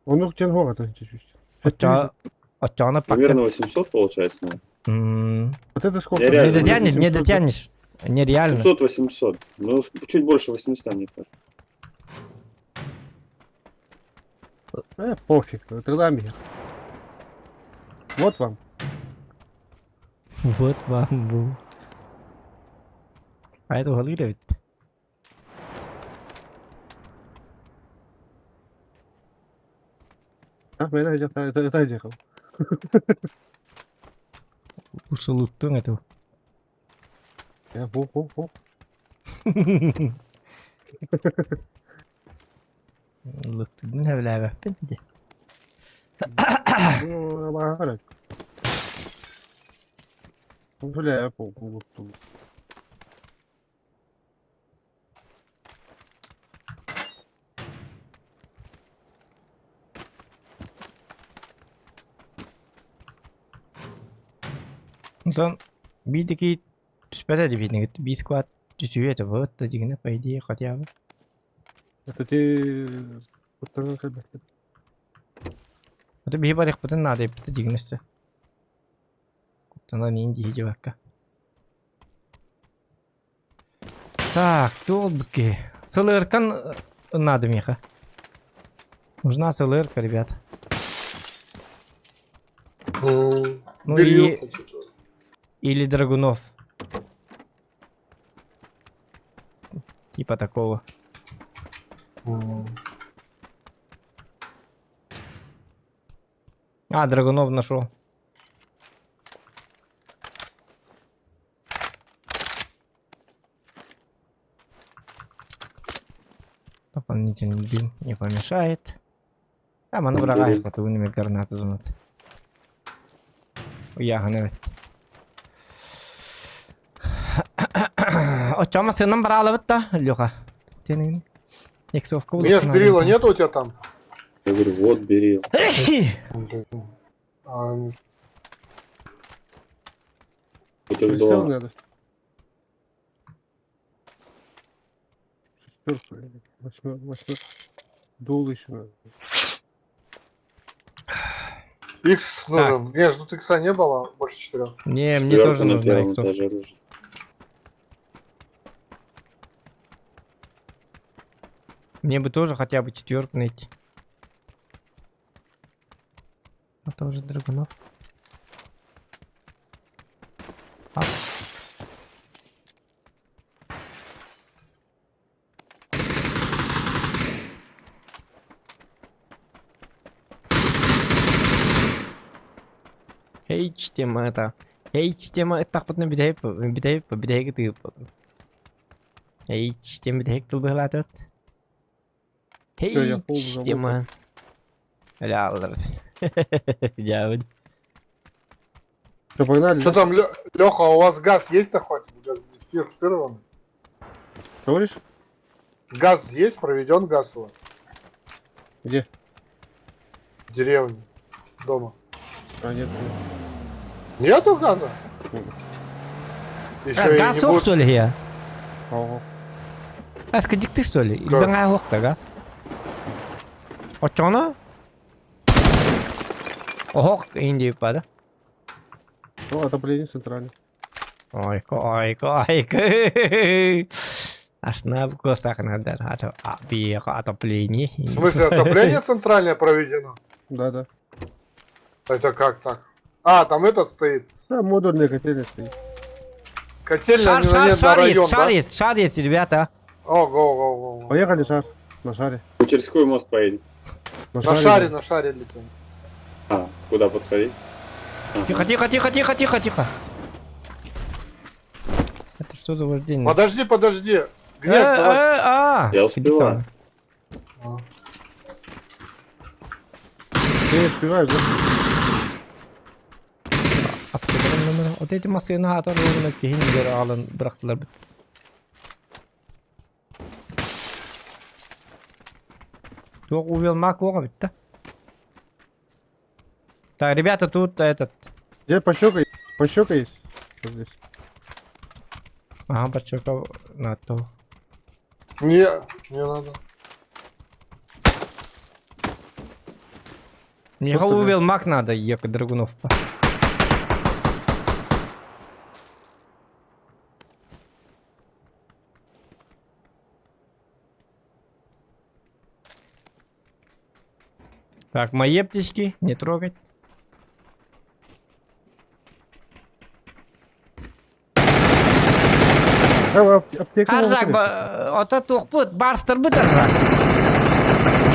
Он ух тен хога то чуть-чуть. Отчана пакет. Примерно 800 получается, наверное. Вот это сколько? Я Не реально дотянешь, не 700, дотянешь. Нереально. 700-800. Ну, чуть больше 800, мне кажется. Пофиг, тогда мир. Вот вам. Вот вам был. А это голы ведь. А, мен это ехал. Усалуттың это. Я во. Лыттың әвләбә. Пенде. Ну, бахарак. Бля, я пол. Ondan bir de түспәтә дип инде. Bir squad түсүе это вот дигән по идее хотя бы. Это ты... Второй как бы. Это bir барык бутын надо дип дигән өсте. Куптан инде иде бакка. Так, кто бки? СЛРкан надо меха. Нужна СЛРка, ребят. Ну и... Или драгунов. Типа такого. А, драгунов нашел. Дополнительный дым не помешает. А, мана врага их вот уними гранату зунут. Уяханы. Очама сыном брала вот та, Лёха. Иксовка. Меш, берила нет у тебя там? Я говорю, вот, бери. А, Тут их Прицел два. надо. Шестерку. Восьмерку. Дул еще надо. Икс нужен. Меш, тут икса не было больше 4. Не, мне Четвёрка тоже на нужна первом иксовка. этаже лежит. Мне бы тоже хотя бы четверку найти. А то уже драгунов. А. H-тема это. H-тема это так вот на бедей ты. H-тема бедей ты был этот. я пол забыл. H-тема. Реально. Дяволь. Что, погнали? Что там, Леха, у вас газ есть-то хоть? Газ фиксированный? Говоришь? Газ есть? Проведен газ у вас? Где? В деревне. Дома. А, нет. Нету газа? Еще Газ сок, что ли, я? Ого. Скажи ты, что ли? Или Да. бангай лох-то газ? Очона? Ох, Индия пада. Ну, отопление центральное. Ой, аж на глазах надо. А биеха отопление. В смысле, отопление центральное проведено? Да. Это как так? А, там этот стоит. Да, модульная котельная стоит. Котельная на район, да? Шар есть, ребята. Ого. Поехали, шар. На шаре. Мы через какой мост поедем? На да. шаре летим. А, куда подходить? Тихо. Это что за вождение? Подожди. Гнезд, давай. Я успеваю. Ты успеваешь, да? Вот эти машины hatırlıyorum ki hindir alın bıraktılar. Yok увел мак bitti. Так, ребята, тут этот Где пощека? Пощека есть? Вот здесь. Ага, подчеркал на то. Не надо. Мне Просто, увел маг надо, ехать Драгунов. Так, мои птички не трогать. Аптека. Аржак, вот это пут, барстер бы Аржак.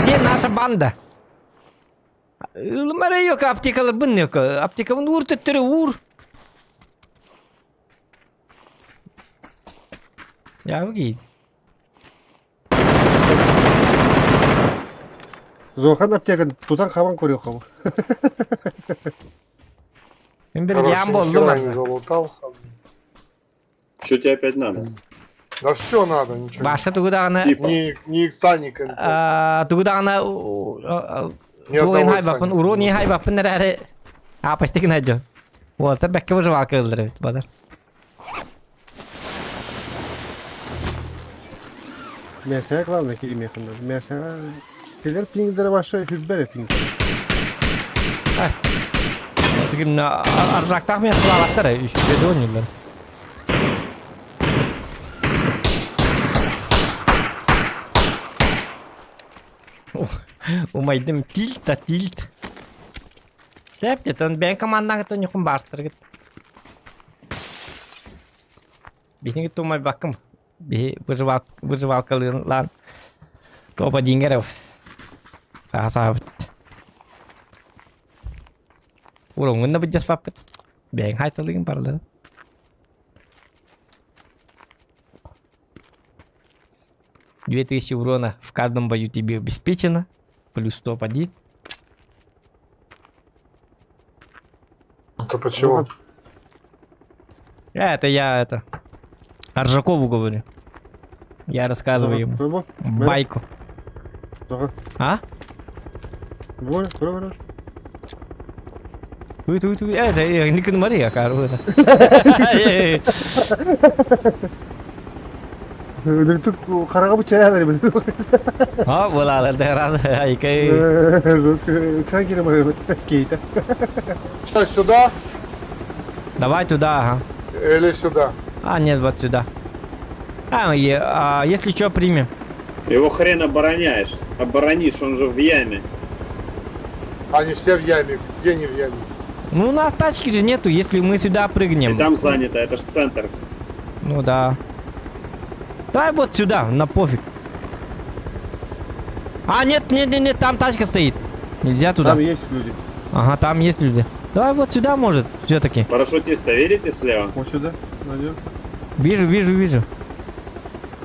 Где наша банда? Мара yok аптекалар бын yok. Аптекамын ур төттөрү ур. Я выгид. Зохан аптека тутан хабан көрөк кабы. Мен бир Короче, ям болду нихера не мар. залутался. Что тебе опять надо? Да все надо, ничего. Башка тугудагына Типа. Ни икса, ни контента. тугудагына Ни одного Уин икса хайбапын, не урон не хайбапын нерәре. Апастик найдё. Вот, это бәкке выживал кылдыры, бадар. Mesela главное кирим yakında. Mesela Keler pingleri başa hübbere ping. Ас. Тигин аржактак мен сылалаттар, үшүнчөдө ойнойдулар. Умайдым тильт та тильт. Шепте, тон бен командаға тон юқын барстыр гит. Бихни гит тумай бакым. Би выживал калырлар. Топа дингеров. Сахасабыт. Урон бы just папкет. Бен хайтылыгын барлы. $2000 урона в каждом бою тебе обеспечено. Плюс топ-1. Это почему? Это я Аржакову говорю. Я рассказываю ему Dur байку. Dur. А? Dur. Туй. Это Никон Мария, короче. Dur karaga bıçağı alır. А, voilà, раз, айкай. Sen girem araba. Кейта. Что, сюда Давай туда, ага. или сюда? А, нет, вот сюда. Если что, примем. Его хрен обороняешь. Оборонишь, он же в яме. Они все в яме. Где не в яме? Ну, у нас тачки же нету, если мы сюда И прыгнем. там занято, это ж центр. Ну да. Давай вот сюда, на пофиг. А, нет, там тачка стоит. Нельзя туда. Там есть люди. Ага, там есть люди. Давай вот сюда, может, все-таки. Парашютиста видите слева? Вот сюда. Найдем. Вижу.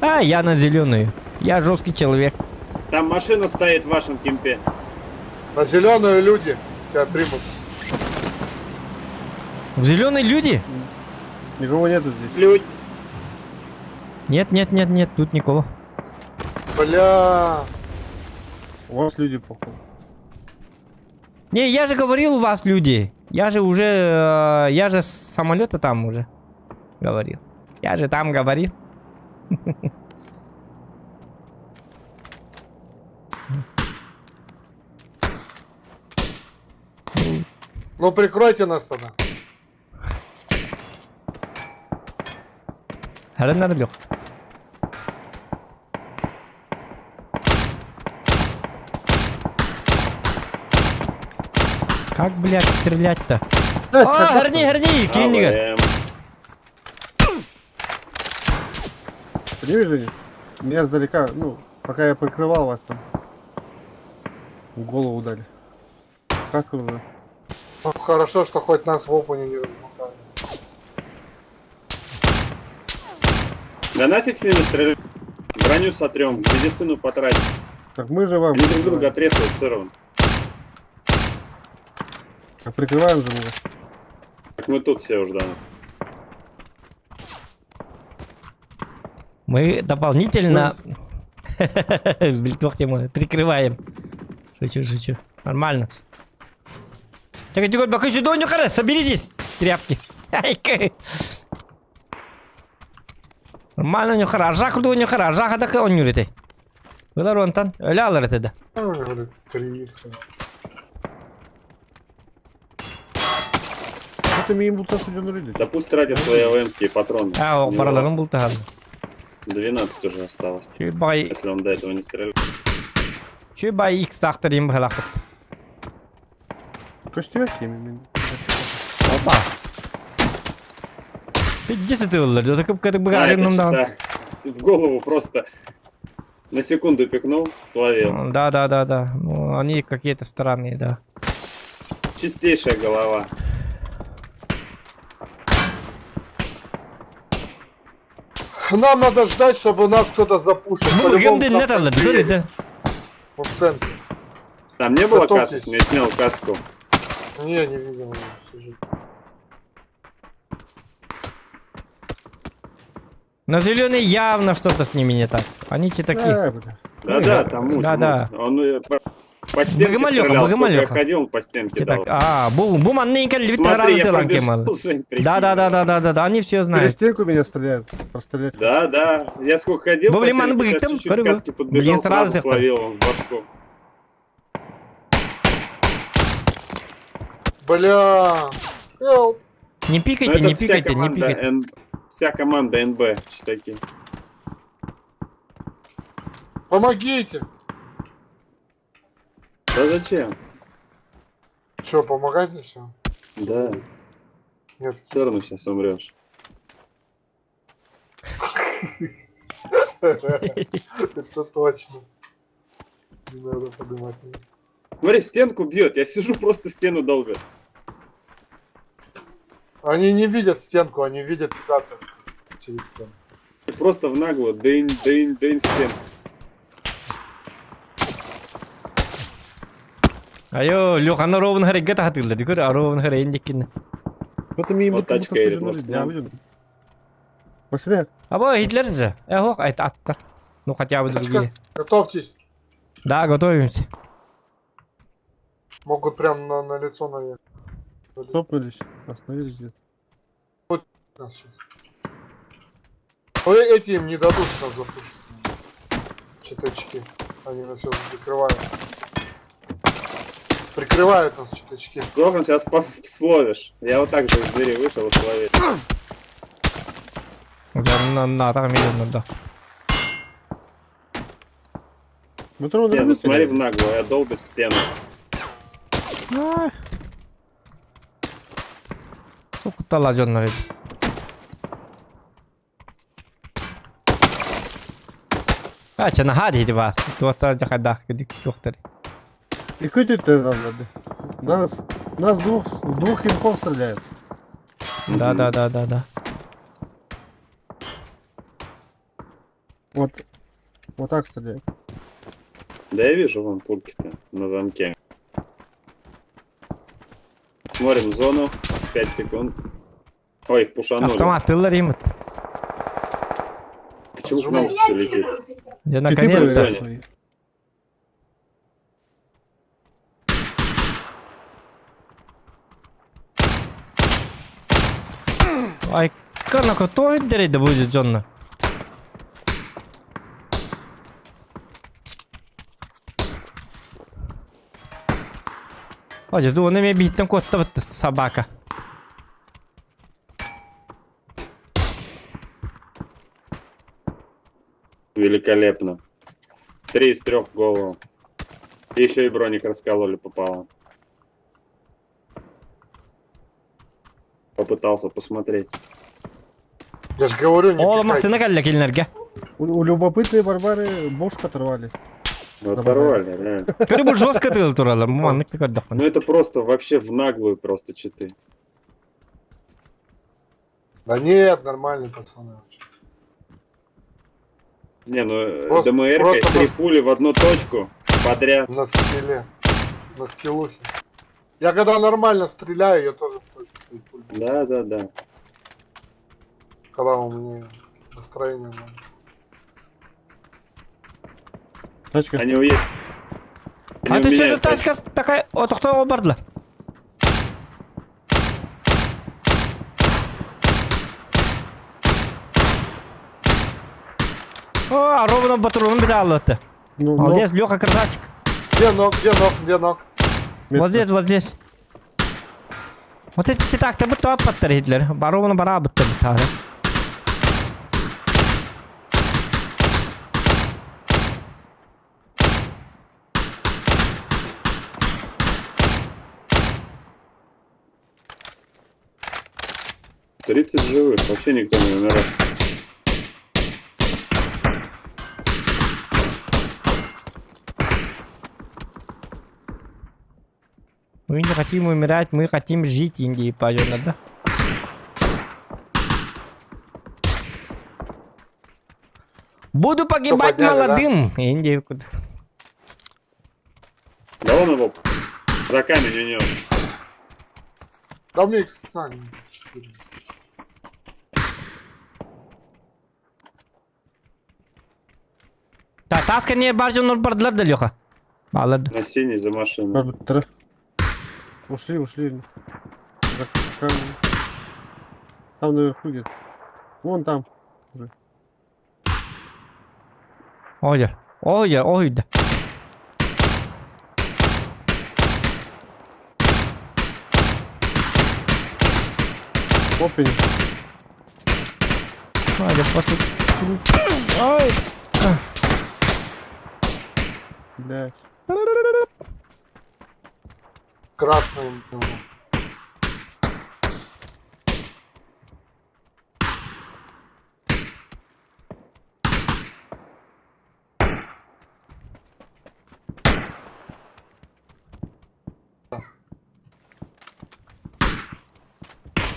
А, я на зеленую. Я жесткий человек. Там машина стоит в вашем кемпе. На зеленые люди тебя примут. Зеленые люди? Никого нету здесь. Люди. Нет, тут никого. Бля. У вас люди походу. Не, я же говорил, у вас люди. Я же с самолета там уже говорил. Я же там говорил. Ну прикройте нас тогда. Хрен yok. Как, блядь, стрелять-то? О, горни, киннигер. АВМ. Ты не видишь? Меня издалека, ну, пока я прикрывал вас там. В голову дали. Как уже? Ну, хорошо, что хоть нас в опане не размотали. Да нафиг с ними стрелять. Броню сотрем, медицину потратим. Так мы же вам Они друг друга отрезают сыром. прикрываем за него. Так мы тут все уже, да. Мы дополнительно прикрываем. Шучу. Нормально. Так, тихо, пока сюда не хара, соберитесь, тряпки. Ай-ка. Нормально не хара, жах у не хара, жах да он юрите. Было ронтан, лялар это да. Говорит, 3 все. Это мне им бултасы дёрнули. Да пусть тратят свои АВМские патроны. А, о, У него параллелом был тагал. 12 уже осталось, Чүй бай, если он до этого не стрелял. чүй бай их сахтарим бхалахат. Костюмки. Опа. 50 долларов, да так как А, бгари это нам да. чита. В голову просто на секунду пикнул, словил. Да. Ну, они какие-то странные, да. Чистейшая голова. Нам надо ждать, чтобы нас кто-то запушил. Ну, По-любому гемден нас нет, алла, приедет. да. Вот в центре. Там не было Готовьтесь. касок, но я снял каску. Не видел. Всю жизнь. На зеленый явно что-то с ними не так. Они те такие. Бля. Да, там муть, Да. муть. Он по стенке Богомолёха, стрелял, сколько я Богомолёха. ходил, он по стенке Те дал. так. А, бу манненько львит раз Смотри, я делан пробежал, кемал. Жень, прикинь. Да, они все Через знают. стенку меня стреляют. Прострелять. Да. Я сколько ходил, Вы, по блин, стенке, ман сейчас быгтым, чуть-чуть прыгал. каски подбежал, Блин, сразу сразу так. словил он в башку. Бля. Help. Не Ну, пикайте, это не вся пикайте, не команда пикайте. Вся команда НБ, читаки. Помогите. Да зачем? Че, помогайте все? Да, Нет. все равно сейчас умрешь. Это точно. Не надо поднимать. Смотри, стенку бьет, я сижу просто в стену долго. Они не видят стенку, они видят тебя через стенку. И просто в наглую, дынь в стенку. Айо, Лёха, на ровно харе гата хатылда. Дикор, а ровно харе индикин. Вот мне им Вот бултасы тачка едет, дёрнули. может, Я нам? выйду. Посмотри. Або Гитлер же. Эх, это атта. Ну хотя бы другие. Готовьтесь. Да, готовимся. Могут прям на лицо наверх. Топнулись. Остановились где-то. Нас сейчас. Ой, эти им не дадут нас запушить. Читачки. Они нас сейчас закрывают. Прикрывают нас читачки. Должен сейчас словишь. Я вот так же из двери вышел и словил. На, так видно, да. Ну, то он Не, ну рвёт смотри в меня. наглую, я долбит стену. Сколько тала жонна вид. А, чана хади иди вас. Туата жахада, кидик доктор. И какой ты надо? Нас с двух килков стреляют. Да. Вот так стреляют. Да я вижу вон пульки-то на замке. Смотрим зону. 5 секунд. Ой, их пушанули. Автомат тыллар имит. Почему к нам все летит? Я Ты наконец-то. проверяй. свои. Ай, карнако той дери да будет жонна. Ой, жду, он имеет бить там кот-то вот собака. Великолепно. 3 из 3 в голову. И еще и броник раскололи попало. Попытался посмотреть. Я же говорю, не Oğlum пихайте. aslında geldi kellerge. У любопытные барбары бошку оторвали. Ну, оторвали, реально. Körü bu жестко тыл туралар. Маманlık ne kadar Ну это просто вообще в наглую просто читы. Да нет, нормальные пацаны. вообще. Не, ну Просто- ДМР, просто 3 нас- пули в одну точку подряд. На скилле. На скиллухе. Я когда нормально стреляю, я тоже в точку даю пулю. Да. Когда у меня настроение нормально. Тачка. Они уехали. А ты что, тачка такая... О, то кто обордла? О, ровно патрон бежал это. Ну, Молодец, Леха, красавчик. Где ног, где ног, где ног? Вот здесь, вот здесь. Вот эти читак-то бы топ паттар Гитлер. Ровно бара быттар битары. — 30 живых, вообще никто не умирает. Мы не хотим умирать, мы хотим жить, Индии, понятно, да? Буду погибать подняли, да? молодым. Индия. Да он его за камень унес. Да мне их сами. Та таска не баржу нор бардылар да Леха. Балады. На синий за машину. Барбиттары. Ушли. Там наверху где-то. Вон там. Ой, да. Опень. Ой, после... Ой. Блядь. Красный.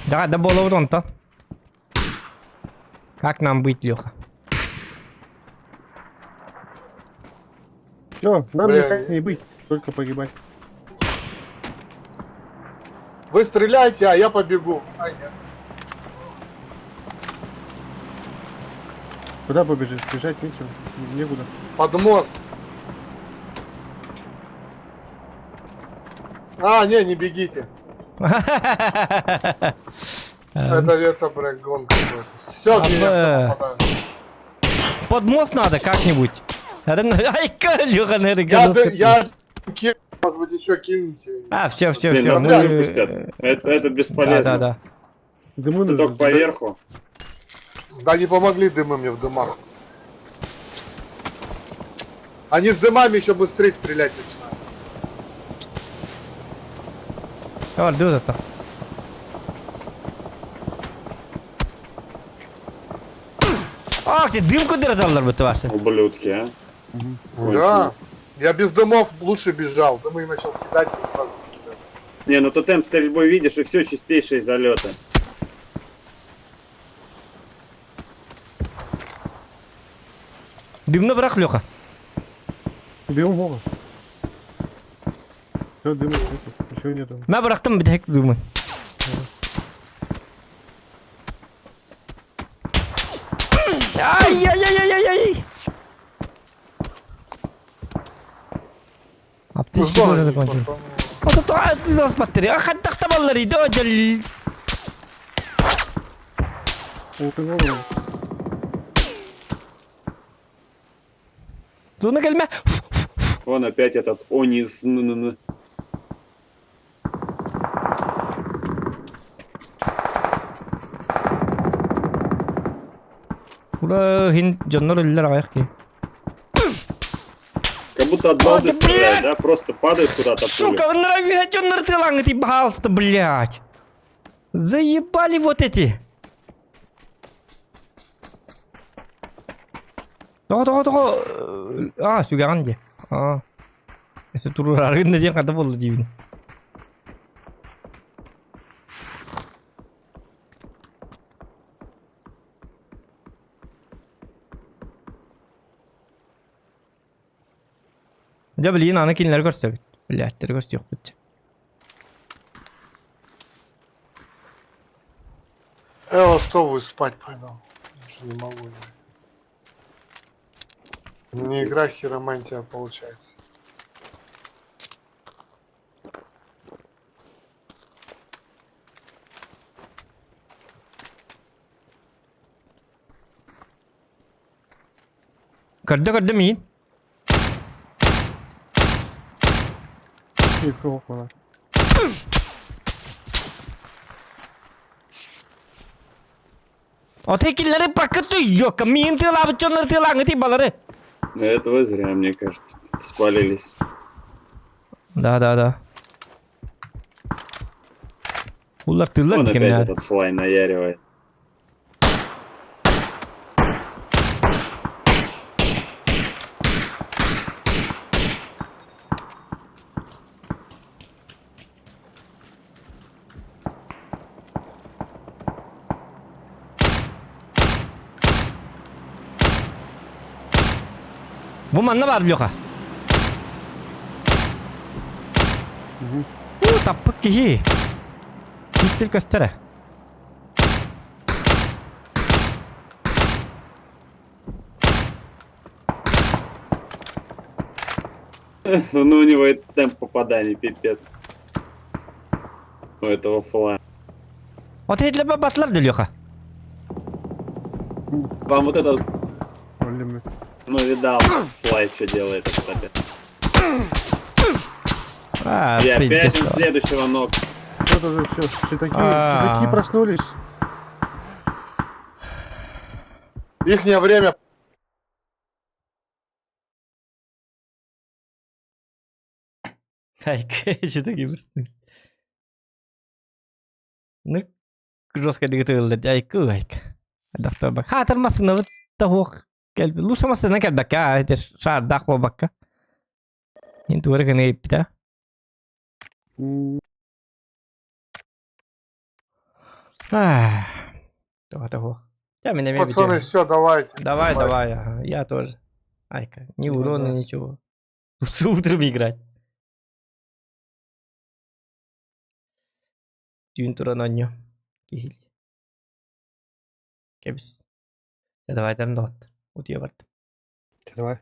Да было урон-то. Как нам быть, Леха? Все, нам Бля, никак не быть, только погибать. Вы стреляйте, а я побегу. А, нет. Куда побежишь? Бежать нечего. Некуда. Под мост. А, не бегите. Это, блядь, гонка. Все, А, меня попадают. Под мост надо как-нибудь. Ай-ка, Леха, Я кину, может быть, еще кинете. А, все. Блин, нас мы- не пустят. Это бесполезно. Да. Дымы Ты только поверху. Да не помогли дымы мне в дымах. Они с дымами еще быстрее стрелять начинают. О, дюза-то. Ах, ты дымку дырдалар бы ваши. Ублюдки, а. Да. Я без дымов лучше бежал. Дымы начал кидать. и сразу кидать. Не, ну то темп стрельбой видишь, и все чистейшие залеты. Дым набрах, Леха. Бьем Вова. Все, дыма нету. Ничего нету. Набрахтым бітек дымы. Ай-яй-яй-яй-яй-яй. Аптечки тоже закончились. Вот это ты нас смотри, а хаттах табаллар иди, оджал. Опень Вова. Туна кельме. Вон опять этот Онис. Ура, хин жоннор иллер аяк ки. Как будто от балды Ой, да стреляют, блядь! да? Просто падает куда-то пуля. Сука, нравится жоннор тылаңы ти, пожалуйста, блядь. Заебали вот эти. Того. А, сүйгаған де. А. Эсі тұрur арығында ден қада болды дейбін. Да, блин, аны келінлер көрсе бит. Блядьтер көрсе жоқ бітті. Я ластовую спать пойду. Уже не могу. Не игра хиромантия получается. Kördü min. Yıkı okmalar. O tekilleri pakıtı yok. Min tığla bıçonları tığla angıtı baları. Ну, это вы зря, мне кажется, спалились. Да. Bunlar tığla Он dikim опять ya. этот флай наяривает. Bu manna var bloka. Tapık ki. Piksel göstere. Ну, у него и темп попаданий пипец. У этого флая. O tekilere batlar diliyor. Вам вот этот, Öyle mi? ну, видал, флай что делает, кстати. А, И опять придется. он следующего ног. Вот уже все. Все такие А. проснулись. Ихнее время. Hayk, что такие просто. Ну, жестко дигитал, айку, айк. Доктор бак. Хатер масына вот того. Келби. Луса масына кел бакка, это шар дахва бакка. Инту варга не пита. Того. Я меня не Пацаны, все, давайте. Давай, ага, я тоже. Айка, ни урона, ничего. Лучше утром играть. Дюн туран аньо. Кихили. Кебс. Давай там нот. Утия варт. Давай.